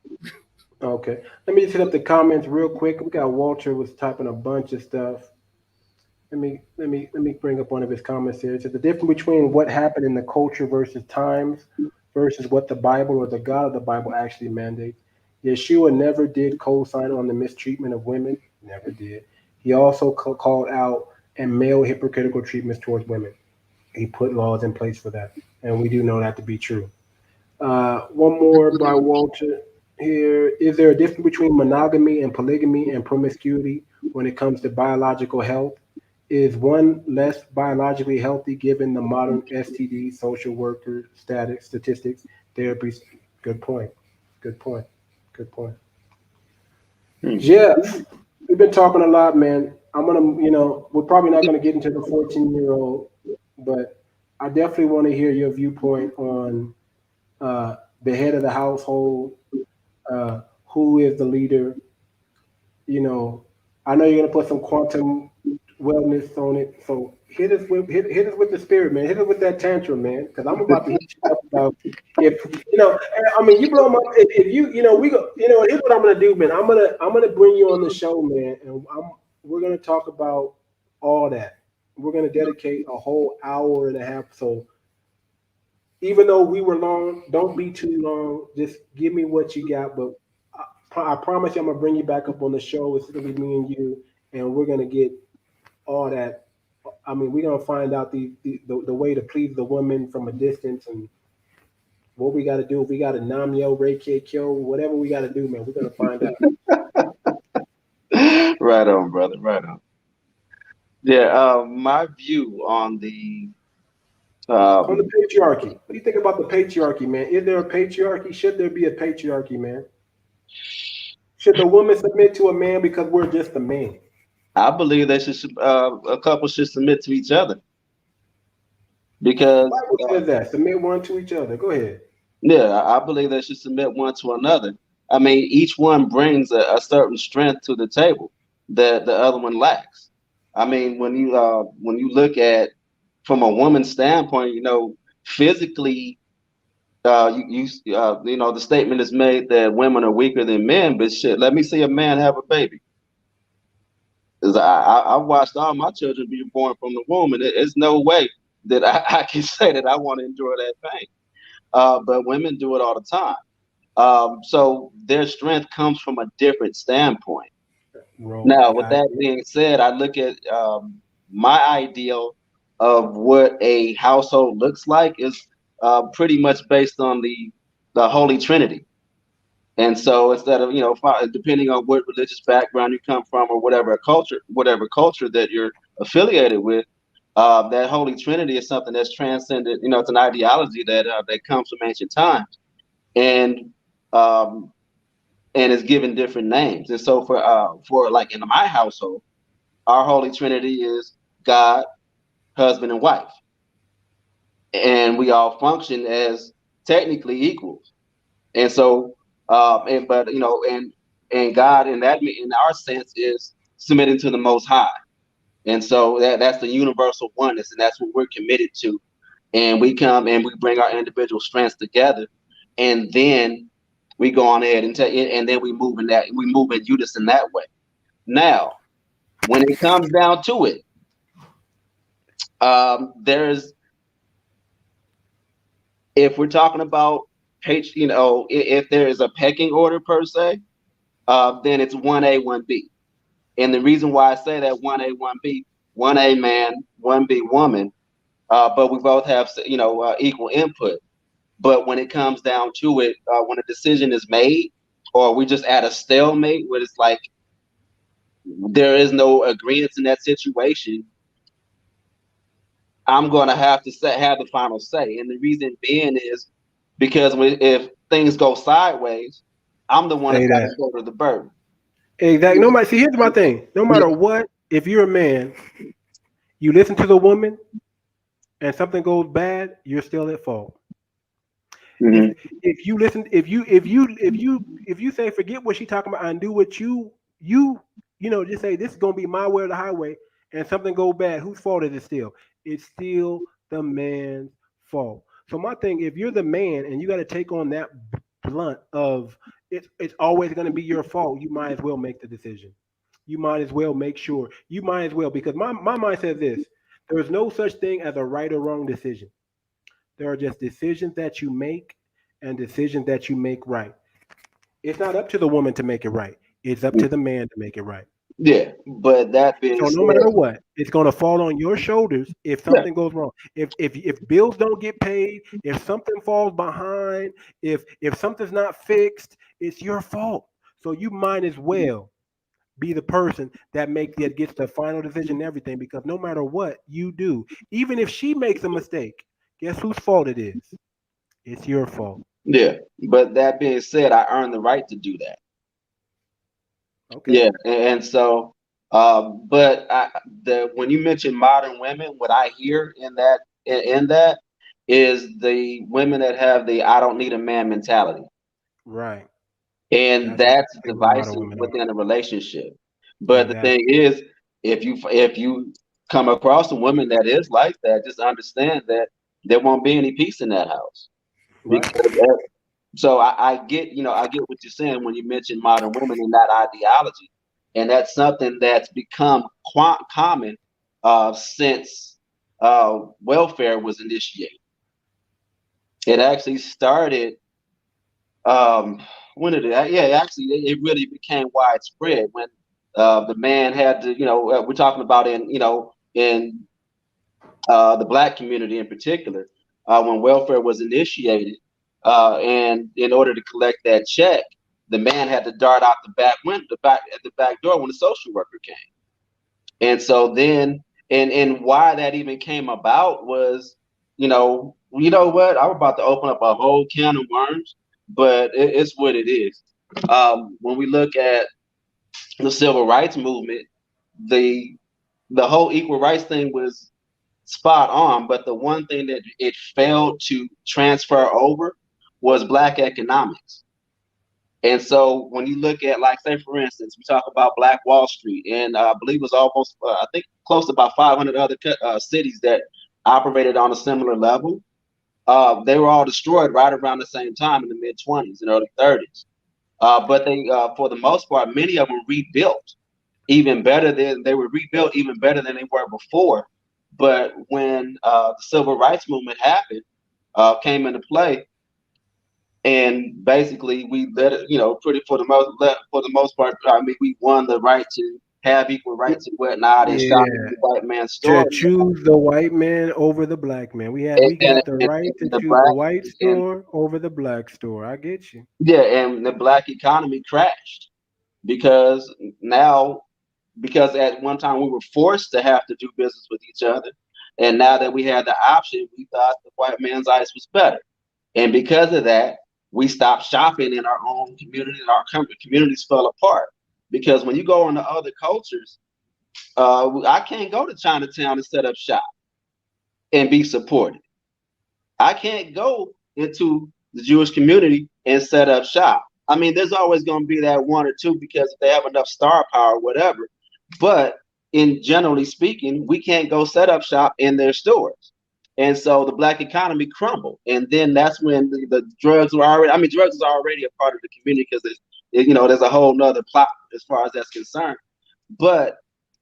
Okay. Let me just hit up the comments real quick. We got Walter was typing a bunch of stuff. Let me bring up one of his comments here. It says the difference between what happened in the culture versus times versus what the Bible or the God of the Bible actually mandates. Yeshua never did co-sign on the mistreatment of women. Never did. He also called out and male hypocritical treatments towards women. He put laws in place for that, and we do know that to be true. One more by Walter here. Is there a difference between monogamy and polygamy and promiscuity when it comes to biological health? Is one less biologically healthy given the modern STD, social worker status, statistics, therapies? Good point. Good point. Good point. Hmm. Jeff, we've been talking a lot, man. I'm gonna, we're probably not gonna get into the 14-year-old, but I definitely want to hear your viewpoint on the head of the household, who is the leader. You know, I know you're gonna put some quantum wellness on it. So hit us with the spirit, man. Hit us with that tantrum, man. Because I'm about to hit you up about if I mean, you blow my if we go. Here's what I'm gonna do, man. I'm gonna bring you on the show, man, and we're gonna talk about all that. We're gonna dedicate a whole hour and a half. So even though we were long, don't be too long. Just give me what you got. But I promise you, I'm gonna bring you back up on the show. It's gonna be me and you, and we're gonna get all that. I mean, we're gonna find out the way to please the woman from a distance, and what we got to do. If we got to Namyo, Reiki, Kyo, whatever we got to do, man, we're gonna find out. Right on, brother. Right on. Yeah. My view on the On the patriarchy. What do you think about the patriarchy, man? Is there a patriarchy? Should there be a patriarchy, man? Should the woman submit to a man because we're just a man? I believe they should. A couple should submit to each other because, The Bible says that. Submit one to each other. Go ahead. yeah, I believe they should submit one to another. I mean, each one brings a certain strength to the table that the other one lacks. I mean, when you look at from a woman's standpoint, physically, the statement is made that women are weaker than men. But shit, let me see a man have a baby. 'Cause I watched all my children be born from the womb, and there's no way that I can say that I want to endure that pain. But women do it all the time. So their strength comes from a different standpoint. Now, with that being said, I look at my ideal of what a household looks like is pretty much based on the Holy Trinity. And so instead of, depending on what religious background you come from or whatever culture that you're affiliated with, that Holy Trinity is something that's transcended. It's an ideology that comes from ancient times, and um, and is given different names. And so for like in my household, our Holy Trinity is God, husband, and wife, and we all function as technically equals. And so, and God in our sense is submitting to the Most High, and so that's the universal oneness, and that's what we're committed to. And we come and we bring our individual strengths together, and then we go on ahead and then we move in unison that way. Now, when it comes down to it, there's if we're talking about if there is a pecking order per se, then it's 1A, 1B. And the reason why I say that 1A, 1B, 1A man, 1B woman, but we both have equal input. But when it comes down to it, when a decision is made, or we just at a stalemate where it's like there is no agreement in that situation, I'm going to have to have the final say. And the reason being is because if things go sideways, I'm the one that's got to shoulder the burden. Exactly. Here's my thing. No matter what, if you're a man, you listen to the woman, and something goes bad, you're still at fault. Mm-hmm. If you say forget what she's talking about and do what you just say this is gonna be my way or the highway, and something goes bad, whose fault is it still? It's still the man's fault. So my thing, if you're the man and you got to take on that blunt of it's always going to be your fault, you might as well make the decision. You might as well make sure. You might as well, because my mind says this: there is no such thing as a right or wrong decision. There are just decisions that you make and decisions that you make right. It's not up to the woman to make it right. It's up to the man to make it right. Yeah, but that being So no said, matter what, it's going to fall on your shoulders if yeah, something goes wrong. If bills don't get paid, if something falls behind, if something's not fixed, it's your fault. So you might as well be the person that gets the final decision and everything, because no matter what you do, even if she makes a mistake, guess whose fault it is? It's your fault. yeah. But that being said, I earned the right to do that. Okay. Yeah, and so, but the when you mention modern women, what I hear in that is the women that have the "I don't need a man" mentality, Right. and That's that's exactly what modern divisive women are. within a relationship. But the thing Exactly. is, if you come across a woman that is like that, just understand that there won't be any peace in that house Right. because so I get, I get what you're saying when you mention modern women and that ideology, and that's something that's become common since welfare was initiated. It actually started. When did it? Yeah, actually, it really became widespread when the man had to. We're talking about in the black community in particular, when welfare was initiated, and in order to collect that check, the man had to dart out the back window, the back door when the social worker came. And so then, and why that even came about was, what? I'm about to open up a whole can of worms, but it's what it is. When we look at the civil rights movement, the the whole equal rights thing was spot on, but the one thing that it failed to transfer over was black economics. And so when you look at, like, say, for instance, we talk about Black Wall Street, and I believe it was almost, I think, close to about 500 other cities that operated on a similar level. They were all destroyed right around the same time in the mid 20s and early 30s. But for the most part, many of them rebuilt even better than they were rebuilt even better than they were before. But when the civil rights movement happened, came into play, and basically we let it, pretty for the most part. I mean, we won the right to have equal rights and whatnot, and shot Yeah. the white man's To story. choose the white man over the black man. We And, got the and, right to and the choose the black white and store over the black store. I get you. yeah, and the black economy crashed because now because at one time we were forced to have to do business with each other, and now that we had the option, we thought the white man's ice was better. And because of that, we stopped shopping in our own community, and our communities fell apart. Because when you go into other cultures, I can't go to Chinatown and set up shop and be supported. I can't go into the Jewish community and set up shop. I mean, there's always going to be that one or two because if they have enough star power, whatever. But in generally speaking, we can't go set up shop in their stores. And so the black economy crumbled. And then that's when the drugs were already, I mean, drugs is already a part of the community because there's a whole nother plot as far as that's concerned. But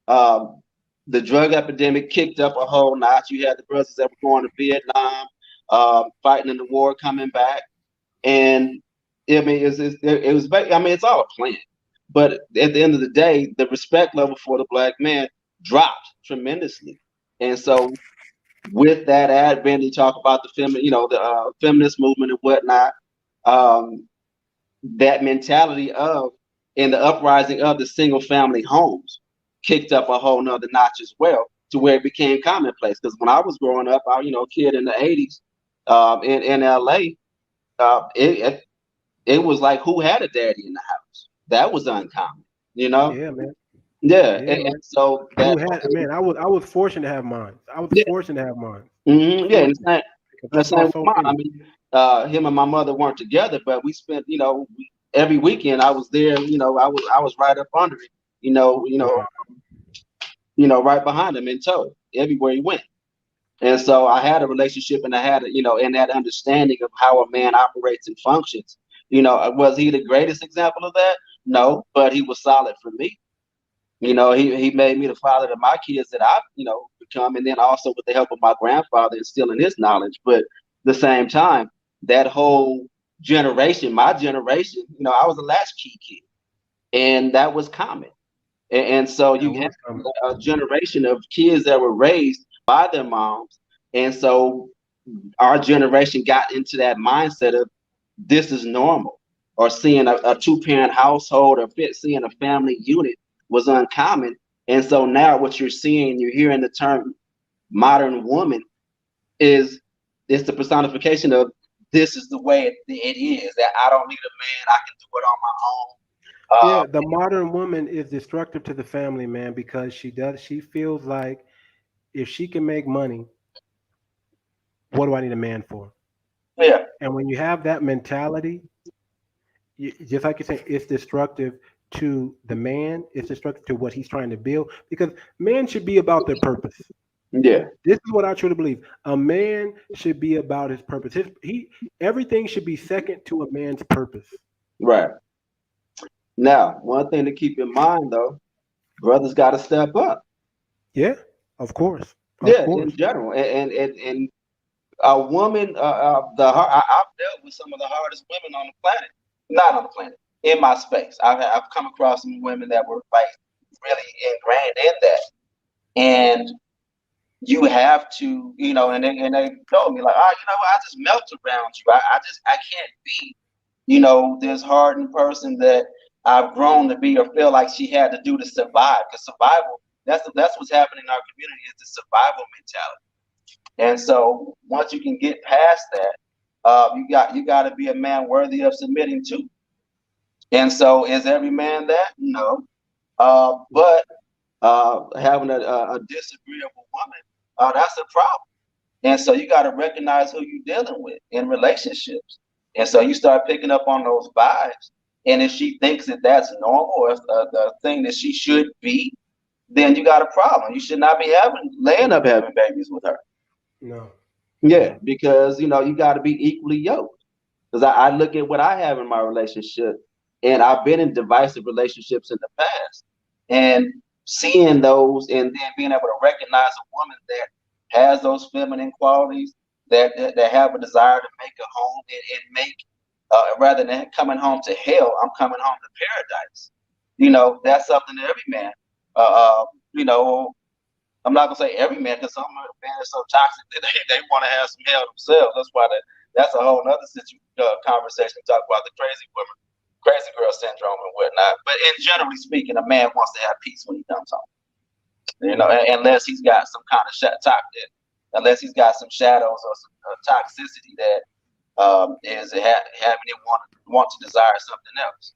um, the drug epidemic kicked up a whole notch. You had the brothers that were going to Vietnam, fighting in the war, coming back, and I mean, it was. I mean, it's all a plan. But at the end of the day, the respect level for the black man dropped tremendously, and so with that advent, you talk about the feminist movement and whatnot. Um, that mentality of and the uprising of the single family homes kicked up a whole nother notch as well to where it became commonplace. Because when I was growing up, kid in the 80s, in LA, it was like who had a daddy in the house. That was uncommon, you know. Yeah, man. Yeah, Yeah, and man. so that Who had man? I was fortunate to have mine. I was yeah, fortunate to have mine. yeah, and Fortunate because the I same saw with so mine. I many. mean, him and my mother weren't together, but we spent, every weekend I was there. I was right up under it. You know, you know, Right. right behind him in tow everywhere he went. And so I had a relationship, and I had, and that understanding of how a man operates and functions. Was he the greatest example of that? No, but he was solid for me. He made me the father to my kids that I've, become, and then also with the help of my grandfather instilling his knowledge. But at the same time, that whole generation, my generation, I was a latchkey kid, and that was common. And so That you was have a generation of kids that were raised by their moms, and so our generation got into that mindset of this is normal, or seeing a two-parent household, or seeing a family unit was uncommon. And so now what you're seeing, you're hearing the term modern woman is the personification of this is the way it is, that I don't need a man, I can do it on my own. Yeah, the modern woman is destructive to the family, man, because she feels like if she can make money, what do I need a man for? Yeah, And when you have that mentality, just like you say, it's destructive to the man, it's destructive to what he's trying to build, because men should be about their purpose. yeah, This is what I truly believe. A man should be about his purpose. Everything should be second to a man's purpose. right. Now, one thing to keep in mind though, brothers got to step up. Yeah, of course. Of Yeah, in course. general, and a woman, I've dealt with some of the hardest women on the planet, not on the planet, in my space. I've come across some women that were like really ingrained in that, and you have to, and they told me like, oh, I just melt around you. I can't be, this hardened person that I've grown to be or feel like she had to do to survive. Because survival, that's what's happening in our community, is the survival mentality. And so once you can get past that, you got to be a man worthy of submitting to. And so is every man that? No. But having a disagreeable woman, that's a problem. And so you got to recognize who you're dealing with in relationships. And so you start picking up on those vibes. And if she thinks that that's normal, or the thing that she should be, then you got a problem. You should not be laying up having babies with her. No. Yeah, because you got to be equally yoked. Because I look at what I have in my relationship, and I've been in divisive relationships in the past, and seeing those, and then being able to recognize a woman that has those feminine qualities, that have a desire to make a home, and make, rather than coming home to hell, I'm coming home to paradise. That's something that every man, you know, I'm not gonna say every man, because some men are so toxic that they want to have some hell themselves. That's a whole other conversation. We talk about the crazy women, crazy girl syndrome and whatnot. But in generally speaking, a man wants to have peace when he comes home. Unless he's got some kind of unless he's got some shadows or some toxicity that is having him want to desire something else.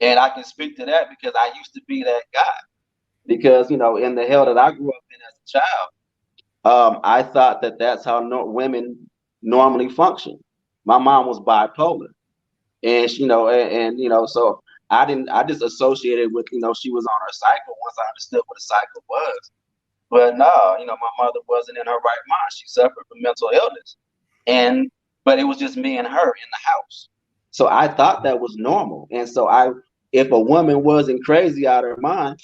And I can speak to that because I used to be that guy. Because in the hell that I grew up in as a child, I thought that that's how women normally function. My mom was bipolar, and so I just associated with she was on her cycle once I understood what a cycle was. But no, my mother wasn't in her right mind. She suffered from mental illness, but it was just me and her in the house. So I thought that was normal, and so if a woman wasn't crazy out of her mind,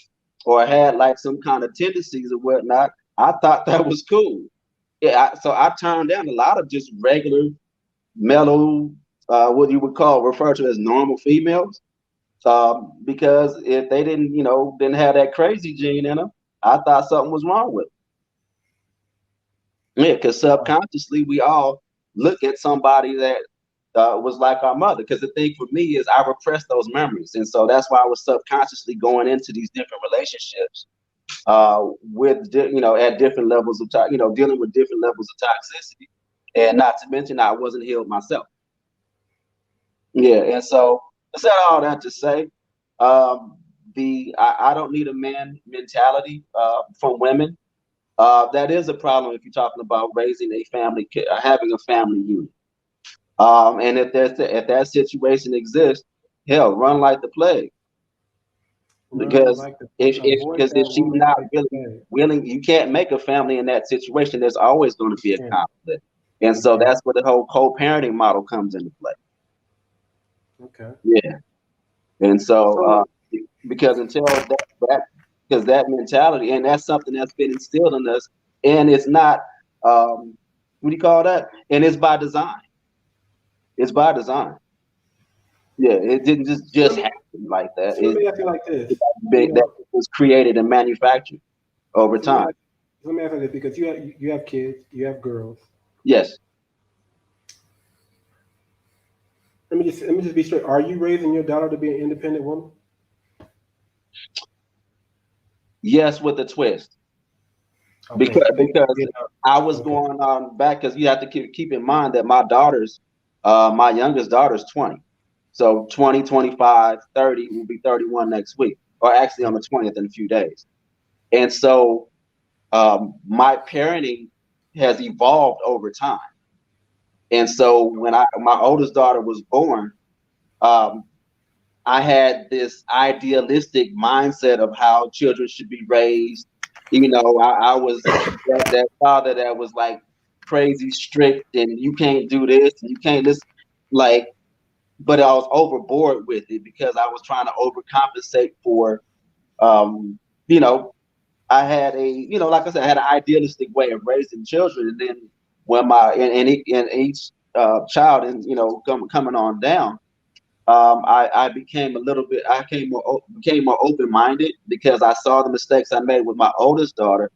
or had like some kind of tendencies or whatnot, I thought that was cool. Yeah, so I turned down a lot of just regular, mellow, what you would refer to as normal females, because if they didn't have that crazy gene in them, I thought something was wrong with them. Yeah, because subconsciously we all look at somebody that was like our mother. Because the thing for me is I repressed those memories, and so that's why I was subconsciously going into these different relationships with at different levels of dealing with different levels of toxicity, and not to mention I wasn't healed myself. Yeah, and so I said all that to say, I don't need a man mentality from women. That is a problem if you're talking about raising a family, having a family unit. And if that situation exists, hell, run like the plague. Because if she's not really willing, you can't make a family in that situation. There's always going to be a conflict, and so that's where the whole co-parenting model comes into play. Okay. Yeah, and so because because that mentality, and that's something that's been instilled in us, and it's not what do you call that? And it's by design. It's by design. Yeah, it didn't just happen like that. So let It me ask you like this. You big that know, was created and manufactured over so let me time. ask, let me ask you this because you have kids, you have girls. Yes, Let me just be straight. Are you raising your daughter to be an independent woman? yes, with a twist. Okay, because so maybe because you know, I was okay, going on back because you have to keep in mind that my youngest daughter's 20. So 20, 25, 30 will be 31 next week, or actually on the 20th in a few days. And so my parenting has evolved over time. And so when my oldest daughter was born, um, I had this idealistic mindset of how children should be raised. I was that father that was like crazy strict and you can't do this and you can't listen, like, but I was overboard with it because I was trying to overcompensate for, um, you know, I had like I said, I had an idealistic way of raising children. And then when and each child and, coming on down, I became a little bit. Became more open minded because I saw the mistakes I made with my oldest daughter,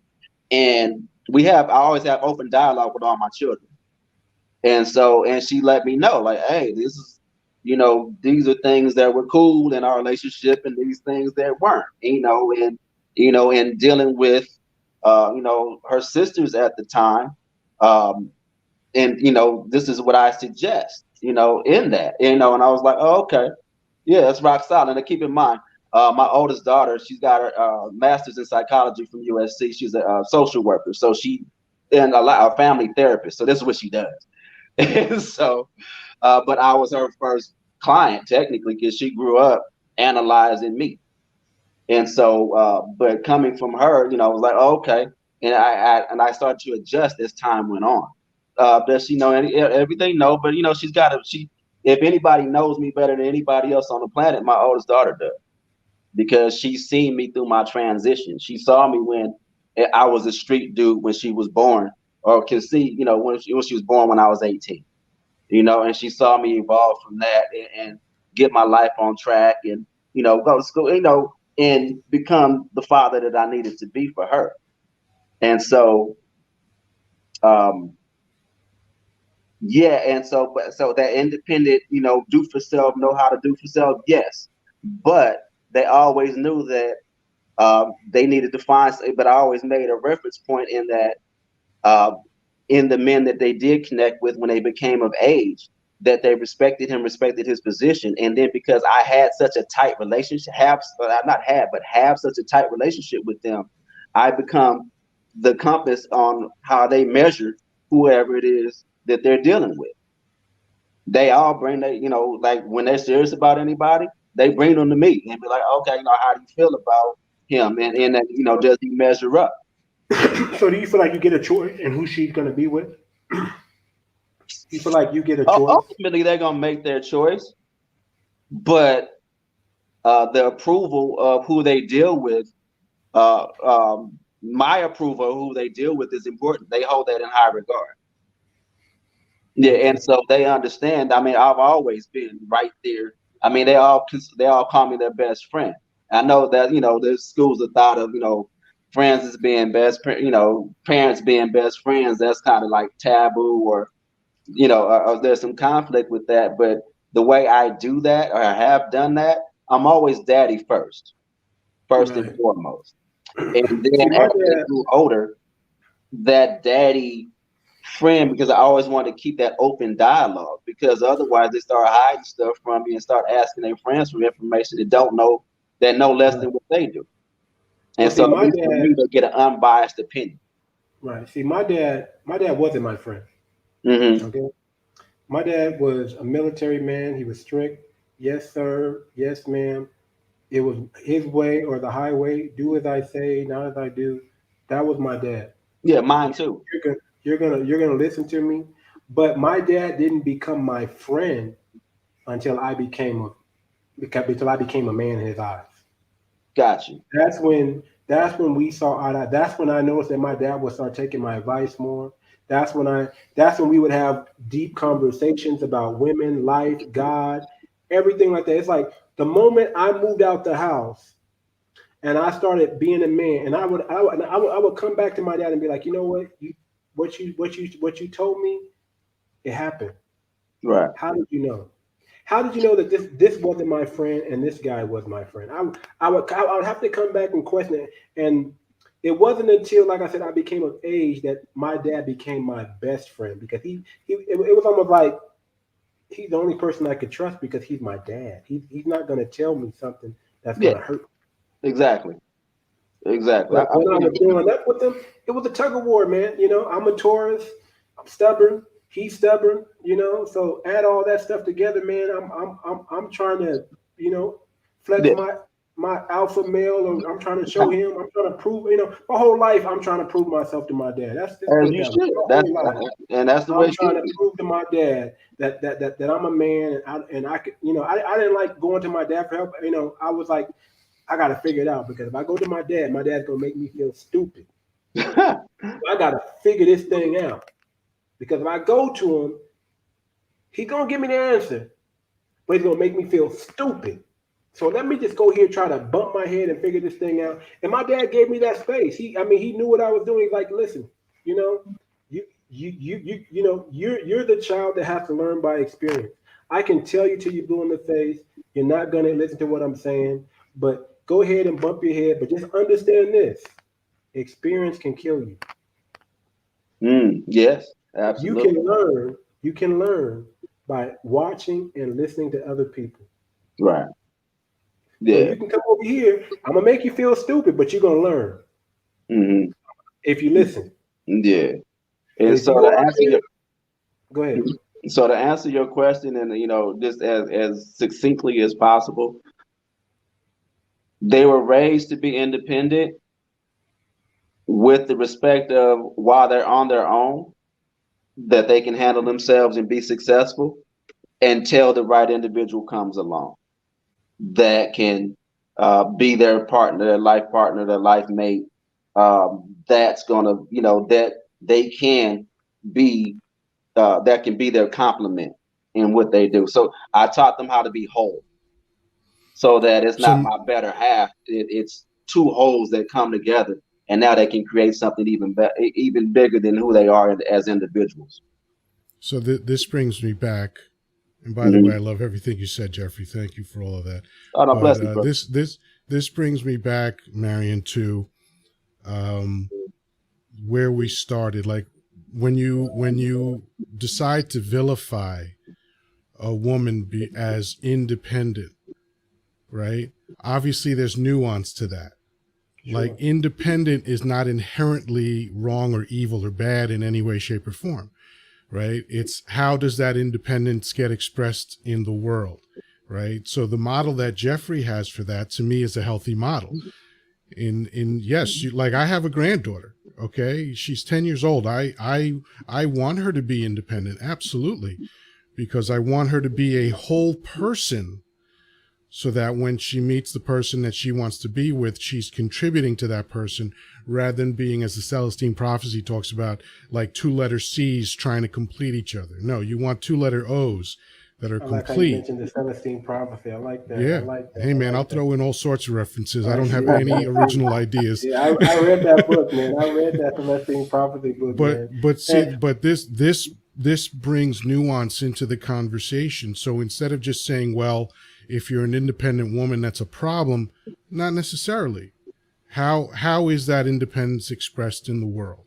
and I always have open dialogue with all my children, and she let me know like, hey, this is, these are things that were cool in our relationship, and these things that weren't, and dealing with, her sisters at the time, um, and this is what I suggest, in that, and I was like, oh, okay. Yeah, it's rock solid. And keep in mind, my oldest daughter, she's got her master's in psychology from USC. She's a social worker, so she and a family therapist. So this is what she does. And so, but I was her first client technically because she grew up analyzing me. And so, but coming from her, I was like, oh, okay, and I started to adjust as time went on. Does she know everything? No, but she's got to. If anybody knows me better than anybody else on the planet, my oldest daughter does, because she's seen me through my transition. She saw me when I was a street dude when she was born, or can see, when she was born when I was 18. And she saw me evolve from that and get my life on track and, go to school, and become the father that I needed to be for her. And so, um, yeah, and so that independent, do for self, know how to do for self, yes, but they always knew that they needed to find. But I always made a reference point in that, uh, in the men that they did connect with when they became of age, that they respected him, respected his position, and then because I had such a tight relationship, have such a tight relationship with them, I become the compass on how they measure whoever it is that they're dealing with. They all bring that, like when they're serious about anybody, they bring them to me and be like, okay, how do you feel about him? And does he measure up? so do you feel like you get a choice in who she's gonna be with? You feel like you get a choice? Ultimately, they're gonna make their choice, but the approval of who they deal with, my approval of who they deal with is important. They hold that in high regard. Yeah, and Okay. so they understand. I mean, I've always been right there. I mean, they all call me their best friend. I know that there's schools of thought of friends as being parents being best friends. That's kind of like taboo, or there's some conflict with that. But the way I do that, or I have done that, I'm always daddy first and Right. foremost. And then See, as my they dad. grew older, that daddy friend, because I always wanted to keep that open dialogue, because otherwise they start hiding stuff from me and start asking their friends for information that know less Right. than what they do. Well, And so see, at my least for me, dad. they get an unbiased opinion. Right. See, my dad wasn't my friend. Hmm. Okay. My dad was a military man. He was strict. Yes, sir. Yes, ma'am. It was his way or the highway. Do as I say, not as I do. That was my dad. Yeah, mine too. You're gonna listen to me. But my dad didn't become my friend until I became a man in his eyes. Got you. That's when we saw eye to eye. That's when I noticed that my dad would start taking my advice more. That's when we would have deep conversations about women, life, God, everything like that. It's like the moment I moved out the house and I started being a man, and I would come back to my dad and be like, you know what you told me, it happened. Right. How did you know? How did you know that this wasn't my friend and this guy was my friend? I would have to come back and question it. And it wasn't until, like I said, I became of age that my dad became my best friend, because it was almost like he's the only person I could trust, because he's my dad. He's not going to tell me something that's Yeah. going to hurt. Exactly. Exactly. But when I was growing up with him, it was a tug of war, man. I'm a Taurus. I'm stubborn. He's stubborn. So add all that stuff together, man. I'm trying to, flex Yeah. my alpha male, or I'm trying to show him. I'm trying to prove. My whole life I'm trying to prove myself to my dad. That's just As put it you that way. should. My whole life. That's the way I'm it trying should to be. prove to my dad that I'm a man, and I could, I didn't like going to my dad for help. I was like, I got to figure it out, because if I go to my dad's going to make me feel stupid. I got to figure this thing out, because if I go to him, he's going to give me the answer, but he's going to make me feel stupid. So let me just go here, try to bump my head and figure this thing out. And my dad gave me that space. He knew what I was doing. He's like, listen, you're the child that has to learn by experience. I can tell you till you're blue in the face, you're not going to listen to what I'm saying, but go ahead and bump your head. But just understand this: experience can kill you. Yes, You absolutely. can learn by watching and listening to other people. Right. So Yeah. you can come over here. I'm gonna make you feel stupid, but you're gonna learn hmm if you listen. Yeah. And And if you so go to out answer there, your go ahead. question, and just as succinctly as possible, they were raised to be independent with the respect of, while they're on their own, that they can handle themselves and be successful, until the right individual comes along that can be their partner, their life mate. That's gonna, that they can be, that can be their complement in what they do. So I taught them how to be whole, so that it's not So, my better half. It's two wholes that come together, and now they can create something even bigger than who they are as individuals. this brings me back. And by the way, I Mm-hmm. love everything you said, Jeffrey. Thank you for all of that. Oh, no, But bless you, bro. this brings me back, Marion, to um, where we started. Like when you decide to vilify a woman as independent, right? Obviously, there's nuance to that. Like, Sure. independent is not inherently wrong or evil or bad in any way, shape, or form, right? It's how does that independence get expressed in the world, right? So the model that Jeffrey has for that, to me, is a healthy model. Yes, like, I have a granddaughter. Okay, she's 10 years old. I want her to be independent, absolutely, because I want her to be a whole person, so that when she meets the person that she wants to be with, she's contributing to that person, rather than being, as the Celestine prophecy talks about, like two-letter C's trying to complete each other. No, you want two-letter O's that are I like how you complete. mentioned the Celestine prophecy. I like that. I Yeah. like that. Hey, I man, I'll like that. throw in all sorts of references. I I don't see. have I any see. original ideas. Yeah, I read that book, man. I read that Celestine prophecy book, man. And But this brings nuance into the conversation. So instead of just saying, well, if you're an independent woman, that's a problem, not necessarily. How is that independence expressed in the world?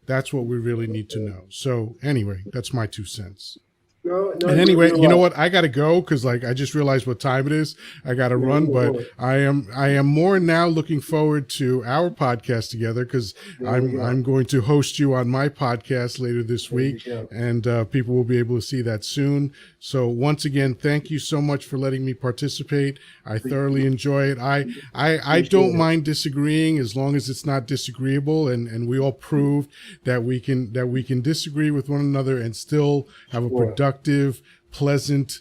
That's what we really need to know. So anyway, that's my 2 cents. no, And you're, anyway, you're you know right. what? I gotta go because, like, I just realized what time it is. I gotta Yeah, run, you're but right. I am more now looking forward to our podcast together, because There we go. I'm going to host you on my podcast later this There you week, go. and people will be able to see that soon. So once again, thank you so much for letting me participate. I thoroughly enjoy it. I don't mind disagreeing, as long as it's not disagreeable, and we all proved that we can disagree with one another and still have a Sure. productive, pleasant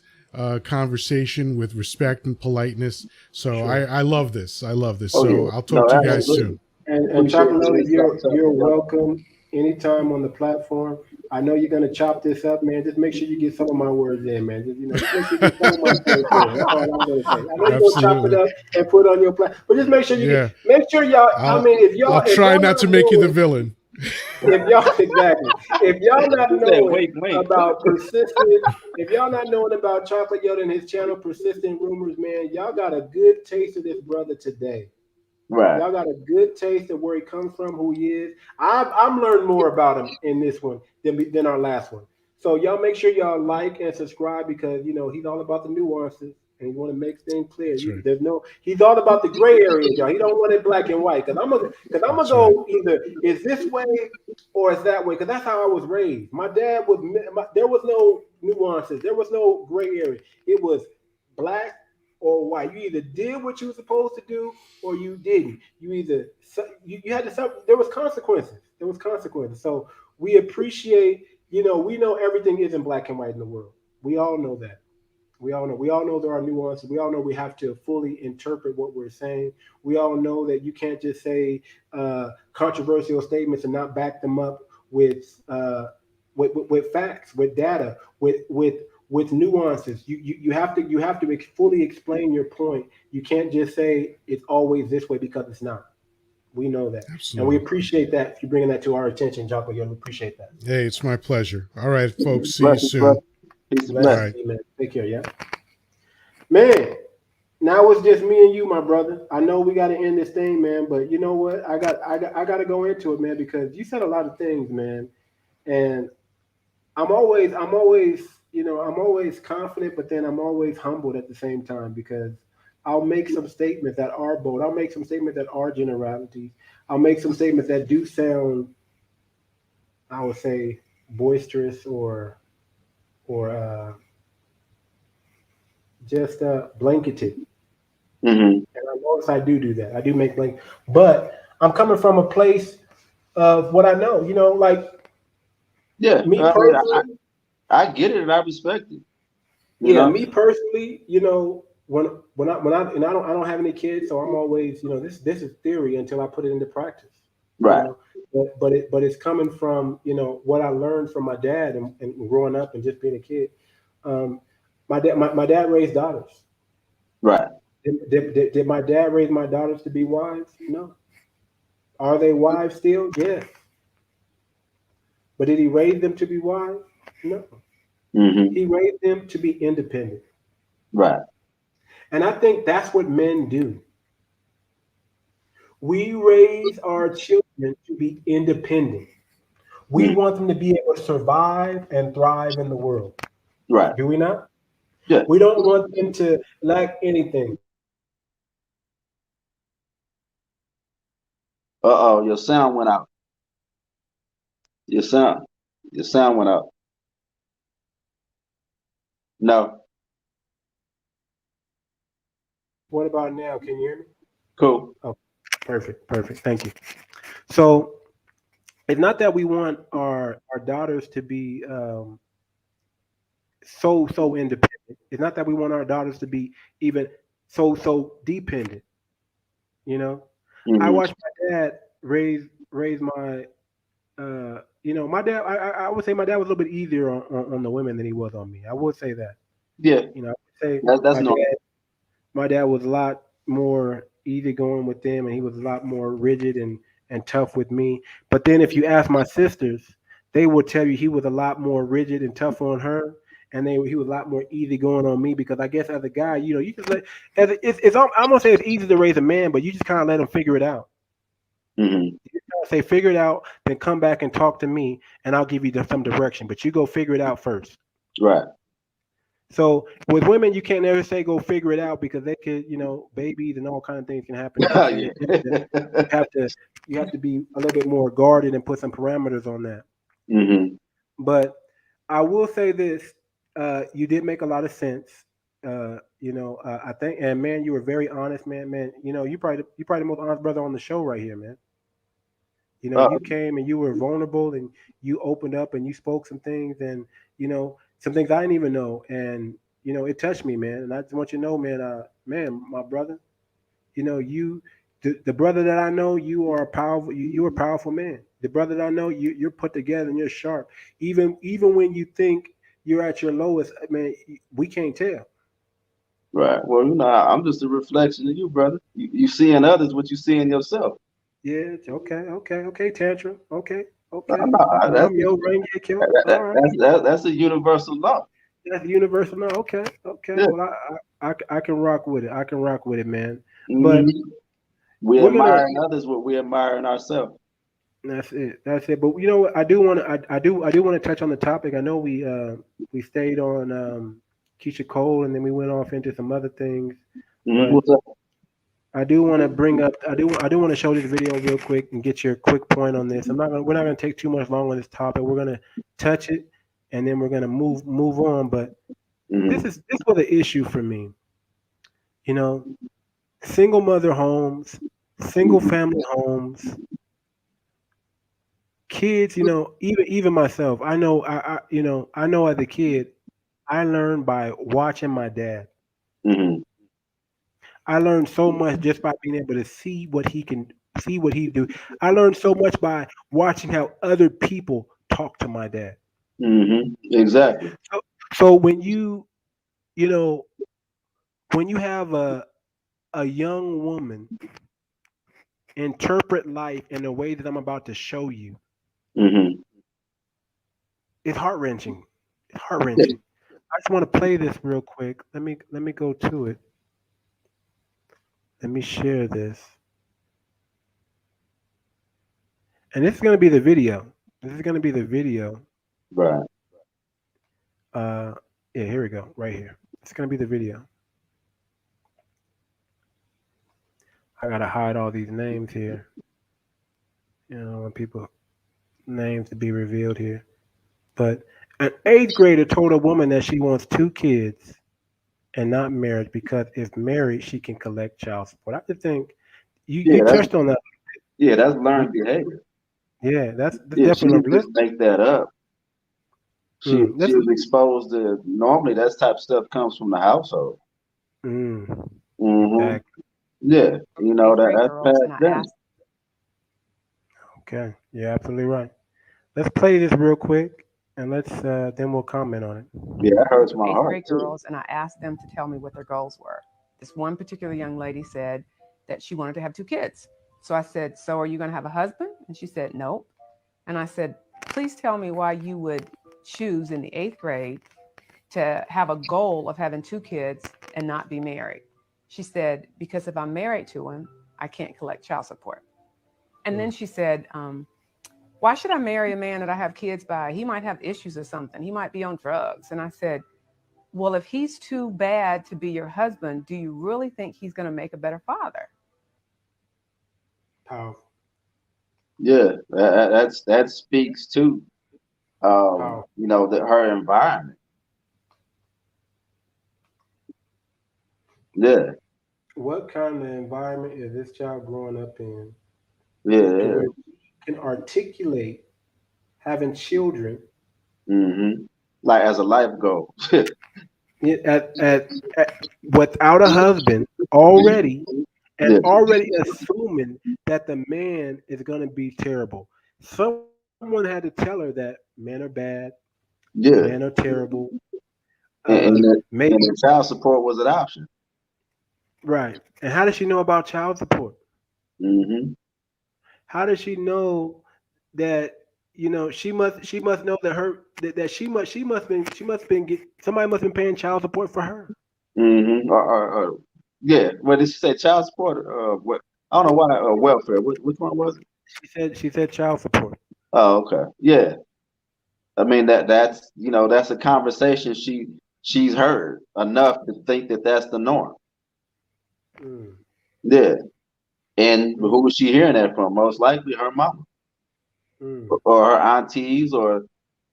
conversation with respect and politeness. So Sure. I love this. I love this. Oh So yeah. I'll No, talk to you guys absolutely. soon. And Appreciate the Chocolate, respect. you're welcome anytime on the platform. I know you're gonna chop this up, man. Just make sure you get some of my words in, man. Just make sure you get some of my points in. That's all I'm gonna say. I know you're gonna chop it Absolutely. up and put it on your plan, but just make sure you Yeah. make sure y'all. I I'll mean, I'll if try y'all not not to make you the knowing, villain. if y'all exactly, if y'all not He said, knowing wait, wait. about persistent, if y'all not knowing about Chocolate Yoda and his channel, Persistent Rumors, man, y'all got a good taste of this brother today. Right. Y'all got a good taste of where he comes from, who he is. I'm learned more about him in this one than our last one. So y'all make sure y'all like and subscribe because he's all about the nuances and he want to make things clear. That's right. He's all about the gray areas, y'all. He don't want it black and white because I'm gonna That's right. go either is this way or is that way because that's how I was raised. My dad was there was no nuances, there was no gray area. It was black or white. You either did what you were supposed to do or you didn't. You either you had to suffer. There was consequences. There was consequences. So we appreciate. We know everything isn't black and white in the world. We all know that. We all know. We all know there are nuances. We all know we have to fully interpret what we're saying. We all know that you can't just say controversial statements and not back them up with facts, with data, with nuances. You have to fully explain your point. You can't just say it's always this way because it's not. We know that, and we Absolutely. appreciate that. If you're bringing that to our attention, Jocko, we appreciate that. Hey, it's my pleasure. All right, folks. See you Blessings, brother. soon. Peace and All Bless blessings. right. you, man. Take care, yeah. Man, now it's just me and you, my brother. I know we got to end this thing, man, but you know what? I got to go into it, man, because you said a lot of things, man, and I'm always confident, but then I'm always humbled at the same time because I'll make some statements that are bold. I'll make some statements that are generalities. I'll make some statements that do sound, I would say, boisterous or just blanketed. Hmm. And I notice I do that. I do make blank, but I'm coming from a place of what I know. Like Yeah. me I mean, personally. I get it and I respect it. You Yeah, know. me personally, when I don't have any kids, so I'm always, this is theory until I put it into practice. You Right. know, but it's coming from what I learned from my dad and growing up and just being a kid. Um, my dad raised daughters. Right. Did my dad raise my daughters to be wives? No. Are they wives still? Yes. But did he raise them to be wives? No. Hmm. He raised them to be independent. Right. And I think that's what men do. We raise our children to be independent. We Mm. want them to be able to survive and thrive in the world. Right. Do we not? Yeah. We don't want them to lack anything. Uh oh, your sound went out. Your sound. Your sound went out. No. What about now? Can you hear me? Cool. Oh, perfect, perfect. Thank you. So it's not that we want our daughters to be so independent. It's not that we want our daughters to be even so dependent. You know, I Hmm. watched my dad raise my my dad. I would say my dad was a little bit easier on the women than he was on me. I would say that. Yeah. I would say That's my normal. dad was a lot more easygoing with them, and he was a lot more rigid and tough with me. But then if you ask my sisters, they will tell you he was a lot more rigid and tough on her. And he was a lot more easygoing on me because I guess as a guy, you just let I'm gonna say it's easy to raise a man, but you just kind of let him figure it out. Hmm. Say figure it out, then come back and talk to me, and I'll give you some direction. But you go figure it out first. Right. So with women, you can't never say go figure it out because they could, babies and all kind of things can happen too. So Yeah. you have to you have to be a little bit more guarded and put some parameters on that. Hmm. But I will say this: you did make a lot of sense. I think, and man, you were very honest, man. Man, you probably the most honest brother on the show right here, man. Uh, You came and you were vulnerable and you opened up and you spoke some things and some things I didn't even know and it touched me, man. And I just want you to know, man, my brother, you The brother that I know, you are a powerful. You're a powerful man. The brother that I know, you're put together and you're sharp. Even when you think you're at your lowest, man, we can't tell. Right. Well, I'm just a reflection of you, brother. You see in others what you see in yourself. Yeah, okay, tantrum. No, Okay. no, I'm your Renge kill. All right, that's a universal law. that's universal. No, okay. Yeah. Well, I can rock with it. I can rock with it, man. hmm But We we're gonna. admire in others what we admire in ourselves. That's it. That's it. But you know what? I do want to touch on the topic. I know we stayed on Keisha Cole and then we went off into some other things. But What's up? I do want to bring up. I do want to show this video real quick and get your quick point on this. We're not gonna take too much long on this topic. We're gonna touch it and then we're gonna move on. But hmm this was an issue for me. You know, single mother homes, single family homes, kids. Even myself. I know. I know as a kid, I learned by watching my dad. hmm I learned so much just by being able to see what he do. I learned so much by watching how other people talk to my dad. Exactly. So, so you know when you have a young woman interpret life in the way that I'm about to show you, hmm it's heart wrenching. It's heart wrenching. I just want to play this real quick. Let me go to it. Let me share this, and this is going to be the video. This is going to be the video. Right. Uh, yeah, here we go, right here. It's gonna be the video. I gotta hide all these names here. I want people names to be revealed here. But an eighth grader told a woman that she wants two kids and not marriage because if married, she can collect child support. I just think you Yeah, touched on that. that's You, learned behavior. yeah, that's Yeah, she definitely didn't let's, just make that up. She let's was exposed to normally that type of stuff comes from the household. mm, hmm exactly. Yeah, Eighth grade that's girls, and I passed down. asked Okay, you're absolutely right. Let's play this real quick and let's then we'll comment on Yeah, it. that hurts my eighth heart grade too. girls, and I asked them to tell me what their goals were. This one particular young lady said that she wanted to have two kids. So I said, "So are you going to have a husband?" And she said, "Nope." And I said, "Please tell me why you would choose in the eighth grade to have a goal of having two kids and not be married." She said, "Because if I'm married to him, I can't collect child support." And then Mm. she said, "Why should I marry a man that I have kids by? He might have issues or something. He might be on drugs." And I said, "Well, if he's too bad to be your husband, do you really think he's going to make a better father?" Powerful, Yeah, that speaks to powerful. her environment. Yeah, What kind of environment is this child growing up in to yeah, where you can articulate having children hmm Like as a life goal. without a husband already and Yeah, already assuming that the man is going to be terrible? Someone had to tell her that men are bad, men yeah, are terrible. and and, that, Maybe and the child support was an option. right. And how does she know about child support? hmm How does she know that she must know that that she must been get somebody must have been paying child support for her. Yeah. What did she say? Child support? What? I don't know why. Welfare. Which one was it? She said child support. Oh, okay. Yeah. I mean that's a conversation she's heard enough to think that that's the norm. Mm, Yeah. And mm, who was she hearing that from? Most likely her mama mm. or her aunties or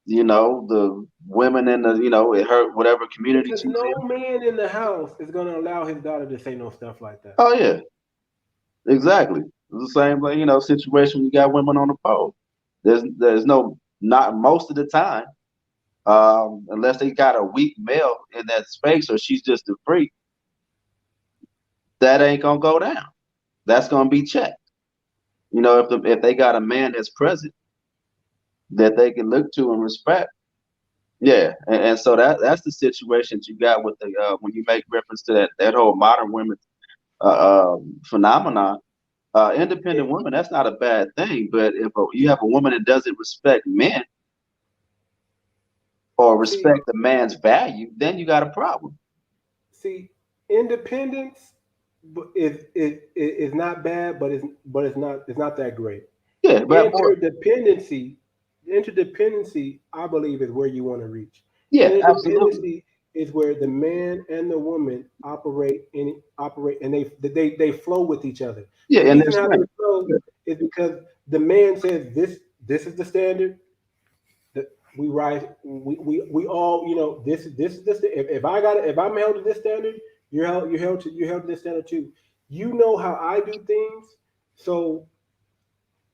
the women in in her whatever community Because she's no in. man in the house is going to allow his daughter to say no stuff like that. Oh yeah, exactly. It's the same like situation when you got women on the pole. There's no not most of the time, unless they got a weak male in that space or she's just a freak, that ain't gonna go down. that's going to be checked. You know, if they got a man that's present that they can look to and respect. Yeah, and so that's the situation that you got with the when you make reference to that whole modern women phenomenon. Independent women, that's not a bad thing, but if you have a woman that doesn't respect men or See, respect the man's value, then you got a problem. see, independence is not bad, but it's not that great. Yeah, but Interdependency, interdependency, I believe, is where you want to reach. yeah, absolutely. Interdependency is where the man and the woman operate, and they flow with each other. Yeah, The and reason there's how they strength. flow is because the man says this is the standard. That we rise, we all, this is this. If I'm held to this standard, you're held to this standard too. You know how I do things, so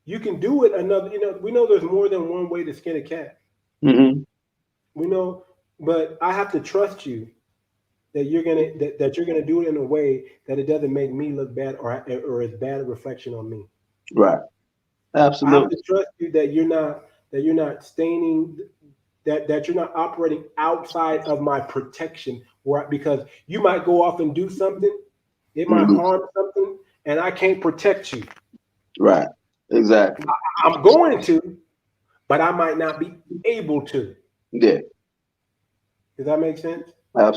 you can do it another. We know there's more than one way to skin a cat. Hmm. We know, but I have to trust you that you're gonna do it in a way that it doesn't make me look bad or as bad a reflection on me. Right. I have Absolutely. to trust you that you're not staining that you're not operating outside of my protection, because you might go off and do something, it might Hmm. harm something, and I can't protect you. Right. Exactly. I'm going to, but I might not be able to. Yeah. Does that make sense?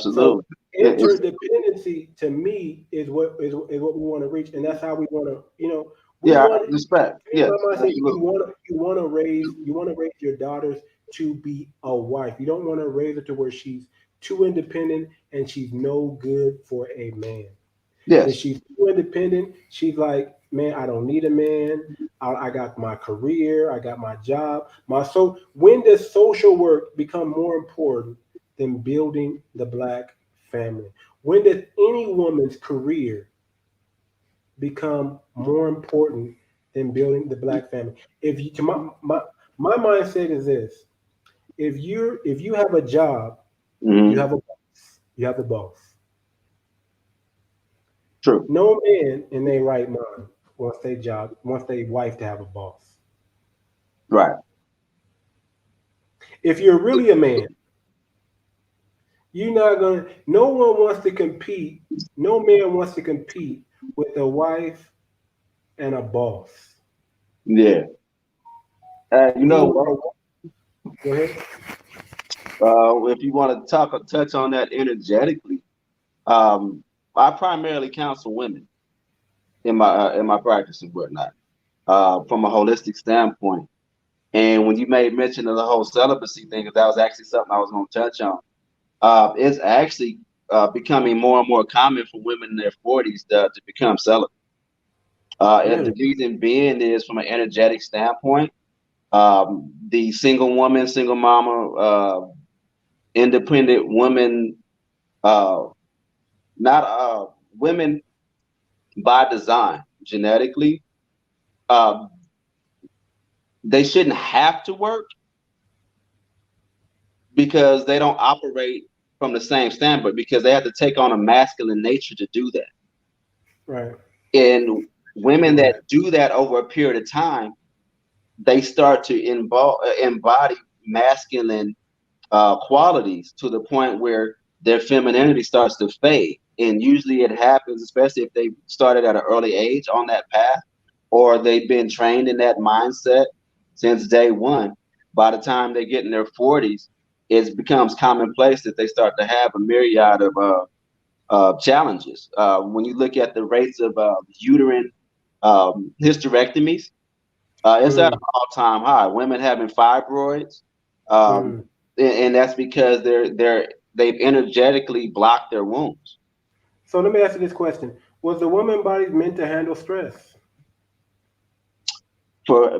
So Absolutely. It's interdependency to me is what we want to reach, and that's how we want to. We yeah, want. respect. Yes, I say absolutely. you want to raise your daughters to be a wife. You don't want to raise her to where she's too independent and she's no good for a man. If Yes. she's too independent, she's like, man, I don't need a man. I got my career, I got my job. When does social work become more important than building the black family? When does any woman's career become more important than building the black family? If you, to my mindset is this: if you have a job, you Hmm. have a boss. You have a boss. True. No man in their right mind wants their wife to have a boss. Right. If you're really a man, you're not gonna. No one wants to compete. No man wants to compete with a wife and a boss. Yeah. You We know want what? Go ahead. If you want to touch on that energetically, um, I primarily counsel women in my practice and whatnot, from a holistic standpoint. And when you made mention of the whole celibacy thing, 'cause that was actually something I was going to touch on. It's actually becoming more and more common for women in their 40s to become celibate. And the Really? reason being is from an energetic standpoint, the single woman, single mama, independent woman, uh, not women by design, genetically, uh, they shouldn't have to work because they don't operate from the same standpoint because they have to take on a masculine nature to do that. Right. And women Right. that do that over a period of time, they start to embody masculine qualities to the point where their femininity starts to fade. And usually it happens, especially if they started at an early age on that path, or they've been trained in that mindset since day one. By the time they get in their 40s, it becomes commonplace that they start to have a myriad of challenges. When you look at the rates of uterine hysterectomies, it's at an Mm, all-time high. Women having fibroids, um, mm. and that's because they've energetically blocked their wombs. So let me ask you this question: was the woman body meant to handle stress? For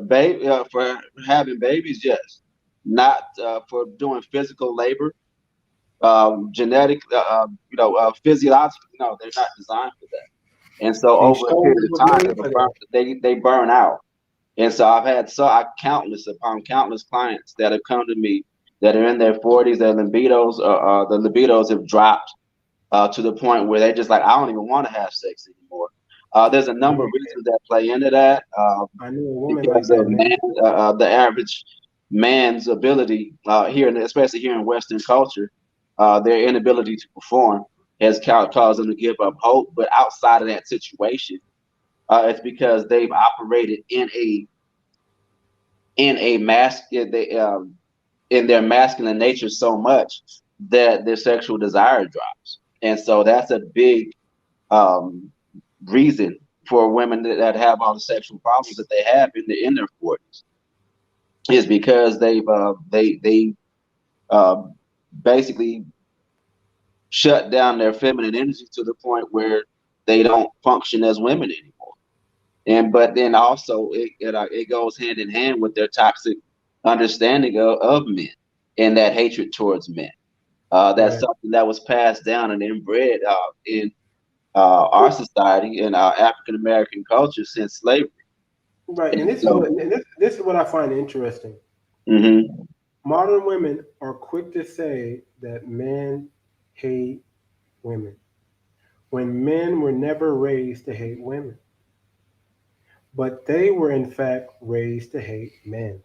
having babies, yes, not for doing physical labor, genetic, physiologically, no, they're not designed for that. And so These over a period shoulders of were time, made for that. they burn out. And so I countless upon countless clients that have come to me that are in their 40s, their libidos, the libidos have dropped to the point where they're just like, I don't even want to have sex anymore. There's a number of reasons that play into that. I knew a woman like Because that, of man. the average man's ability especially here in Western culture, their inability to perform has caused them to give up hope. But outside of that situation, it's because they've operated in a in their masculine nature so much that their sexual desire drops, and so that's a big um, reason for women that have all the sexual problems that they have in their 40s, is because they basically shut down their feminine energy to the point where they don't function as women anymore. But then also it goes hand in hand with their toxic understanding of men and that hatred towards men. That's Right. something that was passed down and inbred in our society and our African American culture since slavery. Right. And And this is so, what and this is what I find interesting. mhm. Modern women are quick to say that men hate women when men were never raised to hate women, but they were in fact raised to hate men.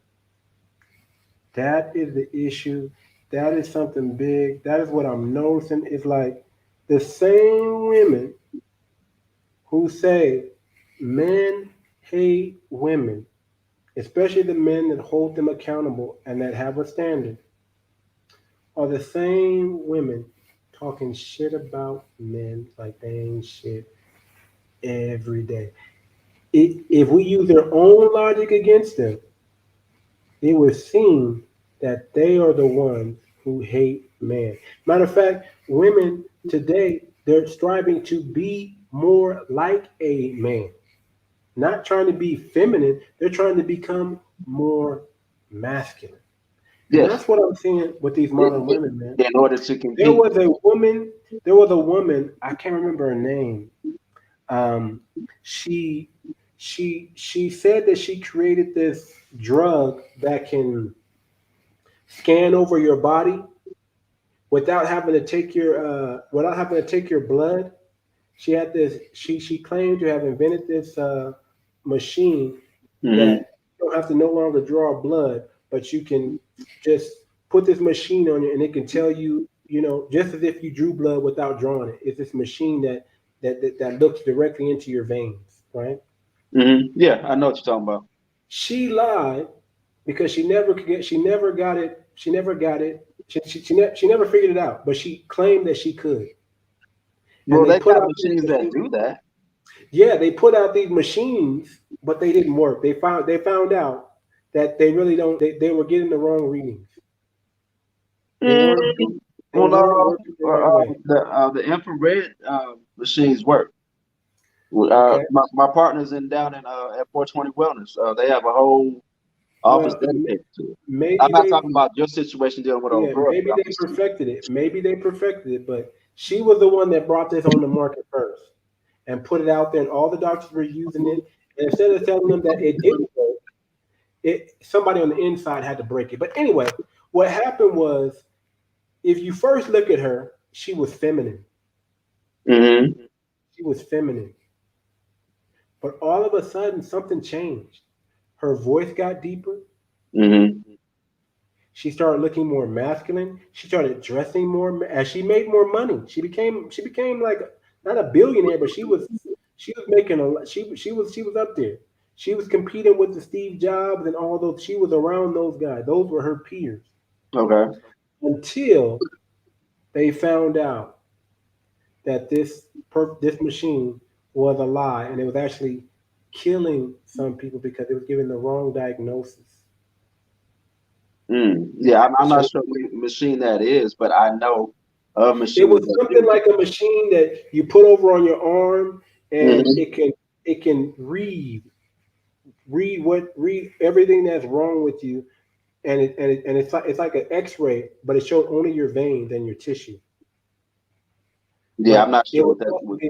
That is the issue. That is something big. That is what I'm noticing. It's like the same women who say men hate women, especially the men that hold them accountable and that have a standard, are the same women talking shit about men like they ain't shit every day. If we use their own logic against them, it would seem that they are the ones who hate man. Matter of fact, women today, they're striving to be more like a man, not trying to be feminine, they're trying to become more masculine. And Yes, that's what I'm seeing with these modern women, man. in order to There compete. was a woman, there was a woman, I can't remember her name. Um, she she said that she created this drug that can scan over your body without having to take your blood. She had this. She claimed to have invented this machine Hmm. that you don't have to no longer draw blood, but you can just put this machine on you, and it can tell you, just as if you drew blood without drawing it. It's this machine that looks directly into your veins, right? Hmm. Yeah, I know what you're talking about. She lied because she never got it. She never got it. She never figured it out, but she claimed that she could. And Well, they they put got out these machines that machines. do that. Yeah, they put out these machines, but they didn't work. They found out that they really don't. They were getting the wrong readings. They Mm, weren't they well, weren't working the right way. the infrared machines work. Okay. My partners in down in at 420 Wellness, they have a whole office Well, dedicated to it. I'm maybe not they talking about your situation dealing with old yeah girls, maybe but I'm they just perfected it. Maybe they perfected it, but she was the one that brought this on the market first and put it out there, and all the doctors were using it. And instead of telling them that it didn't work, somebody on the inside had to break it. But anyway, what happened was, if you first look at her, she was feminine. hmm She was feminine. But all of a sudden, something changed. Her voice got deeper. hmm She started looking more masculine. She started dressing more as she made more money. She became like not a billionaire, but she was making a she was up there. She was competing with the Steve Jobs and all those. She was around those guys. Those were her peers Okay. until they found out that this machine was a lie, and it was actually killing some people because it was giving the wrong diagnosis. Yeah, I'm not So sure what machine that is, but I know of it was machines that something do like a machine that you put over on your arm, that. and it can read everything that's wrong with you, and it's like an X-ray, but it showed only your veins and your tissue. Yeah, I'm But not it sure was what that would.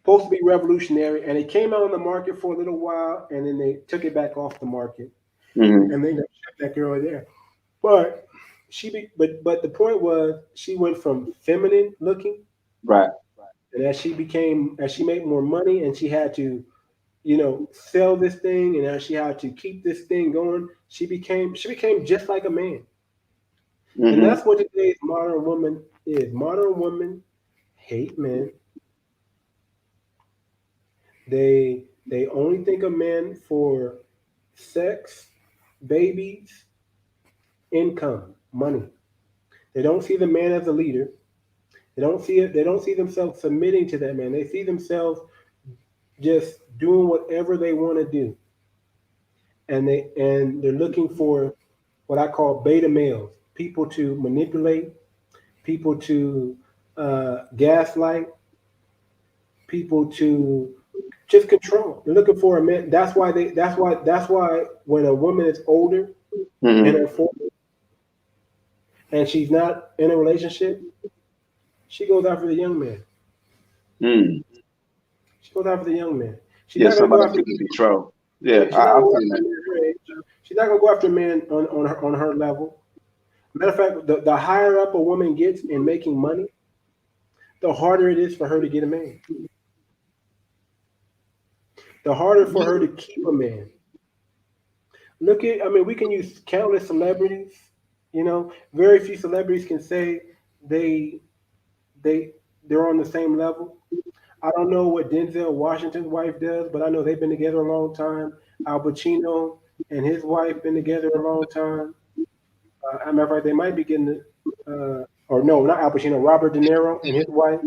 supposed to be revolutionary, and it came out on the market for a little while, and then they took it back off the market, Mm-hmm. and they shut that girl there. But but the point was, she went from feminine looking Right. And as she made more money, and she had to, sell this thing, and as she had to keep this thing going, she became just like a man. And Mm-hmm. that's what today's modern woman is. Modern women hate men. They only think of men for sex, babies, income, money. They don't see the man as a leader. They don't see it. They don't see themselves submitting to that man. They see themselves just doing whatever they want to do, and they're looking for what I call beta males, people to manipulate, people to gaslight, people to just control. They're looking for a man. That's why they. That's why when a woman is older in Mm-hmm. her 40s and she's not in a relationship, she goes after the young man. Mm. She goes after the young man. She's Yeah, not gonna go somebody after. she can control. Yeah, Yeah, she's not I've gonna go seen after a that. man her age. She's not gonna go after a man on her level. Matter of fact, the higher up a woman gets in making money, the harder it is for her to get a man. The harder for her to keep a man. I mean, we can use countless celebrities. Very few celebrities can say they they they're on the same level. I don't know what Denzel Washington's wife does, but I know they've been together a long time. Al Pacino and his wife been together a long time. As a matter of fact, they might be getting, or no, not Al Pacino, Robert De Niro and his wife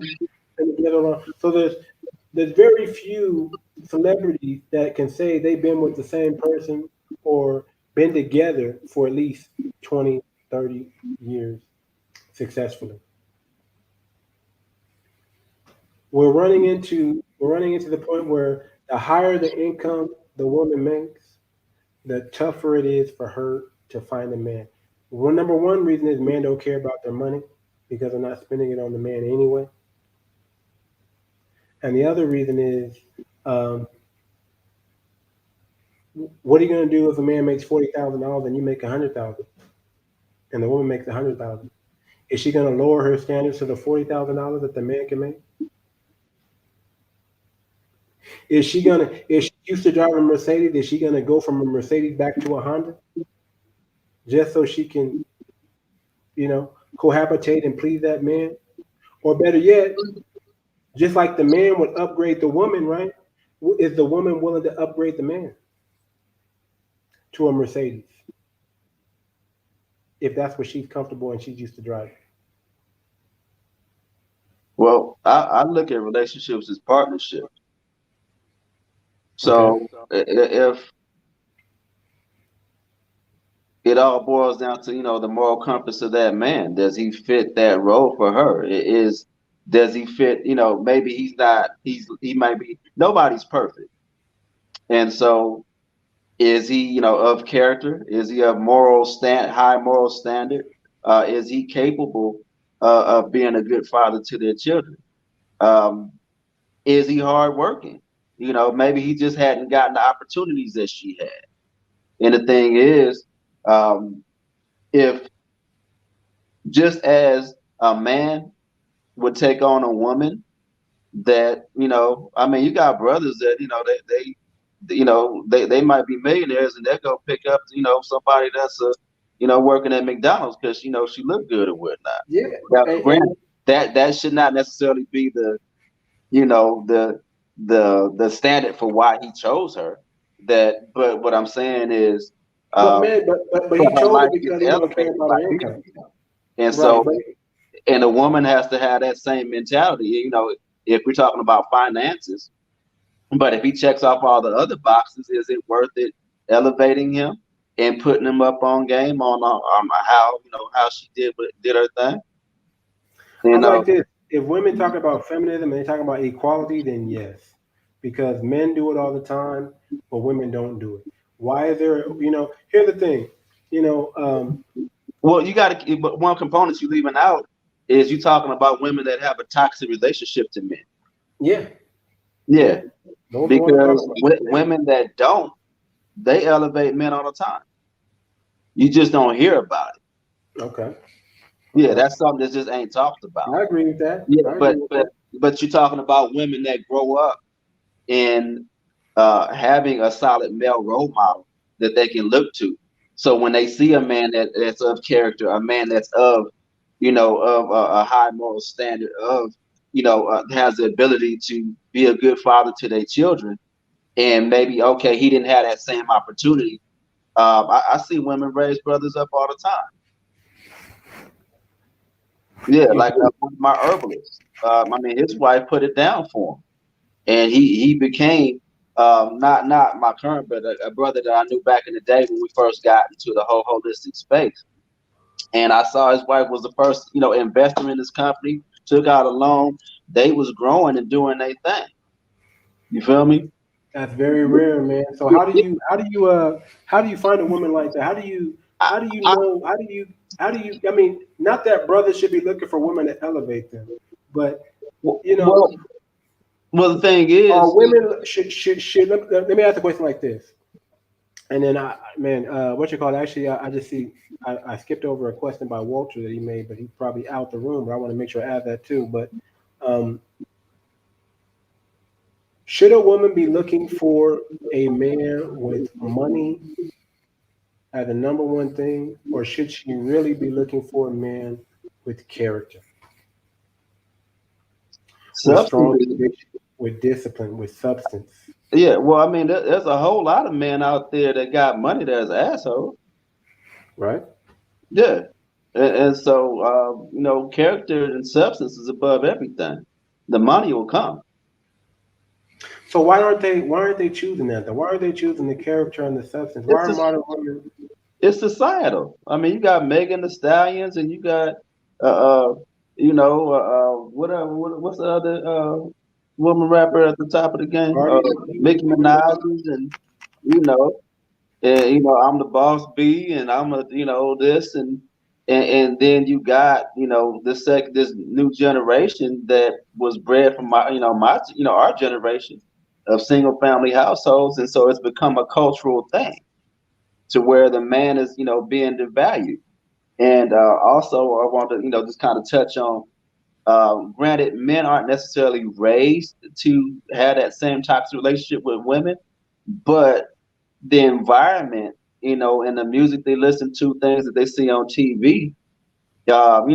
been together a long. So there's very few celebrities that can say they've been with the same person or been together for at least 20, 30 years successfully. We're running into the point where the higher the income the woman makes, the tougher it is for her to find a man. Number one reason is men don't care about their money because they're not spending it on the man anyway. And the other reason is, um, what are you going to do if a man makes $40,000 and you make 100,000, and the woman makes 100,000? Is she going to lower her standards to the $40,000 that the man can make? If she used to drive a Mercedes, is she gonna go from a Mercedes back to a Honda just so she can, cohabitate and please that man? Or better yet, just like the man would upgrade the woman, right? Is the woman willing to upgrade the man to a Mercedes if that's what she's comfortable and she's used to driving? Well, I look at relationships as partnerships. Okay. So if it all boils down to, the moral compass of that man, does he fit that role for her? Does he fit, maybe he's not, he might be, nobody's perfect. And so is he, of character? Is he of high moral standard? Is he capable of being a good father to their children? Um, is he hardworking? Maybe he just hadn't gotten the opportunities that she had. And the thing is, um, if just as a man would take on a woman that, I mean, you got brothers that, they might be millionaires and they're gonna pick up, somebody that's working at McDonald's because she looked good or whatnot. Yeah. Now, And granted, that should not necessarily be you know, the the standard for why he chose her. But what I'm saying is, but um, man, but so he her chose it life gets because he don't care elevated about by her his income. income. And Right. so, But and a woman has to have that same mentality. If we're talking about finances, but if he checks off all the other boxes, is it worth it elevating him and putting him up on game on how she did her thing? I You know, like this. If women talk about feminism and they talk about equality, then yes, because men do it all the time, but women don't do it. Why is there? Here's the thing. You know, well, you got to. But one component you leaving out is you talking about women that have a toxic relationship to men. yeah, yeah. Yeah, Those are the ones I'm because talking about. women that don't, they elevate men all the time. You just don't hear about it. Okay, Yeah, okay. that's something that just ain't talked about. I agree with that. Yeah, I agree but with but that. but you're talking about women that grow up in having a solid male role model that they can look to. So when they see a man that's of character, a man that's of, of a high moral standard, of, has the ability to be a good father to their children, and maybe, okay, he didn't have that same opportunity. I see women raise brothers up all the time. Yeah, You like do. my herbalist. I mean, his wife put it down for him, and he became not my current brother, a brother that I knew back in the day when we first got into the whole holistic space. And I saw his wife was the first, investor in this company, took out a loan. They was growing and doing their thing. You feel me? That's very rare, man. So how do you find a woman like that? I, How do you I, know how do you I mean, not that brothers should be looking for women to elevate them, but you know, well, well, the thing are is, women should let me ask a question like this. And then what you call it? Actually, I just see I skipped over a question by Walter that he made, but he's probably out the room. But I want to make sure I add that too. But um, should a woman be looking for a man with money as the number one thing, or should she really be looking for a man with character, with strong substance. conviction, with discipline, with substance? Yeah, well, I mean, there's a whole lot of men out there that got money that's assholes. Right? Yeah, and so character and substance is above everything. The money will come. So why aren't they choosing that though? Why are they choosing the character and the substance? Why It's are a, modern women? it's societal. I mean, you got Megan the Stallions, and you got uh, uh what's the other woman rapper at the top of the game? Cardi, Nicki Minaj's, and you know, I'm the boss B, and I'm a this and then you got this new generation that was bred from my our generation of single family households, and so it's become a cultural thing to where the man is being devalued. And also I want to just kind of touch on, granted, men aren't necessarily raised to have that same toxic relationship with women, but the environment, and the music they listen to, things that they see on TV. Shoot,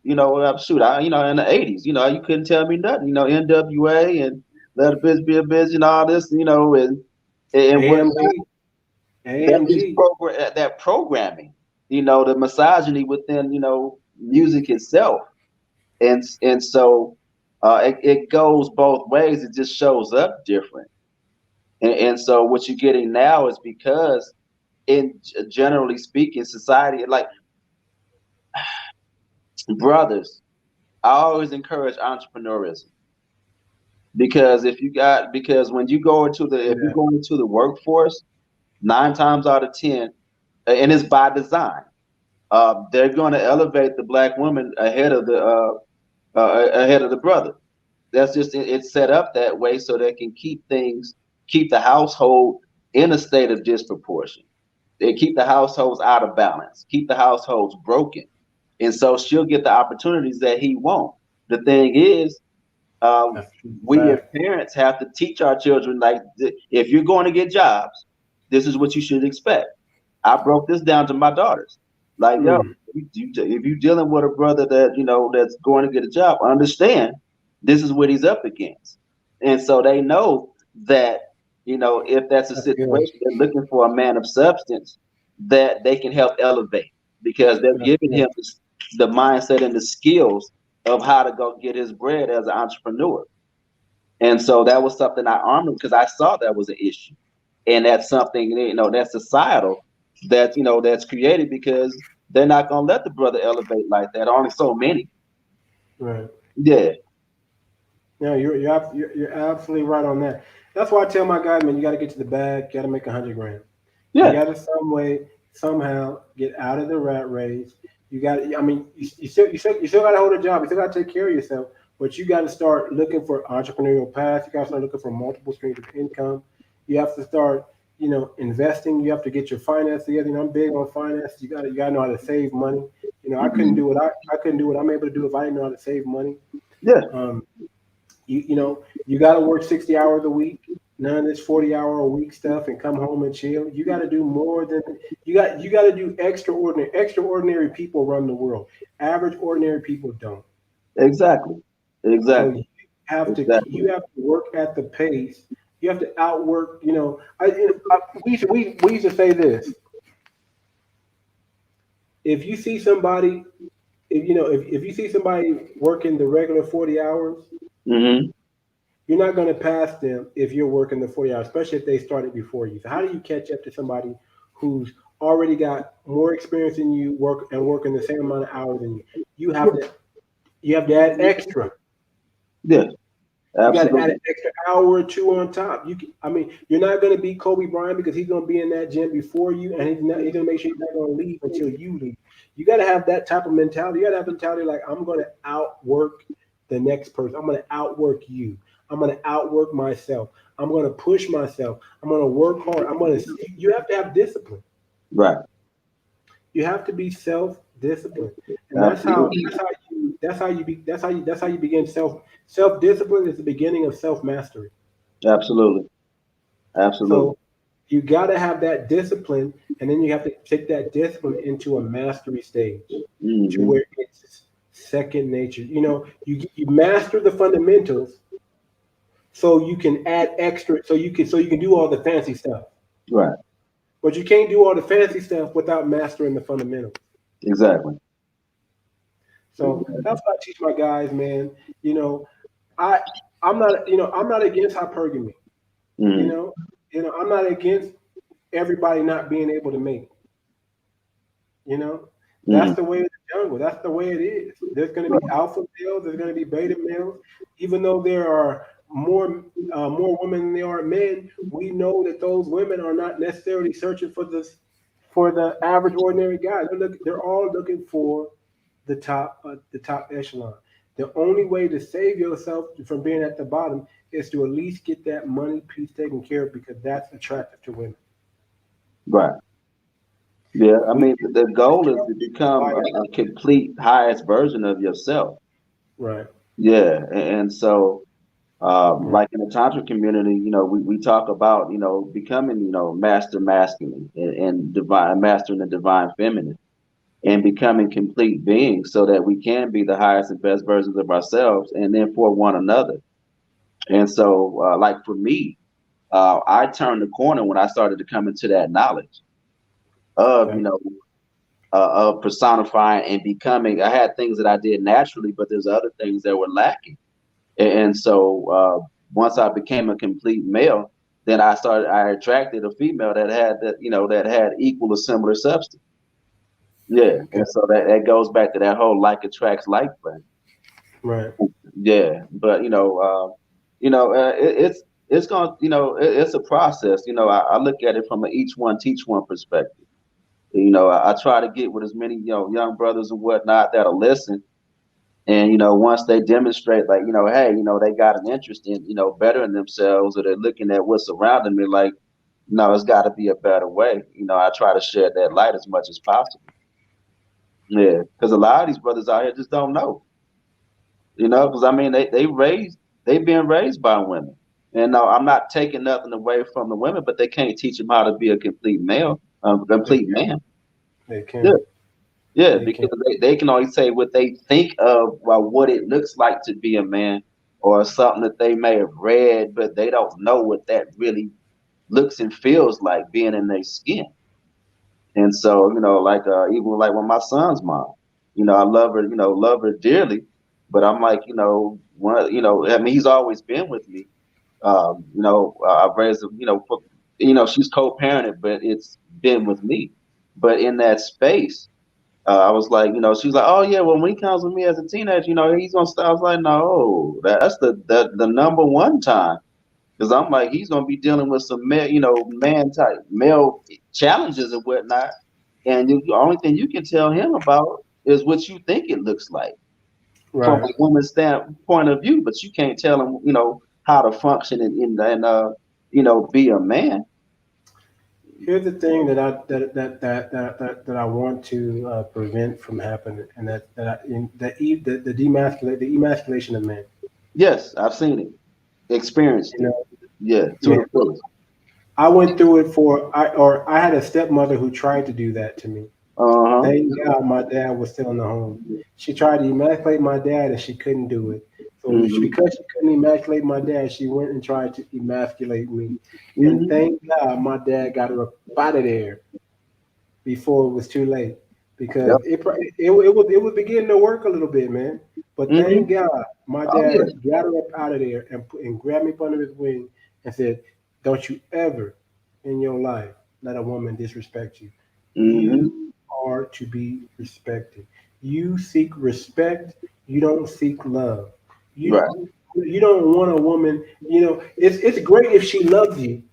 in the '80s, you couldn't tell me nothing. NWA and Let a Bitch Be a Bitch and all this, and what AMG, AMG. that programming, the misogyny within, music itself, and so it goes both ways. It just shows up different. And so what you're getting now is because, in generally speaking, society, like, brothers, I always encourage entrepreneurism, because when you go into the if you Yeah, go into the workforce, 9 times out of 10, and it's by design, they're going to elevate the black woman ahead of the brother. That's just it's set up that way so they can keep the household in a state of disproportion. They keep the households out of balance, keep the households broken, and so she'll get the opportunities that he won't. The thing is, um, that's true. we as Fact. parents have to teach our children, like, if you're going to get jobs, this is what you should expect. I broke this down to my daughters. Like, yo, Mm, if you're dealing with a brother that that's going to get a job, understand this is what he's up against, and so they know that if that's a that's good. situation, they're looking for a man of substance that they can help elevate, because they're That's giving good. him the mindset and the skills of how to go get his bread as an entrepreneur. And so that was something I armed them, because I saw that was an issue, and that's something that's societal, that's created, because they're not gonna let the brother elevate like that. Only so many. Right. Yeah, No, you're absolutely right on that. That's why I tell my guys, man, you got to get to the bag. You got to make 100 grand. You yeah, got to some way, somehow get out of the rat race. You got. I mean, you still got to hold a job. You still got to take care of yourself. But you got to start looking for entrepreneurial paths. You got to start looking for multiple streams of income. You have to start, investing. You have to get your finance together. I'm big on finance. You got to know how to save money. I couldn't mhm, do what I'm able to do if I didn't know how to save money. Yeah, Um, you got to work 60 hours a week. None of this 40-hour a week stuff and come home and chill. You got to do more than you got to do extraordinary. Extraordinary people run the world. Average ordinary people don't. exactly, So exactly, you exactly. have to work at the pace. You have to outwork. We used to say this: if you see somebody, if you see somebody working the regular 40 hours, Hmm. you're not going to pass them if you're working the 40 hours, especially if they started before you. So how do you catch up to somebody who's already got more experience than you, working the same amount of hours than you? You have to you have to add extra. Yeah, You got to add an absolutely. extra hour or two on top. I mean, you're not going to beat Kobe Bryant because he's going to be in that gym before you, and he's going to make sure he's not going to leave until you leave. You got to have that type of mentality. You got to have mentality like I'm going to outwork the next person. I'm going to outwork you. I'm going to outwork myself. I'm going to push myself. I'm going to work hard. I'm going to. You have to have discipline. Right, You have to be self-disciplined, and absolutely, that's how you begin self-discipline is the beginning of self-mastery. absolutely, absolutely. So you got to have that discipline, and then you have to take that discipline into a mastery stage to Hmm. where it's second nature. You master the fundamentals, so you can add extra, so you can do all the fancy stuff. Right, But you can't do all the fancy stuff without mastering the fundamentals. exactly. So that's what I teach my guys, man. You know, I I'm not against hypergamy. You Hmm. know, I'm not against everybody not being able to mate. You know, that's Hmm. the way of the jungle. That's the way it is. There's going to be alpha males. There's going to be beta males. Even though there are more women than there are men, we know that those women are not necessarily searching for the average ordinary guy. They're all looking for the top echelon. The only way to save yourself from being at the bottom is to at least get that money piece taken care of because that's attractive to women. Right. Yeah, I We mean, the goal is to buy become that. a complete highest version of yourself. Right. Yeah, and so Right. like in the tantra community, we talk about becoming master masculine and divine mastering the divine feminine and becoming complete beings so that we can be the highest and best versions of ourselves and then for one another. And so, like for me, I turned the corner when I started to come into that knowledge of Okay. of personifying and becoming. I had things that I did naturally, but there's other things that were lacking. And so once I became a complete male, then I attracted a female that had that had equal or similar substance. Yeah. Okay. And so that goes back to that whole like attracts like thing. Right. Yeah. But it's going it's a process. I look at it from a each one teach one perspective. I try to get with as many young brothers and whatnot that'll listen. And once they demonstrate, like hey, they got an interest in bettering themselves, or they're looking at what's surrounding me, like no, it's got to be a better way. I try to shed that light as much as possible. Yeah, because a lot of these brothers out here just don't know. Because I mean they've been raised by women, and no, I'm not taking nothing away from the women, but they can't teach them how to be a complete male, They complete can. man. They Yeah. can. Yeah, They can. because they can only say what they think of, well, what it looks like to be a man, or something that they may have read, but they don't know what that really looks and feels like being in their skin. And so, like even like when my son's mom, I love her dearly, but I'm like, I mean, he's always been with me. I've raised, she's co-parented, but it's been with me. But in that space, I was like, she was like, oh yeah, well when he comes with me as a teenager, he's gonna stop. I was like, no, that's the number one time, because I'm like, he's gonna be dealing with some male, man type male challenges and whatnot, and the only thing you can tell him about is what you think it looks like from Right. a woman's standpoint of view, but you can't tell him, how to function and be a man. Here's the thing that I want to prevent from happening, and the emasculation of men. Yes, I've seen it, experienced You it. know, Yeah, to yeah, the fullest. I went through it I had a stepmother who tried to do that to me. Uh-huh. Thank God my dad was still in the home. She tried to emasculate my dad and she couldn't do it. So Hmm. because she couldn't emasculate my dad, she went and tried to emasculate me. And Hmm. thank God my dad got her up out of there before it was too late, because Yep. it was beginning to work a little bit, man. But Hmm. thank God my Oh yeah. dad got her up out of there and grabbed me under his wing and said, "Don't you ever in your life let a woman disrespect you. Hmm. You are to be respected. You seek respect. You don't seek love. You Right. you don't want a woman. It's great if she loves you,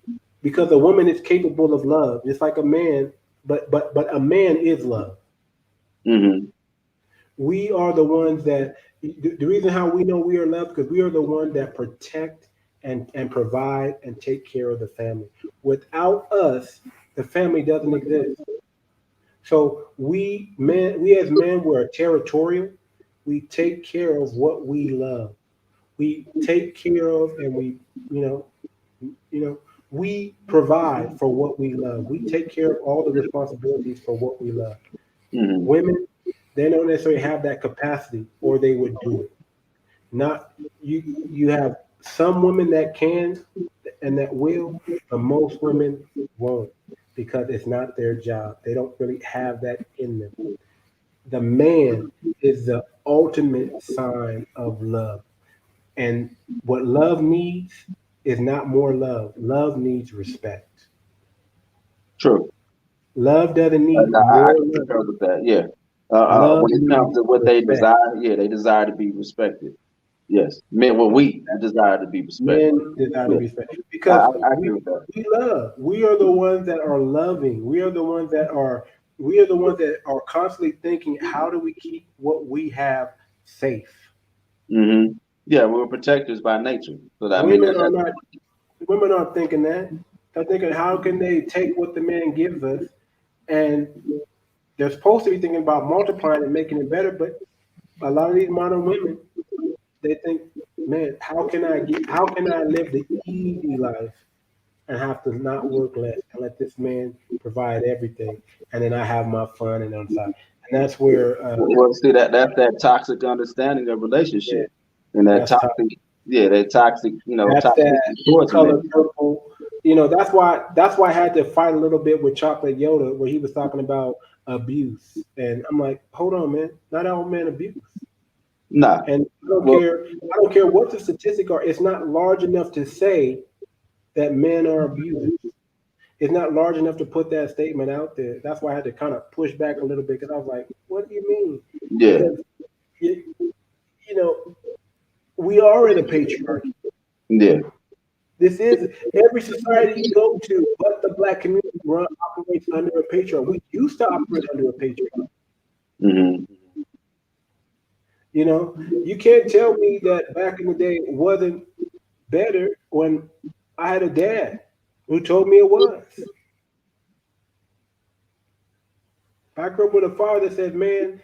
because a woman is capable of love. It's like a man, but a man is love. Hmm. We are the ones that the reason how we know we are loved, because we are the one that protect and provide and take care of the family. Without us, the family doesn't exist. So we as men, we're territorial. We take care of what we love. We take care of, and you know, you know, we provide for what we love. We take care of all the responsibilities for what we love. Hmm. Women, they don't necessarily have that capacity, or they would do it. Not you. You have some women that can and that will, but most women won't, because it's not their job. They don't really have that in them. The man is the ultimate sign of love. And what love needs is not more love. Love needs respect. True. Love doesn't need I more can love. concur with that. Yeah. Love When it comes needs to what they respect. desire, yeah, they desire to be respected. Yes. Men, well, we desire to be respected. Men desire to Yeah. be respected I, because I, I we agree with that. we love. We are the ones that are loving. We are the ones that are constantly thinking, how do we keep what we have safe? Hmm. Yeah, we're protectors by nature. So that, I mean, Women are not. Women aren't thinking that. They're thinking, how can they take what the man gives us, and they're supposed to be thinking about multiplying and making it better. But a lot of these modern women, they think, man, how can I live the easy life and have to not work less and let this man provide everything, and then I have my fun and on the side. And that's where well, see, that's that toxic understanding of yeah, relationship, and that that's tough. toxic, yeah, that toxic, That's toxic that towards color men. purple. That's why I had to fight a little bit with Chocolate Yoda, where he was talking about abuse. And I'm like, hold on, man, not all men abuse. Nah. And Well, I don't care what the statistic are, it's not large enough to say that men are abusers. It's not large enough to put that statement out there. That's why I had to kind of push back a little bit, because I was like, what do you mean? yeah, Because you, you know, we are in a patriarchy. yeah. This is every society you go to, but the black community operates under a patriarch. We used to operate under a patriarch. Hmm. You can't tell me that back in the day it wasn't better when I had a dad who told me it was. I grew up with a father that said, "Man,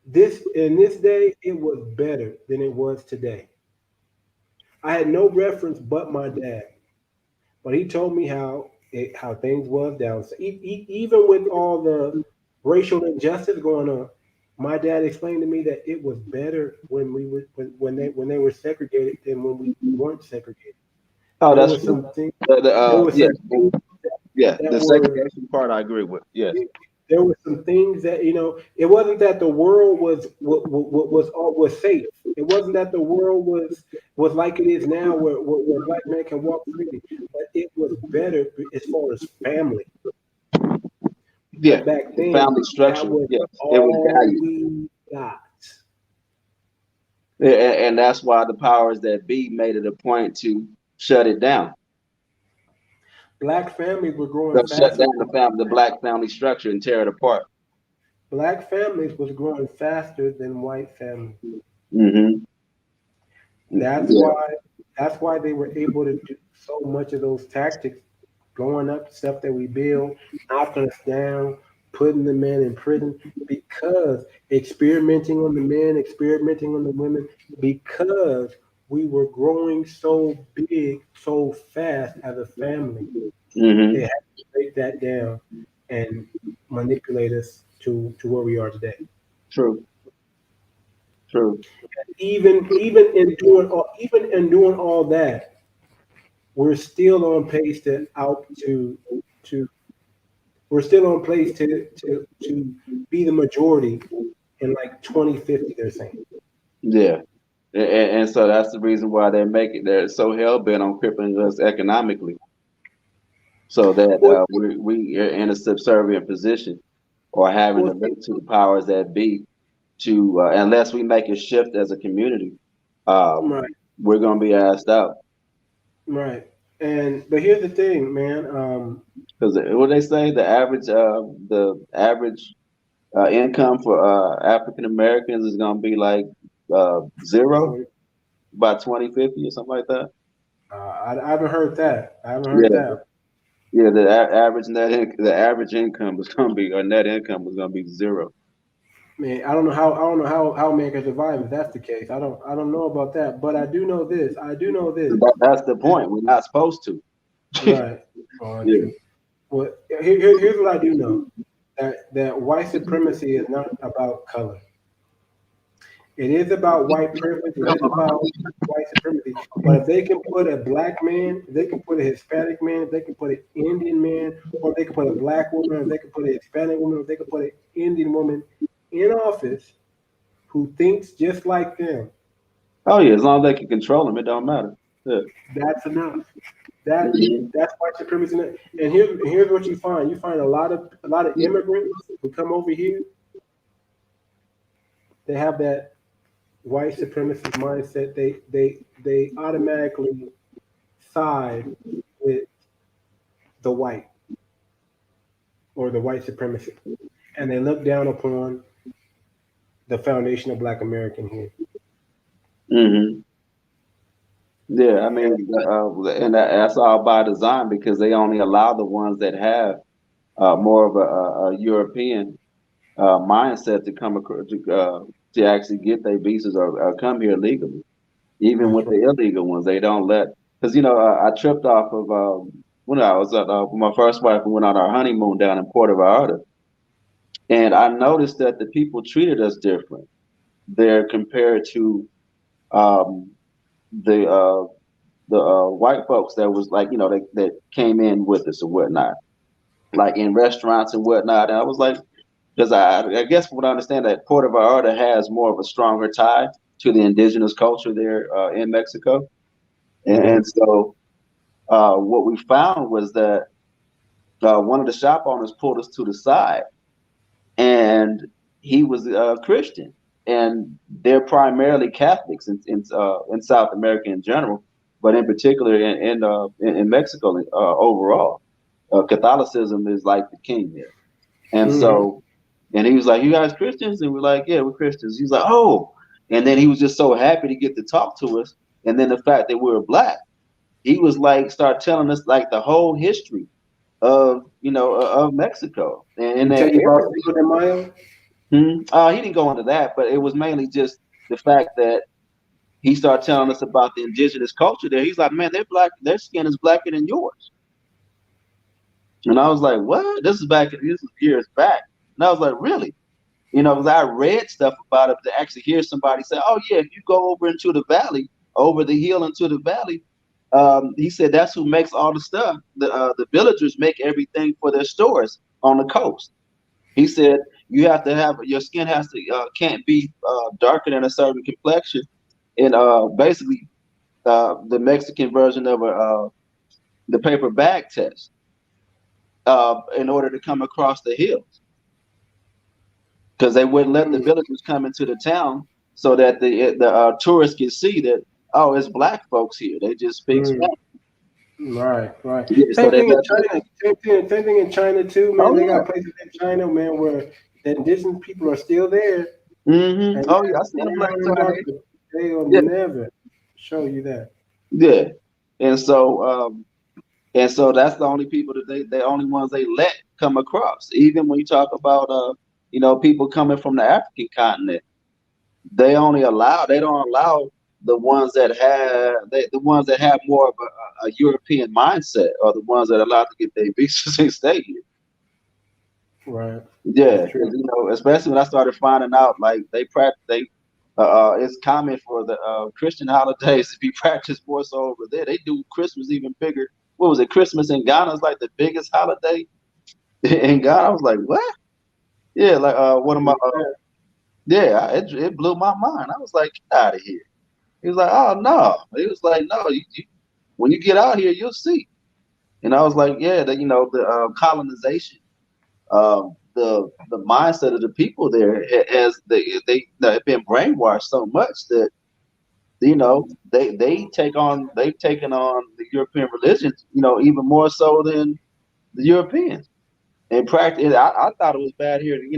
this in this day it was better than it was today." I had no reference but my dad. But he told me how things was down. So even with all the racial injustice going on, my dad explained to me that it was better when we were when they were segregated than when we weren't segregated. Oh, There that's were true. some things. There The were yeah, some things yeah. that The were segregation part, I agree with. Yes. there were some things that it wasn't that the world was safe. It wasn't that the world was like it is now, where black men can walk freely, but it was better as far as family. Yeah. But back The then, family that structure. was Yes, it was all valued. we got. And that's why the powers that be made it a point to shut it down. Black families were growing They'll shut faster. down the black family structure and tear it apart. Black families was growing faster than white families. Hmm. That's Yeah. why that's why they were able to do so much of those tactics, blowing up stuff that we build, knocking us down, putting the men in prison because experimenting on the men, experimenting on the women, because we were growing so big, so fast as a family. They Hmm. had to break that down and manipulate us to where we are today. True. True. Even in doing all that, we're still on pace to we're still on pace to be the majority in like 2050. They're saying. Yeah. And so that's the reason why they make it. They're so hell bent on crippling us economically, so that Well, we are in a subservient position or having to well, look to the powers that be to unless we make a shift as a community, um, right, we're gonna be asked out. right. And but here's the thing, man. Because what they say, the average income for African Americans is gonna be like zero Well, by 2050 or something like that. I haven't heard that. I haven't heard Yeah, that. yeah. The average income is gonna be or net income is gonna be zero. Man, I don't know how man can survive if that's the case. I don't know about that, but I do know this. I do know this. That's the point. We're not supposed to. Right. Oh, Yeah. true. Well, here's what I do know. That white supremacy is not about color. It is about white privilege. It is about white supremacy. But if they can put a black man, if they can put a Hispanic man, if they can put an Indian man, or if they can put a black woman, or if they can put a Hispanic woman, or if they can put an Indian woman in office who thinks just like them, Oh yeah, as long as they can control them, it don't matter. Yeah. that's enough. That Mhm. that's white supremacy. And here's what you find. You find a lot of immigrants who come over here. They have that white supremacist mindset. They automatically side with the white or the white supremacy, and they look down upon the foundation of Black American here. Mhm. Yeah, I mean, and that's all by design because they only allow the ones that have more of a European mindset to come across to actually get their visas or come here legally. Even That's with right. the illegal ones, they don't let because I tripped off of when I was with my first wife. We went on our honeymoon down in Puerto Vallarta, and I noticed that the people treated us different there compared to um, the white folks that was like that came in with us or whatnot, like in restaurants and whatnot. And I was like, because I guess from what I understand that Puerto Vallarta has more of a stronger tie to the indigenous culture there in Mexico, Hmm. and so what we found was that one of the shop owners pulled us to the side, and he was a Christian, and they're primarily Catholics in South America in general, but in particular in Mexico overall, Catholicism is like the king there, and Hmm. so and he was like, "You guys Christians?" And we're like, "Yeah, we're Christians." He's like, "Oh," and then he was just so happy to get to talk to us, and then the fact that we were black, he was like, start telling us like the whole history of of Mexico and in You tell that you about area. Cinco de Mayo. He didn't go into that, but it was mainly just the fact that he started telling us about the indigenous culture there. He's like, man, they're black, their skin is blacker than yours. And I was like, what? This is years back. And I was like, really? Because I read stuff about it to actually hear somebody say, oh yeah, if you go over into the valley, over the hill into the valley, he said that's who makes all the stuff. The villagers make everything for their stores on the coast. He said you have to have your skin has to can't be darker than a certain complexion, and basically the Mexican version of the paper bag test in order to come across the hills because they wouldn't let the Mm, villagers come into the town so that the tourists can see that it's black folks here. They just speak mm, Spanish. right, right. Yeah, so Same they thing in let the China. Same thing in China too, man. oh They yeah. got places in China, man, where the indigenous people are still there, and Oh yeah, I seen they're a black not in Chinese. darkness. They'll Yeah, never show you that. yeah. And so And so that's the only people that they only ones they let come across. Even when you talk about people coming from the African continent, they don't allow the ones that have more of a European mindset, or the ones that are allowed to get their visas and stay here. Right. Yeah, That's true. because especially when I started finding out, like it's common for the Christian holidays to be practiced more so over there. They do Christmas even bigger. What was it? Christmas in Ghana is like the biggest holiday in Ghana. I was like, what? Yeah, like one of my yeah, it blew my mind. I was like, get out of here. He was like, oh no. He was like, no, when you get out here, you'll see. And I was like, yeah, the colonization, the mindset of the people there has they've been brainwashed so much that they've taken on the European religions, even more so than the Europeans. In practice, I thought it was bad here. It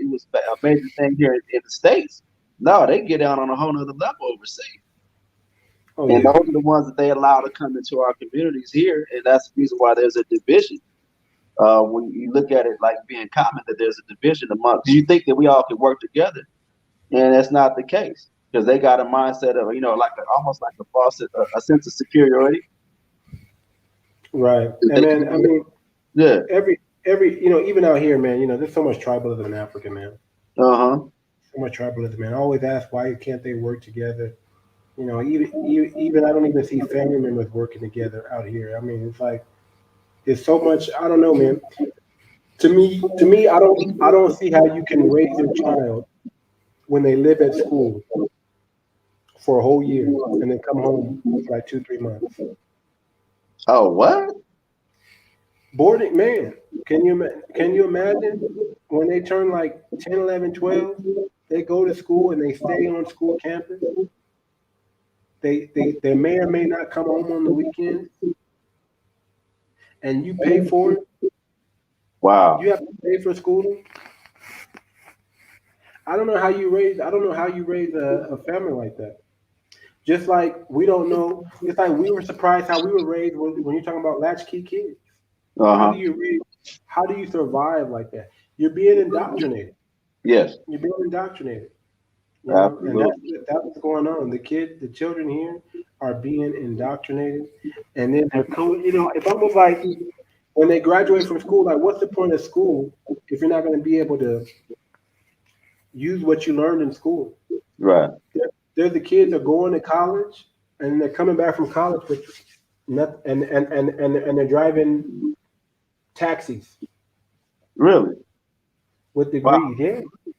was a major thing here in the States. No, they get down on a whole nother level overseas. Oh And yeah. those are the ones that they allow to come into our communities here. And that's the reason why there's a division. When you look at it like being common, that there's a division among, do you think that we all can work together? And that's not the case, because they got a mindset of, like almost like a false, a sense of superiority. Right. And They man, I mean, yeah. every even out here, man, there's so much tribalism in Africa, man. Uh-huh. So much tribalism, man. I always ask why can't they work together? Even I don't even see family members working together out here. I mean, it's like it's so much. I don't know, man. To me, I don't see how you can raise your child when they live at school for a whole year and then come home for like 2, 3 months. Oh, what? Boarding, man. Can you imagine when they turn like 10, 11, 12? They go to school and they stay on school campus. They may or may not come home on the weekends, and you pay for it. Wow. You have to pay for schooling. I don't know how you raise a family like that. Just like we don't know, it's like we were surprised how we were raised when you're talking about latchkey kids. How Uh-huh. do you raise? How do you survive like that? You're being indoctrinated. Yes, You're being indoctrinated. And absolutely. that's what's going on. The children here are being indoctrinated, and then they're coming. It's almost like when they graduate from school. Like, what's the point of school if you're not going to be able to use what you learned in school? Right. There's the kids that are going to college, and they're coming back from college with nothing, and they're driving taxis Really? with Wow. degrees. Yeah.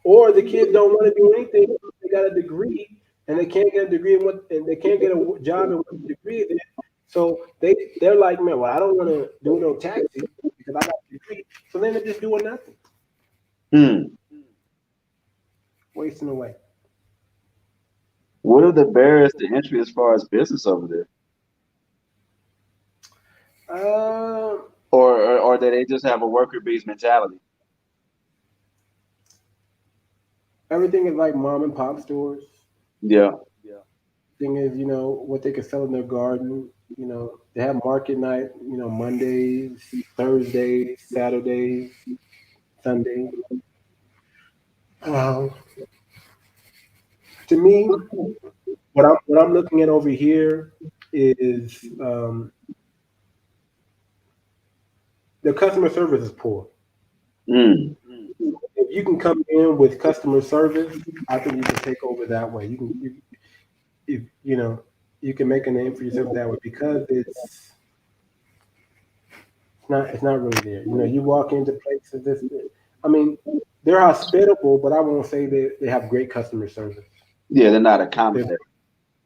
Or the kids don't want to do anything. They got a degree, and they can't get a degree and they can't get a job in what the degree is in. So they're like, man, well, I don't want to do no taxi because I got a degree. So then they're just doing nothing, Hmm. wasting away. What are the barriers to entry as far as business over there? Uh, Or do they just have a worker bees mentality? Everything is like mom and pop stores. Yeah. Thing is, what they can sell in their garden. They have market night. Mondays, Thursdays, Saturdays, Sundays. Um, to me, what I'm looking at over here is the customer service is poor. Mm. If you can come in with customer service, I think you can take over that way. If you can make a name for yourself that way because it's not really there. You walk into places. I mean, they're hospitable, but I won't say they have great customer service. Yeah, they're not They're accommodating.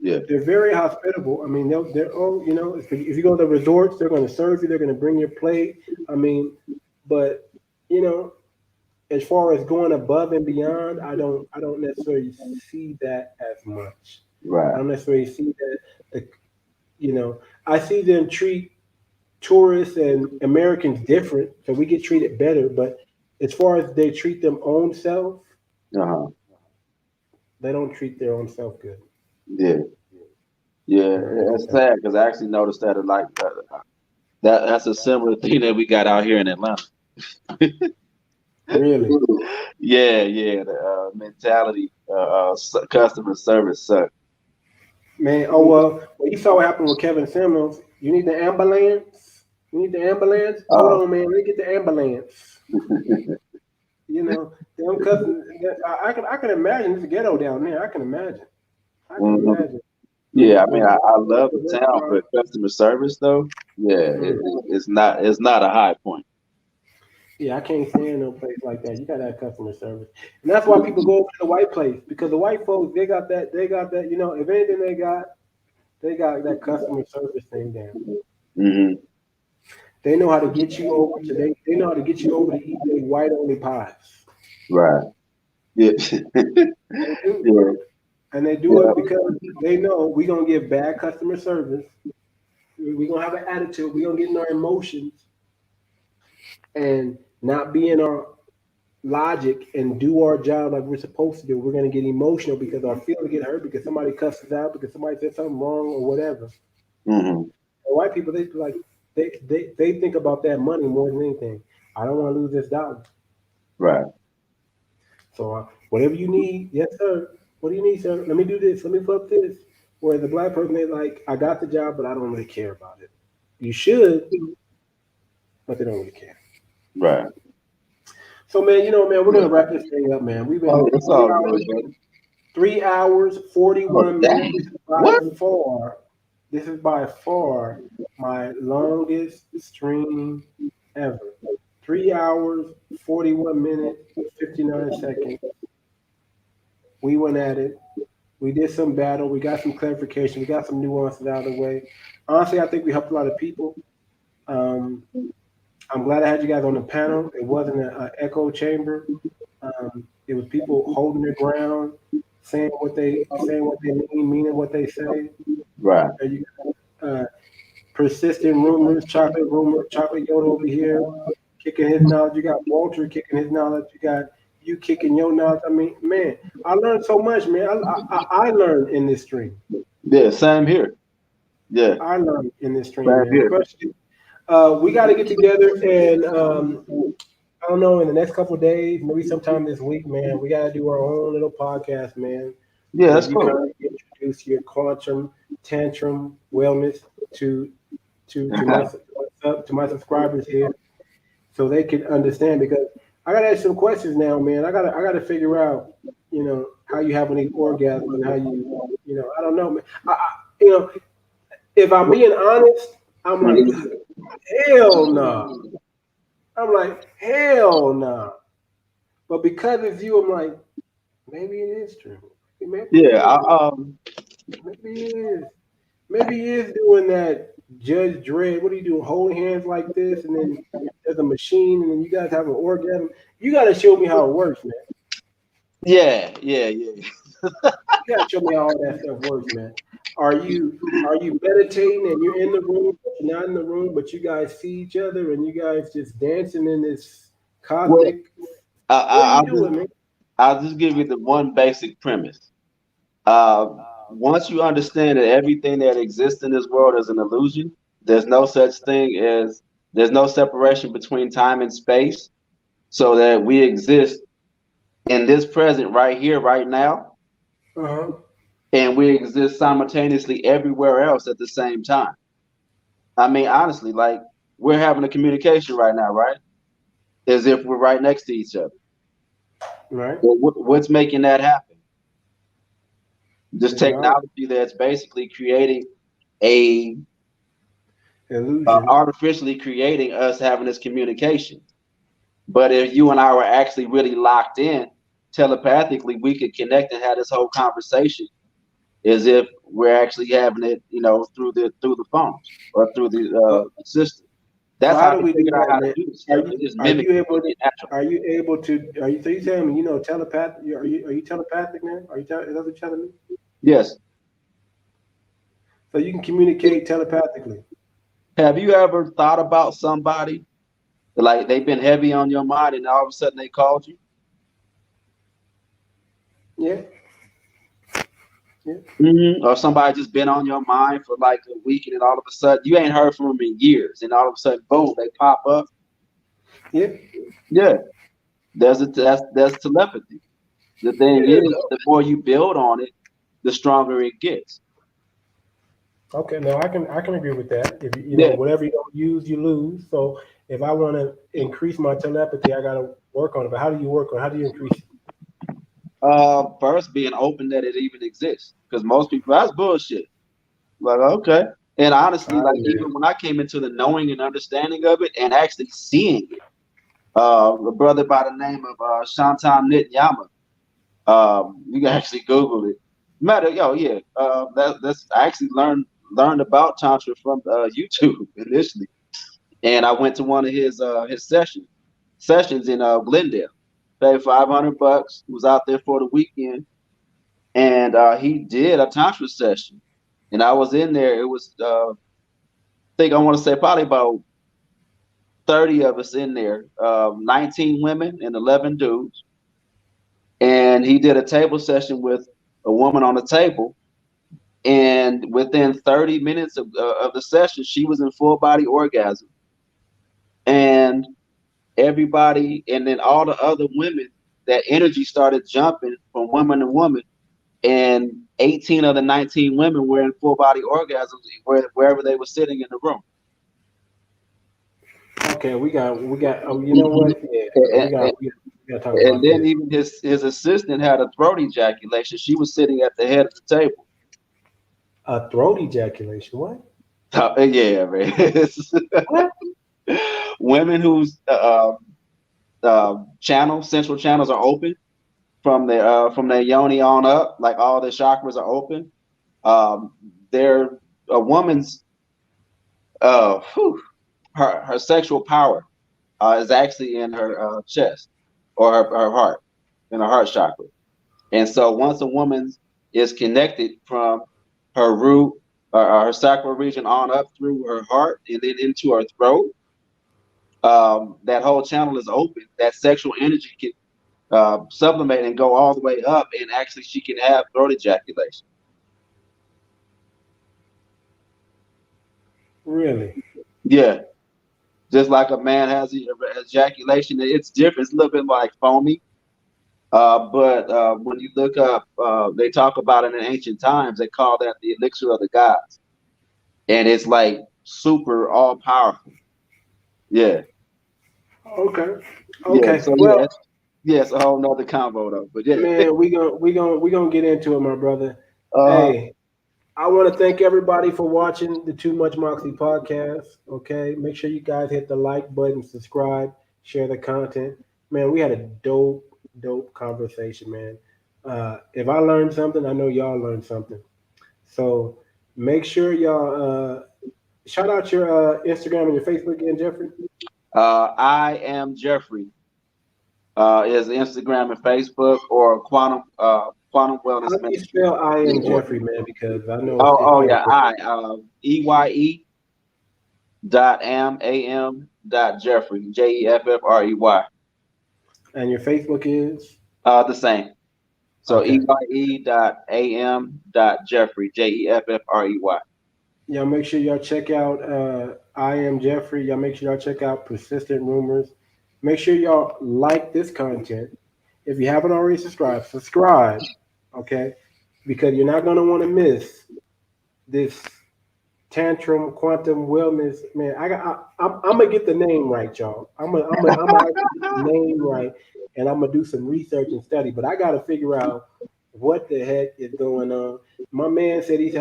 Yeah. they're very hospitable. I mean, they're if you go to the resorts, they're going to serve you. They're going to bring your plate. I mean, but you know, as far as going above and beyond, I don't necessarily see that as much. I Right. don't necessarily see that. The, I see them treat tourists and Americans different, so we get treated better. But as far as they treat them own self, Uh-huh. they don't treat their own self good. Yeah. Yeah, it's sad because I actually noticed that that's a similar thing that we got out here in Atlanta. Really, Yeah, the mentality, customer service sucks. man. Oh well, you saw what happened with Kevin Samuels. You need the ambulance. You need the ambulance. Hold Oh, on, man. Let me get the ambulance. You know, them customers. I can imagine this ghetto down there. I can imagine. I can mhm. imagine. Yeah, I mean, When I love the the town, restaurant. but customer service though, yeah, Mm. it's not a high point. Yeah, I can't stand no place like that. You gotta have customer service, and that's why people go over to the white place because the white folks they got that. You know, if anything they got that customer service thing down. Hmm. They know how to get you over to they know how to get you over to eat their white only pies. Right. Yeah. They do, Yeah. and they do Yeah. it because they know we gonna give bad customer service. We gonna have an attitude. We gonna get in our emotions and not be in our logic and do our job like we're supposed to do. We're gonna get emotional because our feelings get hurt because somebody cusses out because somebody said something wrong or whatever. Hmm. And white people, they like they think about that money more than anything. I don't want to lose this dollar. Right. So whatever you need, yes sir. What do you need, sir? Let me do this. Let me flip this. Whereas the black person, they like, I got the job, but I don't really care about it. You should, but they don't really care. Right. So man, man, we're gonna wrap this thing up, man. We've been Oh, it's three all good, hours, buddy. 3 hours, Oh, 41 minutes. dang. What? This is by far my longest stream ever. 3 hours, 41 minutes, 59 seconds. We went at it. We did some battle. We got some clarification. We got some nuances out of the way. Honestly, I think we helped a lot of people. Um, I'm glad I had you guys on the panel. It wasn't an echo chamber. It was people holding their ground, saying what they meaning what they say. Right. You uh, persistent rumors, chocolate Yoda over here, kicking his knowledge. You got Walter kicking his knowledge. You got you kicking your knowledge. I mean, man, I learned so much, man. I learned in this stream. Yeah. Same here. Yeah. I learned in this stream, Same man. here. Especially, we got to get together and I don't know in the next couple of days, maybe sometime this week, man. We got to do our own little podcast, man, Yeah, where that's you cool. kind of introduce your quantum tantrum wellness to to my subscribers here, so they can understand. Because I got to ask some questions now, man. I got to figure out, how you have these orgasms and how I don't know, man. You know, if I'm being honest, I'm like, hell no. I'm like, hell no. But because it's you, I'm like, maybe it is true. Maybe it Yeah. is. Maybe it is. Maybe he is doing that Judge Dredd. What are you doing? Holding hands like this, and then there's a machine, and then you guys have an orgasm. You got to show me how it works, man. Yeah. You got to show me how all that stuff works, man. Are you meditating and you're in the room, but you're not in the room, but you guys see each other and you guys just dancing in this Well, cosmic? I, What are I, you I'll just doing, man? I'll just give you the one basic premise. Once you understand that everything that exists in this world is an illusion, there's no such thing as there's no separation between time and space, so that we exist in this present right here, right now, Uh huh. and we exist simultaneously everywhere else at the same time. I mean, honestly, like we're having a communication right now, right? As if we're right next to each other. Right. Well, what's making that happen? This The God technology that's basically creating a illusion. artificially creating us having this communication. But if you and I were actually really locked in telepathically, we could connect and have this whole conversation as if we're actually having it, through the phones or through the So, system. so That's how how do they we do figured out that, how to man? do this Are stuff. you They just are mimic you it, able make to it natural. are you able to are you so you telling me telepathic? Are you telepathic now? Is that what you're telling me? Yes. So you can communicate telepathically. Have you ever thought about somebody like they've been heavy on your mind and all of a sudden they called you? Yeah, Or somebody just been on your mind for like a week, and then all of a sudden you ain't heard from them in years, and all of a sudden, boom, they pop up. Yeah. Yeah, that's telepathy. The thing Yeah. is, the more you build on it, the stronger it gets. Okay, no, I can agree with that. If you know Yeah. whatever you don't use, you lose. So if I want to increase my telepathy, I got to work on it. But how do you work on it? How do you increase it? First being open that it even exists, because most people that's bullshit. Like, okay. And honestly, All right, like man. even when I came into the knowing and understanding of it and actually seeing it, a brother by the name of Shantan Nityama, you can actually Google it. That's I actually learned about Tantra from YouTube initially. And I went to one of his sessions in Glendale. Paid $500, was out there for the weekend, and he did a Tantra session. And I was in there. It was think I want to say probably about 30 of us in there, 19 women and 11 dudes. And he did a table session with a woman on the table. And within 30 minutes of the session, she was in full body orgasm. And everybody, and then all the other women, that energy started jumping from woman to woman. And 18 of the 19 women were in full body orgasms wherever they were sitting in the room. Okay, we got. You know what? Yeah, And, we got to talk and about then this. even his assistant had a throat ejaculation. She was sitting at the head of the table. A throat ejaculation. What? Yeah, man. What? Women whose central channels are open from their yoni on up, like all their chakras are open. They're a woman's her sexual power is actually in her chest or her heart, in her heart chakra. And so once a woman is connected from her root or her sacral region on up through her heart and then into her throat, that whole channel is open. That sexual energy can sublimate and go all the way up, and actually she can have throat ejaculation. Really? Yeah, just like a man has ejaculation, it's different. It's a little bit like foamy. But when you look up, they talk about it in ancient times. They call that the elixir of the gods, and it's like super all powerful. Yeah, Okay. yeah. Okay. So Well, yeah, it's a whole nother combo though. But yeah, man, we gonna get into it, my brother. uh, Hey, I want to thank everybody for watching the Too Much Moxie podcast. Okay, make sure you guys hit the like button, subscribe, share the content. Man, we had a dope conversation, man. If I learned something, I know y'all learned something. So make sure y'all shout out your Instagram and your Facebook again, Jeffrey. I am Jeffrey. Is Instagram and Facebook or Quantum How Wellness do you Ministry. spell I am Jeffrey, man? Because I know it's Oh kind of yeah, different. EYE dot Jeffrey JEFFREY. And your Facebook is The same. So okay. EYE Jeffrey JEFFREY. Y'all make sure y'all check out I am Jeffrey. Y'all make sure y'all check out Persistent Rumors. Make sure y'all like this content. If you haven't already subscribe, okay? Because you're not gonna want to miss this tantrum quantum wellness. Man, I'm gonna get the name right, y'all. I'm gonna get the name right, and I'm gonna do some research and study. But I gotta figure out what the heck is going on. My man said he's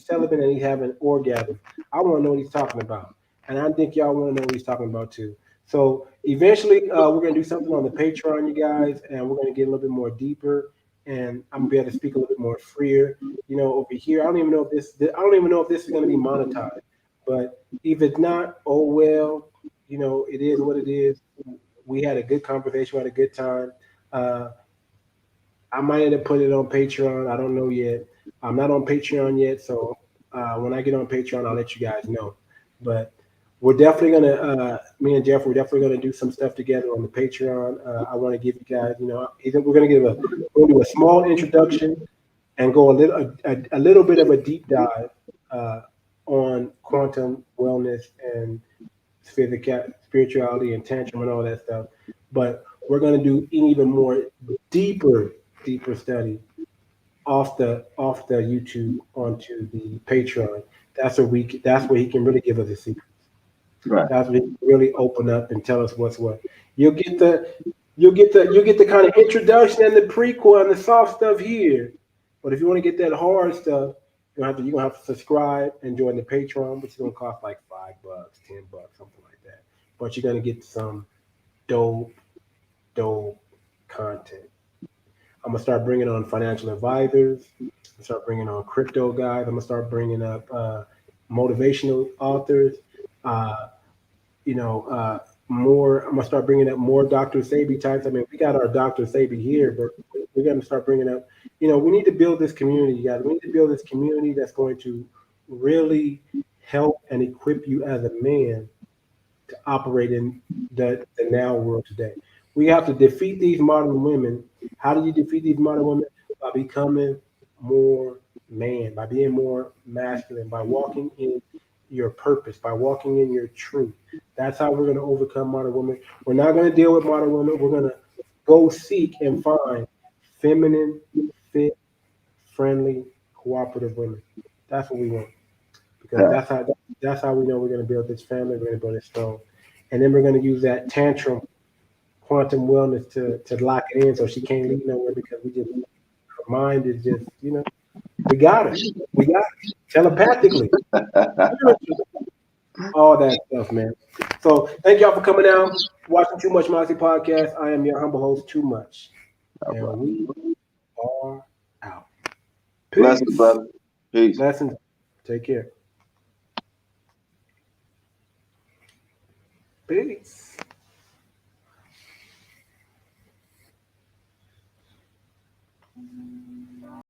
celibate and he's having orgasm. I want to know what he's talking about, and I think y'all want to know what he's talking about too. So eventually, we're gonna do something on the Patreon, you guys, and we're gonna get a little bit more deeper, and I'm gonna be able to speak a little bit more freer. Over here, I don't even know if this is gonna be monetized, but if it's not, oh well. It is what it is. We had a good conversation, we had a good time. Uh, I might end up putting it on Patreon. I don't know yet. I'm not on Patreon yet, so when I get on Patreon, I'll let you guys know. But we're definitely gonna, me and Jeff, we're definitely gonna do some stuff together on the Patreon. I want to give you guys, we're gonna do a small introduction, and go a little bit of a deep dive on quantum wellness and spirituality and tantrum and all that stuff. But we're going to do an even more deeper study off the YouTube onto the Patreon. That's where he can really give us a secret. Right. That's where he can really open up and tell us what's what. You'll get the kind of introduction and the prequel and the soft stuff here. But if you want to get that hard stuff, you're gonna have to subscribe and join the Patreon, which is gonna cost like $5, $10, something like that. But you're gonna get some dope, dope content. I'm gonna start bringing on financial advisors. I'm gonna start bringing on crypto guys. I'm gonna start bringing up motivational authors. Uh, more. I'm gonna start bringing up more Dr. Sabi types. I mean, we got our Dr. Sabi here, but we're gonna start bringing up. We need to build this community, guys. We need to build this community that's going to really help and equip you as a man to operate in the now world today. We have to defeat these modern women. How do you defeat these modern women? By becoming more man, by being more masculine, by walking in your purpose, by walking in your truth. That's how we're going to overcome modern women. We're not going to deal with modern women. We're going to go seek and find feminine, fit, friendly, cooperative women. That's what we want because Yeah. that's how we know we're going to build this family. We're going to build it strong, and then we're going to use that tantrum quantum wellness to lock it in so she can't leave nowhere because her mind is just we got her, telepathically, all that stuff, man. So thank y'all for coming out, watching Too Much Moxie podcast. I am your humble host, Too Much, and we are out. Peace. Blessings, brother. Peace. Blessings. Take care. Peace.